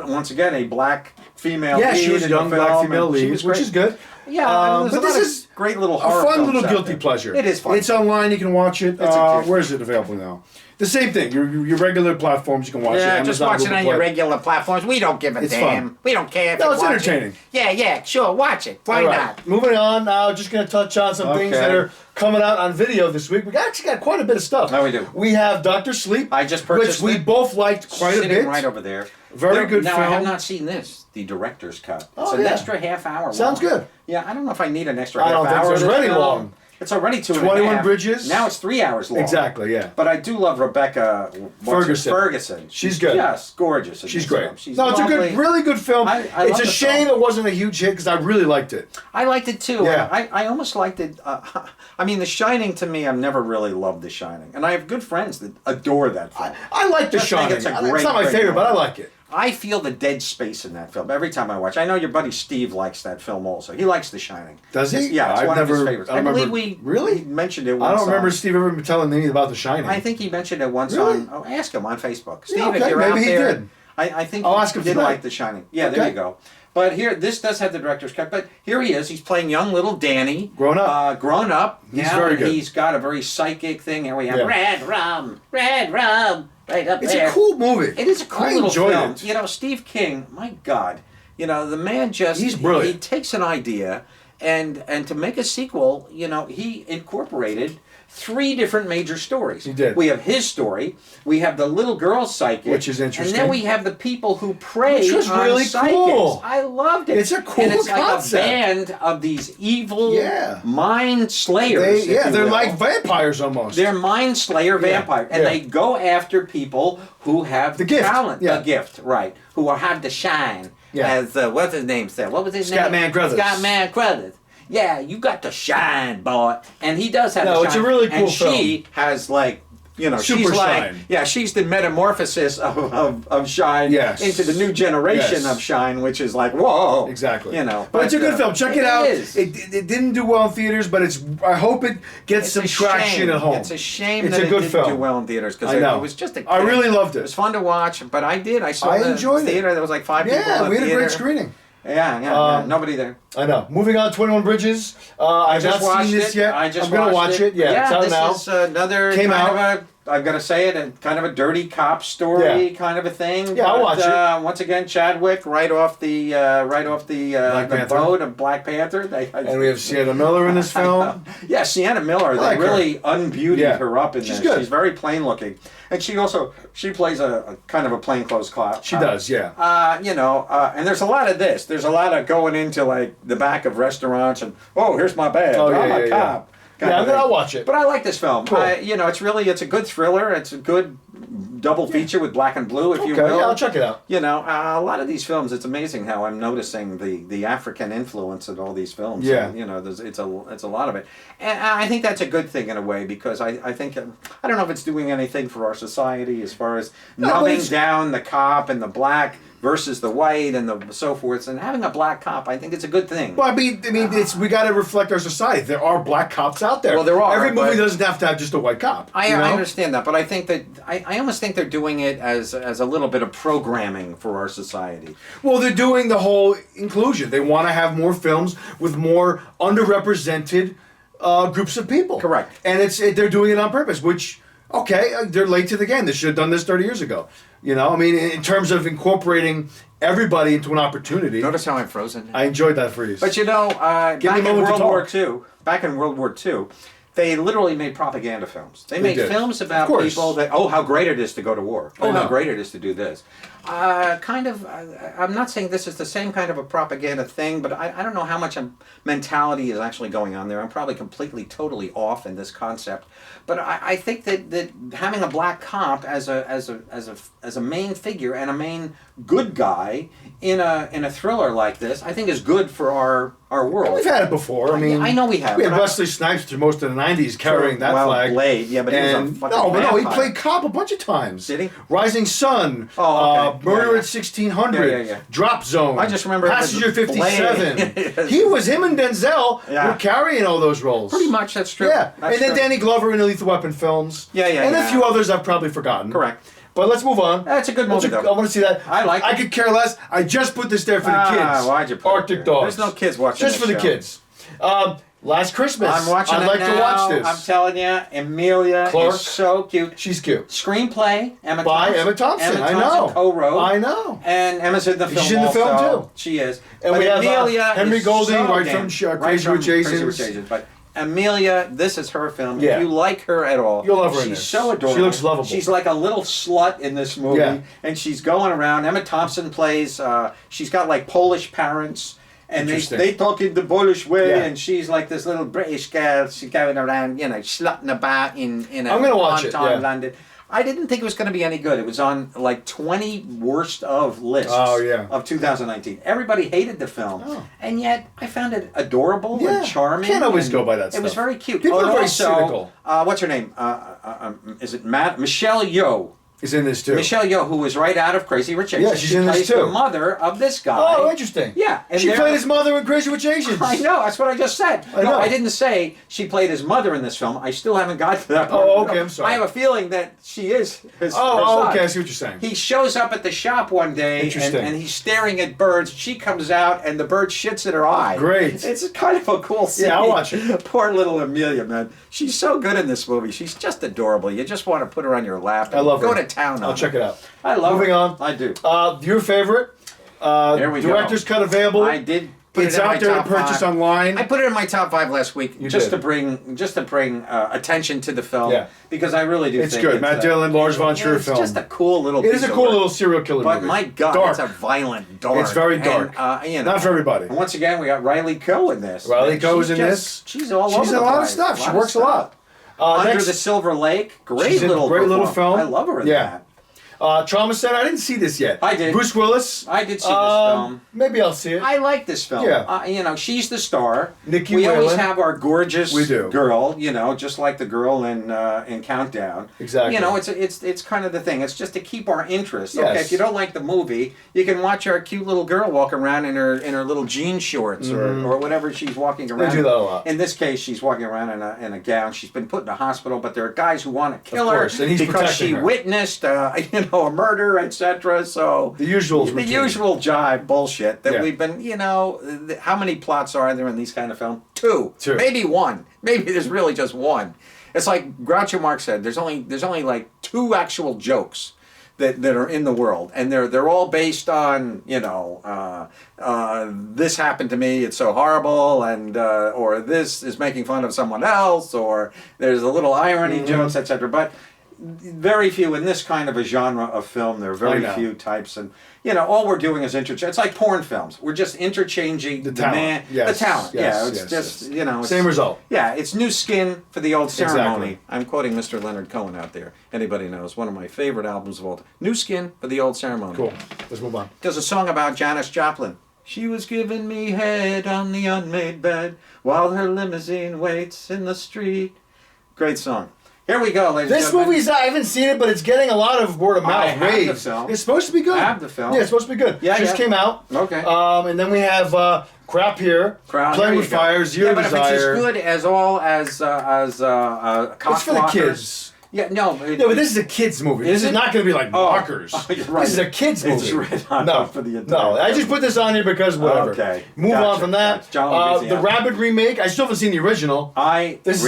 Speaker 3: once again, a black female
Speaker 2: Yeah,
Speaker 3: lead
Speaker 2: she was a
Speaker 3: in the
Speaker 2: young black
Speaker 3: film,
Speaker 2: female
Speaker 3: and she
Speaker 2: lead,
Speaker 3: was
Speaker 2: which
Speaker 3: great.
Speaker 2: is good.
Speaker 3: Yeah,
Speaker 2: but this is
Speaker 3: great little
Speaker 2: a
Speaker 3: horror
Speaker 2: fun
Speaker 3: films
Speaker 2: little
Speaker 3: out
Speaker 2: guilty
Speaker 3: there.
Speaker 2: pleasure.
Speaker 3: It is fun.
Speaker 2: It's online. You can watch it.
Speaker 3: It's a gift.
Speaker 2: Where is it available now? The same thing. Your regular platforms you can watch it.
Speaker 4: Yeah, just
Speaker 2: Amazon,
Speaker 4: watch it
Speaker 2: Google
Speaker 4: on your
Speaker 2: Play.
Speaker 4: regular platforms. We don't give a
Speaker 2: It's
Speaker 4: damn.
Speaker 2: fun.
Speaker 4: We don't care if
Speaker 2: No,
Speaker 4: you
Speaker 2: it's
Speaker 4: watch
Speaker 2: entertaining.
Speaker 4: It. Yeah, sure, watch it. Why
Speaker 2: All right,
Speaker 4: not?
Speaker 2: moving on. Now, just going to touch on some things
Speaker 3: Okay.
Speaker 2: that are coming out on video this week. We actually got quite a bit of stuff.
Speaker 3: No, we do.
Speaker 2: We have Dr. Sleep,
Speaker 3: I just purchased
Speaker 2: which we
Speaker 3: it.
Speaker 2: both liked quite a
Speaker 3: Sitting
Speaker 2: bit.
Speaker 3: right over there.
Speaker 2: Very good
Speaker 3: now,
Speaker 2: film.
Speaker 3: I have not seen this, the director's cut.
Speaker 2: Oh,
Speaker 3: It's an
Speaker 2: yeah.
Speaker 3: extra half hour
Speaker 2: Sounds
Speaker 3: long.
Speaker 2: good.
Speaker 3: Yeah, I don't know if I need an extra
Speaker 2: I
Speaker 3: half
Speaker 2: don't think
Speaker 3: hour.
Speaker 2: so. It's
Speaker 3: of this
Speaker 2: already
Speaker 3: film.
Speaker 2: long.
Speaker 3: It's already 2.5.
Speaker 2: 21 Bridges.
Speaker 3: Now it's 3 hours long.
Speaker 2: Exactly, yeah.
Speaker 3: But I do love Rebecca
Speaker 2: Ferguson. She's good.
Speaker 3: Yes, gorgeous. in
Speaker 2: She's
Speaker 3: this
Speaker 2: great.
Speaker 3: film. She's
Speaker 2: No, it's a
Speaker 3: lovely.
Speaker 2: good, really good film.
Speaker 3: I
Speaker 2: It's
Speaker 3: love
Speaker 2: a
Speaker 3: the
Speaker 2: shame
Speaker 3: film.
Speaker 2: it wasn't a huge hit because I really liked it.
Speaker 3: I liked it too.
Speaker 2: Yeah.
Speaker 3: I almost liked it. I mean, The Shining to me, I've never really loved The Shining. And I have good friends that adore that film.
Speaker 2: I like The
Speaker 3: Just think
Speaker 2: Shining.
Speaker 3: it's a
Speaker 2: It's
Speaker 3: great,
Speaker 2: not my
Speaker 3: great
Speaker 2: favorite, but I
Speaker 3: movie.
Speaker 2: like it.
Speaker 3: I feel the dead space in that film every time I watch. I know your buddy Steve likes that film also. He likes The Shining.
Speaker 2: Does he?
Speaker 3: Yeah, it's
Speaker 2: I've
Speaker 3: one of his
Speaker 2: never-
Speaker 3: favorites.
Speaker 2: I
Speaker 3: I believe
Speaker 2: remember-
Speaker 3: we
Speaker 2: Really?
Speaker 3: mentioned it once.
Speaker 2: I don't remember
Speaker 3: on-
Speaker 2: Steve ever telling me about The Shining.
Speaker 3: I think he mentioned it once
Speaker 2: Really?
Speaker 3: on. Oh, ask him on Facebook. Steve,
Speaker 2: Yeah, okay,
Speaker 3: if you're
Speaker 2: maybe
Speaker 3: out
Speaker 2: he
Speaker 3: there,
Speaker 2: did.
Speaker 3: I think
Speaker 2: I'll
Speaker 3: he
Speaker 2: ask him
Speaker 3: did
Speaker 2: tonight.
Speaker 3: like The Shining. Yeah, there
Speaker 2: Okay.
Speaker 3: you go. But here, this does have the director's cut. But here he is. He's playing young little Danny.
Speaker 2: Grown up.
Speaker 3: Grown up.
Speaker 2: He's
Speaker 3: now,
Speaker 2: very
Speaker 3: and
Speaker 2: good.
Speaker 3: He's got a very psychic thing. Here we have
Speaker 2: Yeah.
Speaker 4: Red rum, right up
Speaker 2: It's
Speaker 4: there.
Speaker 2: a cool movie.
Speaker 3: It is a cool
Speaker 2: I
Speaker 3: little
Speaker 2: enjoyed
Speaker 3: film.
Speaker 2: it.
Speaker 3: You know, Steve King, my God, you know, the man just
Speaker 2: He's brilliant.
Speaker 3: He takes an idea and to make a sequel, you know, he incorporated 3 different major stories.
Speaker 2: He did.
Speaker 3: We have his story, we have the little girl psychic,
Speaker 2: Which is interesting.
Speaker 3: and then we have the people who prey
Speaker 2: Which was
Speaker 3: on
Speaker 2: really
Speaker 3: psychics.
Speaker 2: cool.
Speaker 3: I loved it.
Speaker 2: It's a cool
Speaker 3: and it's
Speaker 2: concept.
Speaker 3: like a band of these evil
Speaker 2: Yeah.
Speaker 3: mind slayers. if you
Speaker 2: They're
Speaker 3: will.
Speaker 2: like vampires almost.
Speaker 3: They're mind slayer
Speaker 2: Yeah,
Speaker 3: vampires, and
Speaker 2: yeah.
Speaker 3: they go after people who have
Speaker 2: The gift,
Speaker 3: talent,
Speaker 2: yeah.
Speaker 3: the gift, right? Who have the shine.
Speaker 2: Yeah.
Speaker 3: As what's his name said? What was his name?
Speaker 2: Scatman Crothers.
Speaker 3: Scatman Crothers. Yeah, you got the shine, boy. And he does have
Speaker 2: No,
Speaker 3: the shine.
Speaker 2: it's a really cool
Speaker 3: and she has like. You know,
Speaker 2: Super
Speaker 3: she's like,
Speaker 2: shine.
Speaker 3: yeah, she's the metamorphosis of Shine
Speaker 2: Yes.
Speaker 3: into the new generation
Speaker 2: Yes.
Speaker 3: of Shine, which is like, whoa.
Speaker 2: Exactly.
Speaker 3: You know.
Speaker 2: But it's a good film. Check it out.
Speaker 3: is.
Speaker 2: It didn't do well in theaters, but it's. I hope it gets some
Speaker 3: It's a
Speaker 2: traction
Speaker 3: shame.
Speaker 2: at home.
Speaker 3: It's a shame
Speaker 2: It's
Speaker 3: that
Speaker 2: a good
Speaker 3: it didn't
Speaker 2: film.
Speaker 3: do well in theaters because
Speaker 2: I know.
Speaker 3: it was just a.
Speaker 2: I really loved
Speaker 3: It was
Speaker 2: it.
Speaker 3: fun to watch, but I did. I saw
Speaker 2: I
Speaker 3: the
Speaker 2: enjoyed it.
Speaker 3: theater. There was like 5 people in
Speaker 2: Yeah,
Speaker 3: the
Speaker 2: we had a
Speaker 3: theater.
Speaker 2: great screening.
Speaker 3: Yeah, nobody there.
Speaker 2: I know. Moving on, 21 Bridges. I've
Speaker 3: just
Speaker 2: not
Speaker 3: watched
Speaker 2: seen this
Speaker 3: it.
Speaker 2: yet.
Speaker 3: I just
Speaker 2: I'm gonna
Speaker 3: watched
Speaker 2: watch it. Yeah, it's out
Speaker 3: this
Speaker 2: now.
Speaker 3: is another
Speaker 2: Came
Speaker 3: kind
Speaker 2: out.
Speaker 3: of a. I've got to say it, kind of a dirty cop story
Speaker 2: Yeah.
Speaker 3: kind of a thing.
Speaker 2: Yeah, I'll
Speaker 3: But,
Speaker 2: watch it.
Speaker 3: Once again, Chadwick right off the
Speaker 2: Black
Speaker 3: the
Speaker 2: Panther.
Speaker 3: boat of Black Panther.
Speaker 2: And we have Sienna Miller in this film.
Speaker 3: Yeah, Sienna Miller. They
Speaker 2: like her.
Speaker 3: really unbeautied
Speaker 2: Yeah.
Speaker 3: her up in
Speaker 2: She's
Speaker 3: this.
Speaker 2: good.
Speaker 3: She's very plain looking, and she plays a kind of a plainclothes cop.
Speaker 2: She does, yeah.
Speaker 3: You know, and there's a lot of this. There's a lot of going into like the back of restaurants and here's my badge.
Speaker 2: Oh,
Speaker 3: I'm
Speaker 2: yeah,
Speaker 3: a
Speaker 2: yeah,
Speaker 3: cop. kind
Speaker 2: Yeah,
Speaker 3: of
Speaker 2: then
Speaker 3: thing.
Speaker 2: I'll watch it.
Speaker 3: But I like this film.
Speaker 2: Cool.
Speaker 3: You know, it's a good thriller. It's a good double feature with black and blue, if you
Speaker 2: Okay,
Speaker 3: will.
Speaker 2: yeah, I'll check it out.
Speaker 3: You know, a lot of these films, it's amazing how I'm noticing the African influence in all these films.
Speaker 2: Yeah.
Speaker 3: And, you know, it's a lot of it. And I think that's a good thing in a way because I think, I don't know if it's doing anything for our society as far as
Speaker 2: No, but
Speaker 3: numbing
Speaker 2: it's-
Speaker 3: down the cop and the black versus the white and the so forth. And having a black cop, I think it's a good thing.
Speaker 2: Well, I mean, it's we got to reflect our society. There are black cops out there.
Speaker 3: Well, there are,
Speaker 2: Every movie
Speaker 3: but-
Speaker 2: doesn't have to have just a white cop.
Speaker 3: I
Speaker 2: you know?
Speaker 3: understand that, but I think that I almost think they're doing it as a little bit of programming for our society.
Speaker 2: Well, they're doing the whole inclusion. They want to have more films with more underrepresented groups of people.
Speaker 3: Correct.
Speaker 2: And they're doing it on purpose. Which, okay, they're late to the game. They should have done this 30 years ago. You know, I mean, in terms of incorporating everybody into an opportunity.
Speaker 3: Notice how I'm frozen.
Speaker 2: I enjoyed that freeze.
Speaker 3: But you know,
Speaker 2: Give me
Speaker 3: back
Speaker 2: a
Speaker 3: in
Speaker 2: moment to
Speaker 3: World War
Speaker 2: talk.
Speaker 3: II, they literally made propaganda films. They made
Speaker 2: did.
Speaker 3: films
Speaker 2: Of
Speaker 3: about
Speaker 2: course.
Speaker 3: people that, how great it is to go to war.
Speaker 2: I
Speaker 3: Oh, how
Speaker 2: know.
Speaker 3: great it is to do this. I'm not saying this is the same kind of a propaganda thing, but I don't know how much mentality is actually going on there. I'm probably completely, totally off in this concept. But I think that having a black cop as a main figure and a main good guy in a thriller like this, I think is good for our world.
Speaker 2: We've had it before. I mean,
Speaker 3: I know we have.
Speaker 2: We had
Speaker 3: but I-
Speaker 2: Wesley Snipes through most of the '90s carrying that
Speaker 3: well,
Speaker 2: flag.
Speaker 3: Blade, yeah, but he was a
Speaker 2: And
Speaker 3: fucking
Speaker 2: no, he
Speaker 3: vampire.
Speaker 2: played cop a bunch of times.
Speaker 3: Did he?
Speaker 2: Rising Sun.
Speaker 3: Oh, okay.
Speaker 2: Murder
Speaker 3: Yeah,
Speaker 2: at 1600.
Speaker 3: Yeah.
Speaker 2: Drop Zone.
Speaker 3: I just remember it was
Speaker 2: Passenger
Speaker 3: Blade.
Speaker 2: 57. Him and Denzel
Speaker 3: Yeah.
Speaker 2: were carrying all those roles.
Speaker 3: Pretty much, that's true.
Speaker 2: Yeah,
Speaker 3: That's
Speaker 2: and then
Speaker 3: true.
Speaker 2: Danny Glover in the Lethal Weapon films.
Speaker 3: Yeah,
Speaker 2: and
Speaker 3: yeah.
Speaker 2: a few others I've probably forgotten.
Speaker 3: Correct.
Speaker 2: But let's move on.
Speaker 3: That's a good movie,
Speaker 2: I
Speaker 3: though.
Speaker 2: want to see that.
Speaker 3: I like
Speaker 2: I
Speaker 3: it.
Speaker 2: could care less. I just put this there for the kids.
Speaker 3: Why'd you put
Speaker 2: Arctic
Speaker 3: it there?
Speaker 2: Dogs.
Speaker 3: There's no kids watching
Speaker 2: Just
Speaker 3: this
Speaker 2: for the
Speaker 3: show.
Speaker 2: kids. Last Christmas.
Speaker 3: I'm watching
Speaker 2: I'd
Speaker 3: it
Speaker 2: like
Speaker 3: now.
Speaker 2: to watch this.
Speaker 3: I'm telling you, Amelia
Speaker 2: Clark.
Speaker 3: is so cute.
Speaker 2: She's cute.
Speaker 3: Screenplay, Emma
Speaker 2: By
Speaker 3: Thompson.
Speaker 2: Emma Thompson.
Speaker 3: Emma
Speaker 2: I
Speaker 3: Thompson
Speaker 2: know.
Speaker 3: co-wrote.
Speaker 2: I know.
Speaker 3: And Emma's in the film
Speaker 2: She's in the film,
Speaker 3: also.
Speaker 2: too.
Speaker 3: She is.
Speaker 2: And
Speaker 3: But
Speaker 2: we have,
Speaker 3: Amelia
Speaker 2: Henry
Speaker 3: is
Speaker 2: Golding,
Speaker 3: so
Speaker 2: right
Speaker 3: damn-
Speaker 2: from Crazy Rich Asians.
Speaker 3: But Amelia, this is her film.
Speaker 2: Yeah.
Speaker 3: If you like her at all,
Speaker 2: You'll love her in
Speaker 3: she's
Speaker 2: this.
Speaker 3: so adorable.
Speaker 2: She looks lovable.
Speaker 3: She's like a little slut in this movie.
Speaker 2: Yeah.
Speaker 3: And she's going around. Emma Thompson plays, she's got like Polish parents. And
Speaker 2: Interesting.
Speaker 3: they talk in the Polish way,
Speaker 2: Yeah.
Speaker 3: and she's like this little British girl. She's going around, slutting about in a
Speaker 2: I'm gonna watch it,
Speaker 3: downtown
Speaker 2: yeah.
Speaker 3: London. I didn't think it was going to be any good. It was on like 20 worst of lists
Speaker 2: Oh, yeah.
Speaker 3: of 2019. Everybody hated the film,
Speaker 2: Oh.
Speaker 3: and yet I found it adorable
Speaker 2: Yeah.
Speaker 3: and charming.
Speaker 2: Can't always
Speaker 3: and
Speaker 2: go by that
Speaker 3: It was
Speaker 2: stuff.
Speaker 3: very cute.
Speaker 2: People
Speaker 3: and
Speaker 2: are very
Speaker 3: also,
Speaker 2: cynical.
Speaker 3: what's her name? Is it Michelle Yeoh?
Speaker 2: Is in this too.
Speaker 3: Michelle Yeoh, who was right out of Crazy Rich Asians.
Speaker 2: Yeah, she's
Speaker 3: she
Speaker 2: in this
Speaker 3: plays
Speaker 2: too.
Speaker 3: the mother of this guy.
Speaker 2: Oh, interesting.
Speaker 3: Yeah, and
Speaker 2: she
Speaker 3: they're-
Speaker 2: played his mother in Crazy Rich Asians.
Speaker 3: I know, that's what I just said.
Speaker 2: I know.
Speaker 3: I didn't say she played his mother in this film. I still haven't got to that part.
Speaker 2: Oh, okay, I'm sorry.
Speaker 3: I have a feeling that she is his
Speaker 2: Oh,
Speaker 3: her son.
Speaker 2: okay, I see what you're saying.
Speaker 3: He shows up at the shop one day and,
Speaker 2: Interesting.
Speaker 3: and he's staring at birds. She comes out and the bird shits in her eye.
Speaker 2: Great.
Speaker 3: It's kind of a cool scene.
Speaker 2: Yeah, I'll watch it.
Speaker 3: Poor little Amelia, man. She's so good in this movie. She's just adorable. You just want to put her on your lap and
Speaker 2: I love
Speaker 3: go
Speaker 2: her.
Speaker 3: to town on
Speaker 2: I'll
Speaker 3: her.
Speaker 2: check it out.
Speaker 3: I love
Speaker 2: Moving
Speaker 3: her.
Speaker 2: on.
Speaker 3: I do.
Speaker 2: Your favorite?
Speaker 3: There we go.
Speaker 2: Director's cut available.
Speaker 3: I did put
Speaker 2: It's
Speaker 3: it in my
Speaker 2: out there to
Speaker 3: top
Speaker 2: purchase
Speaker 3: five.
Speaker 2: online.
Speaker 3: I put it in my top 5 last week
Speaker 2: You
Speaker 3: just
Speaker 2: did.
Speaker 3: to bring attention to the film.
Speaker 2: Yeah.
Speaker 3: Because I really do
Speaker 2: It's
Speaker 3: think
Speaker 2: good. Matt Dillon, Lars von Trier
Speaker 3: it's
Speaker 2: film.
Speaker 3: just a cool little
Speaker 2: It
Speaker 3: piece
Speaker 2: is a
Speaker 3: of
Speaker 2: cool
Speaker 3: work.
Speaker 2: little serial killer
Speaker 3: But
Speaker 2: movie.
Speaker 3: my God,
Speaker 2: Dark.
Speaker 3: it's a violent, dark.
Speaker 2: It's very dark.
Speaker 3: And,
Speaker 2: Not for everybody.
Speaker 3: And once again, we got Riley Coe in this.
Speaker 2: Riley
Speaker 3: And
Speaker 2: Coe is
Speaker 3: she's
Speaker 2: in
Speaker 3: just-
Speaker 2: this.
Speaker 3: She's all over
Speaker 2: She's in
Speaker 3: the
Speaker 2: a lot of
Speaker 3: place.
Speaker 2: stuff. She
Speaker 3: of
Speaker 2: works a lot.
Speaker 3: Under
Speaker 2: Next-
Speaker 3: the Silver Lake, great
Speaker 2: She's in
Speaker 3: little
Speaker 2: a great little
Speaker 3: performance.
Speaker 2: film.
Speaker 3: I love her in
Speaker 2: Yeah.
Speaker 3: that.
Speaker 2: Trauma Center. I didn't see this yet.
Speaker 3: I did.
Speaker 2: Bruce Willis.
Speaker 3: I did see this film.
Speaker 2: Maybe I'll see it.
Speaker 3: I like this film.
Speaker 2: Yeah.
Speaker 3: She's the star.
Speaker 2: Nikki
Speaker 3: we always
Speaker 2: Whalen.
Speaker 3: have our gorgeous
Speaker 2: We do.
Speaker 3: girl, just like the girl in Countdown.
Speaker 2: Exactly.
Speaker 3: It's kind of the thing. It's just to keep our interest.
Speaker 2: Yes.
Speaker 3: Okay, if you don't like the movie, you can watch our cute little girl walk around in her little jean shorts or whatever she's walking around.
Speaker 2: do that a lot.
Speaker 3: In this case, she's walking around in a gown. She's been put in a hospital, but there are guys who want to kill her
Speaker 2: course, and he's
Speaker 3: because
Speaker 2: protecting
Speaker 3: she
Speaker 2: her.
Speaker 3: witnessed a murder, etc. So
Speaker 2: The usual
Speaker 3: the
Speaker 2: routine.
Speaker 3: usual jive bullshit that
Speaker 2: Yeah.
Speaker 3: we've been, how many plots are there in these kind of films? Two. Maybe one. Maybe there's really just one. It's like Groucho Marx said, there's only like 2 actual jokes that are in the world, and they're all based on, this happened to me, it's so horrible, and or this is making fun of someone else, or there's a little irony jokes, etc. But very few in this kind of a genre of film. There are
Speaker 2: I
Speaker 3: very
Speaker 2: know.
Speaker 3: few types, and all we're doing is interchange. It's like porn films. We're just interchanging the
Speaker 2: talent.
Speaker 3: man,
Speaker 2: Yes,
Speaker 3: the talent.
Speaker 2: yes,
Speaker 3: Yeah, it's
Speaker 2: yes,
Speaker 3: just
Speaker 2: yes.
Speaker 3: It's,
Speaker 2: Same result.
Speaker 3: Yeah, it's new skin for the old ceremony.
Speaker 2: Exactly.
Speaker 3: I'm quoting Mr. Leonard Cohen out there. Anybody knows? One of my favorite albums of all time. New skin for the old ceremony.
Speaker 2: Cool. Let's move on.
Speaker 3: There's a song about Janis Joplin. She was giving me head on the unmade bed while her limousine waits in the street. Great song. Here we go, ladies and
Speaker 2: This
Speaker 3: gentlemen.
Speaker 2: movie's, I haven't seen it, but it's getting a lot of word of
Speaker 3: I
Speaker 2: mouth
Speaker 3: have the
Speaker 2: raves.
Speaker 3: film.
Speaker 2: It's supposed to be good.
Speaker 3: I have the film.
Speaker 2: Yeah, it's supposed to be good.
Speaker 3: Yeah,
Speaker 2: Just
Speaker 3: yeah.
Speaker 2: came out.
Speaker 3: Okay.
Speaker 2: And then we have Crap Here,
Speaker 3: Crowd,
Speaker 2: Playing
Speaker 3: there
Speaker 2: with
Speaker 3: you go.
Speaker 2: Fire, Zero
Speaker 3: yeah, but
Speaker 2: Desire.
Speaker 3: if it's as good as all as
Speaker 2: It's for the
Speaker 3: Cockblockers-
Speaker 2: kids.
Speaker 3: Yeah, no.
Speaker 2: No, but this is a kids movie.
Speaker 3: Is
Speaker 2: This is
Speaker 3: it?
Speaker 2: not going to be like
Speaker 3: Oh.
Speaker 2: Markers.
Speaker 3: Oh, you're right.
Speaker 2: This is a kids movie.
Speaker 3: It's rated R
Speaker 2: no,
Speaker 3: for the entire
Speaker 2: no. I just put this on here because whatever.
Speaker 3: Okay.
Speaker 2: Move
Speaker 3: Gotcha,
Speaker 2: on from that.
Speaker 3: gotcha. John Louisiana.
Speaker 2: The Rabbit remake. I still haven't seen the original.
Speaker 3: This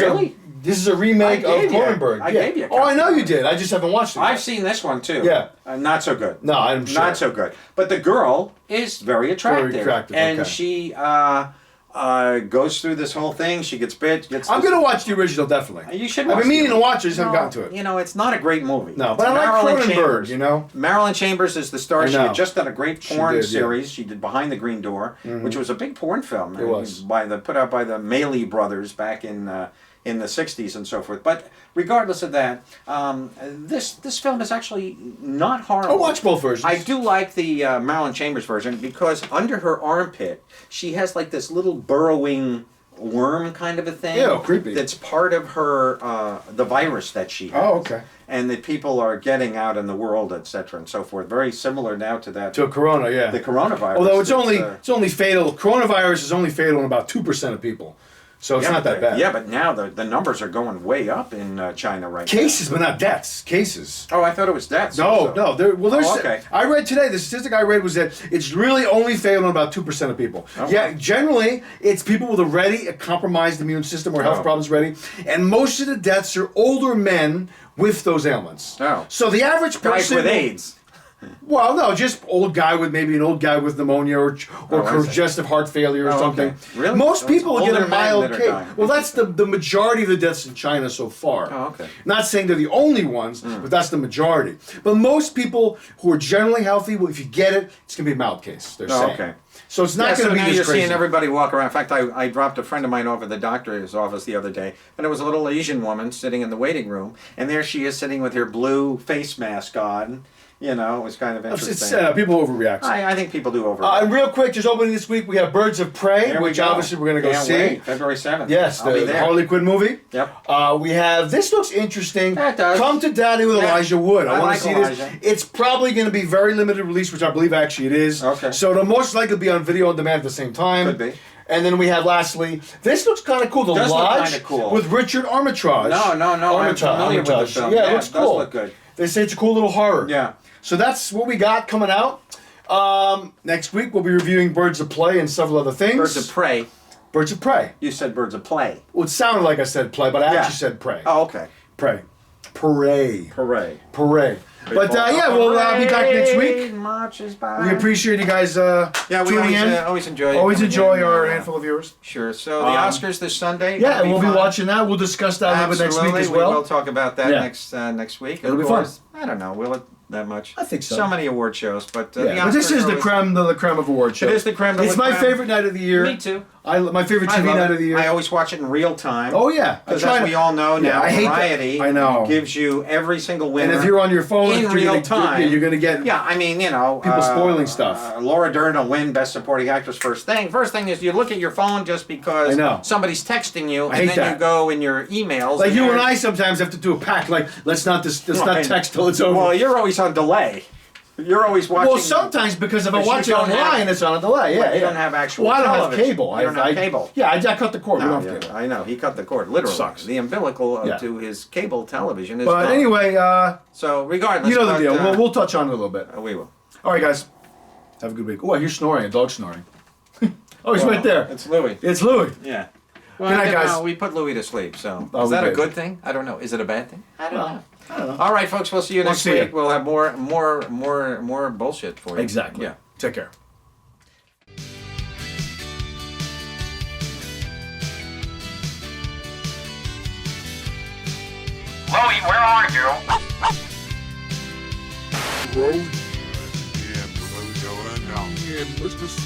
Speaker 2: This is a remake
Speaker 3: I
Speaker 2: of
Speaker 3: gave you-
Speaker 2: Cronenberg.
Speaker 3: I
Speaker 2: Yeah.
Speaker 3: gave you a
Speaker 2: Oh, I know
Speaker 3: copy.
Speaker 2: you did. I just haven't watched it.
Speaker 3: I've
Speaker 2: yet.
Speaker 3: seen this one too.
Speaker 2: Yeah.
Speaker 3: Not so good.
Speaker 2: No, I'm sure.
Speaker 3: Not so good. But the girl is very attractive.
Speaker 2: Very attractive,
Speaker 3: And
Speaker 2: okay.
Speaker 3: she Goes through this whole thing. She gets bit.
Speaker 2: I'm gonna watch the original definitely.
Speaker 3: You should.
Speaker 2: I've
Speaker 3: watch
Speaker 2: been meaning
Speaker 3: it.
Speaker 2: to watch it, just haven't
Speaker 3: No,
Speaker 2: gotten to it.
Speaker 3: You know, it's not a great movie.
Speaker 2: No, but I like
Speaker 3: Marilyn
Speaker 2: Cronenberg,
Speaker 3: Chambers.
Speaker 2: you know?
Speaker 3: Marilyn Chambers is the star.
Speaker 2: I
Speaker 3: She
Speaker 2: know.
Speaker 3: had just done a great porn
Speaker 2: did, yeah.
Speaker 3: series. She did Behind the Green Door, which was a big porn film.
Speaker 2: It was.
Speaker 3: Put out by the Maley brothers back in the 60s and so forth. But regardless of that, this film is actually not horrible.
Speaker 2: I'll watch both versions.
Speaker 3: I do like the Marilyn Chambers version because under her armpit, she has like this little burrowing worm kind of a thing.
Speaker 2: Ew, creepy.
Speaker 3: That's part of her, the virus that she has.
Speaker 2: Oh, okay.
Speaker 3: And that people are getting out in the world, etc. and so forth. Very similar now to that.
Speaker 2: To Corona, yeah.
Speaker 3: The coronavirus.
Speaker 2: Although it's
Speaker 3: that's,
Speaker 2: only fatal. Coronavirus is only fatal in about 2% of people, so it's not that bad.
Speaker 3: Yeah, but now the numbers are going way up in China right
Speaker 2: Cases, but not deaths. Cases.
Speaker 3: now. Oh, I thought it was deaths.
Speaker 2: No,
Speaker 3: also.
Speaker 2: no. There's.
Speaker 3: Oh, okay.
Speaker 2: I read today. The statistic I read was that it's really only fatal in about 2% of people.
Speaker 3: Oh,
Speaker 2: Yeah,
Speaker 3: wow.
Speaker 2: generally it's people with a compromised immune system or health
Speaker 3: Oh.
Speaker 2: problems ready, and most of the deaths are older men with those ailments.
Speaker 3: Oh.
Speaker 2: So the average
Speaker 3: Guys
Speaker 2: person
Speaker 3: with AIDS.
Speaker 2: Well, no, just old guy with maybe an old guy with pneumonia or
Speaker 3: Oh, I see.
Speaker 2: congestive heart failure or
Speaker 3: Oh,
Speaker 2: something.
Speaker 3: okay. Really?
Speaker 2: Most
Speaker 3: So it's
Speaker 2: people will get
Speaker 3: older
Speaker 2: a
Speaker 3: men
Speaker 2: mild
Speaker 3: that are
Speaker 2: case.
Speaker 3: dying.
Speaker 2: Well, that's the majority of the deaths in China so far.
Speaker 3: Oh, okay.
Speaker 2: Not saying they're the only ones, but that's the majority. But most people who are generally healthy, well, if you get it, it's going to be a mild case. They're
Speaker 3: Oh,
Speaker 2: saying.
Speaker 3: okay.
Speaker 2: So it's not
Speaker 3: Yeah,
Speaker 2: going
Speaker 3: so
Speaker 2: to be
Speaker 3: now
Speaker 2: this
Speaker 3: you're
Speaker 2: crazy.
Speaker 3: seeing everybody walk around. In fact, I dropped a friend of mine off at the doctor's office the other day, and it was a little Asian woman sitting in the waiting room, and there she is sitting with her blue face mask on. You know, it was kind of interesting.
Speaker 2: It's, people overreact.
Speaker 3: I think people do over.
Speaker 2: And real quick, just opening this week, we have Birds of Prey,
Speaker 3: There we
Speaker 2: which
Speaker 3: go.
Speaker 2: obviously we're going to go
Speaker 3: Can't
Speaker 2: see.
Speaker 3: wait. February 7th.
Speaker 2: Yes,
Speaker 3: I'll be
Speaker 2: the
Speaker 3: there.
Speaker 2: Harley Quinn movie.
Speaker 3: Yep.
Speaker 2: We have, this looks interesting.
Speaker 3: Yeah, it does.
Speaker 2: Come to Daddy with
Speaker 3: Yeah.
Speaker 2: Elijah Wood. I
Speaker 3: I
Speaker 2: want
Speaker 3: like
Speaker 2: to see
Speaker 3: Elijah.
Speaker 2: this. It's probably going to be very limited release, which I believe actually it is.
Speaker 3: Okay.
Speaker 2: So it'll most likely be on video on demand at the same time.
Speaker 3: Could be.
Speaker 2: And then we have lastly, this looks kind of cool. The
Speaker 3: Does look
Speaker 2: Lodge
Speaker 3: kinda cool.
Speaker 2: with Richard Armitage.
Speaker 3: No. I'm familiar with the
Speaker 2: Armitage.
Speaker 3: film.
Speaker 2: Yeah, it
Speaker 3: Yeah,
Speaker 2: looks
Speaker 3: it does
Speaker 2: cool.
Speaker 3: look good.
Speaker 2: They say it's a cool little horror.
Speaker 3: Yeah.
Speaker 2: So that's what we got coming out. Next week we'll be reviewing Birds of Play and several other things.
Speaker 3: Birds of Prey.
Speaker 2: Birds of Prey.
Speaker 3: You said Birds of Play.
Speaker 2: Well, it sounded like I said play, but I
Speaker 3: Yeah.
Speaker 2: actually said prey.
Speaker 3: Oh, okay.
Speaker 2: Prey. Parade.
Speaker 3: Hooray.
Speaker 2: Parade. But yeah, we'll be back next week.
Speaker 3: Marches by.
Speaker 2: We appreciate you guys
Speaker 3: Yeah, we
Speaker 2: tuning
Speaker 3: always,
Speaker 2: in.
Speaker 3: always enjoy.
Speaker 2: Always
Speaker 3: coming
Speaker 2: enjoy
Speaker 3: in,
Speaker 2: our handful of viewers.
Speaker 3: Sure. So the Oscars this Sunday.
Speaker 2: Yeah,
Speaker 3: that'll
Speaker 2: and we'll be
Speaker 3: fun.
Speaker 2: watching that. We'll discuss that a little bit next week as well.
Speaker 3: We will talk about that
Speaker 2: Yeah.
Speaker 3: next week.
Speaker 2: It'll
Speaker 3: Of
Speaker 2: be fun.
Speaker 3: course, I don't know. Will it that much?
Speaker 2: I think so.
Speaker 3: So many award shows, but the
Speaker 2: Yeah, but this
Speaker 3: Oscars
Speaker 2: is
Speaker 3: are
Speaker 2: the
Speaker 3: always-
Speaker 2: creme of award shows.
Speaker 3: It is the creme de la
Speaker 2: It's my
Speaker 3: creme.
Speaker 2: favorite night of the year.
Speaker 3: Me too.
Speaker 2: My favorite TV
Speaker 3: I love
Speaker 2: night
Speaker 3: it.
Speaker 2: of the year.
Speaker 3: I always watch it in real time.
Speaker 2: Oh yeah,
Speaker 3: Because
Speaker 2: I try
Speaker 3: as
Speaker 2: to-
Speaker 3: we all know now,
Speaker 2: Yeah, I hate that.
Speaker 3: Variety
Speaker 2: I know.
Speaker 3: gives you every single winner.
Speaker 2: And if you're on your phone,
Speaker 3: in
Speaker 2: you're
Speaker 3: real
Speaker 2: gonna,
Speaker 3: time,
Speaker 2: you're gonna get
Speaker 3: Yeah, I mean, you know,
Speaker 2: people spoiling stuff.
Speaker 3: Laura Dern will win Best Supporting Actress first thing. First thing is you look at your phone just because
Speaker 2: I know.
Speaker 3: somebody's texting you,
Speaker 2: I
Speaker 3: and
Speaker 2: hate
Speaker 3: then
Speaker 2: that.
Speaker 3: you go in your emails.
Speaker 2: Like you and
Speaker 3: there's-
Speaker 2: I sometimes have to do a pack. Like let's not not
Speaker 3: Right.
Speaker 2: text till it's over.
Speaker 3: Well, you're always on delay. You're always watching.
Speaker 2: Well, sometimes because if I
Speaker 3: Because
Speaker 2: watch
Speaker 3: you
Speaker 2: it
Speaker 3: don't
Speaker 2: online,
Speaker 3: have-
Speaker 2: it's on a delay. Yeah,
Speaker 3: Well, you
Speaker 2: yeah.
Speaker 3: don't have actual
Speaker 2: Well, I don't have
Speaker 3: television.
Speaker 2: cable.
Speaker 3: You don't have cable.
Speaker 2: Yeah, I cut the cord. we
Speaker 3: No,
Speaker 2: don't have
Speaker 3: yeah,
Speaker 2: cable.
Speaker 3: I know. He cut the cord, literally.
Speaker 2: Sucks.
Speaker 3: The umbilical
Speaker 2: Yeah.
Speaker 3: to his cable television is
Speaker 2: But
Speaker 3: gone.
Speaker 2: anyway,
Speaker 3: So regardless,
Speaker 2: you know the
Speaker 3: but,
Speaker 2: deal. We'll touch on it a little bit.
Speaker 3: we will.
Speaker 2: All right, guys. Have a good week. Oh, I hear snoring. A dog snoring. Oh, he's right there.
Speaker 3: It's Louis.
Speaker 2: It's Louis.
Speaker 3: Yeah. Well,
Speaker 2: Good night, guys.
Speaker 3: we put Louis to sleep. So
Speaker 2: Oh,
Speaker 3: is
Speaker 2: we
Speaker 3: that a
Speaker 2: did.
Speaker 3: good thing? I don't know. Is it a bad thing? I don't know.
Speaker 2: I don't know.
Speaker 3: All right, folks. We'll see you
Speaker 2: We'll
Speaker 3: next
Speaker 2: see ya.
Speaker 3: week. We'll have more bullshit for you.
Speaker 2: Exactly.
Speaker 3: Yeah.
Speaker 2: Take care.
Speaker 4: Louie, where are you?
Speaker 5: Road. Yeah, where we going now? Yeah, let's just.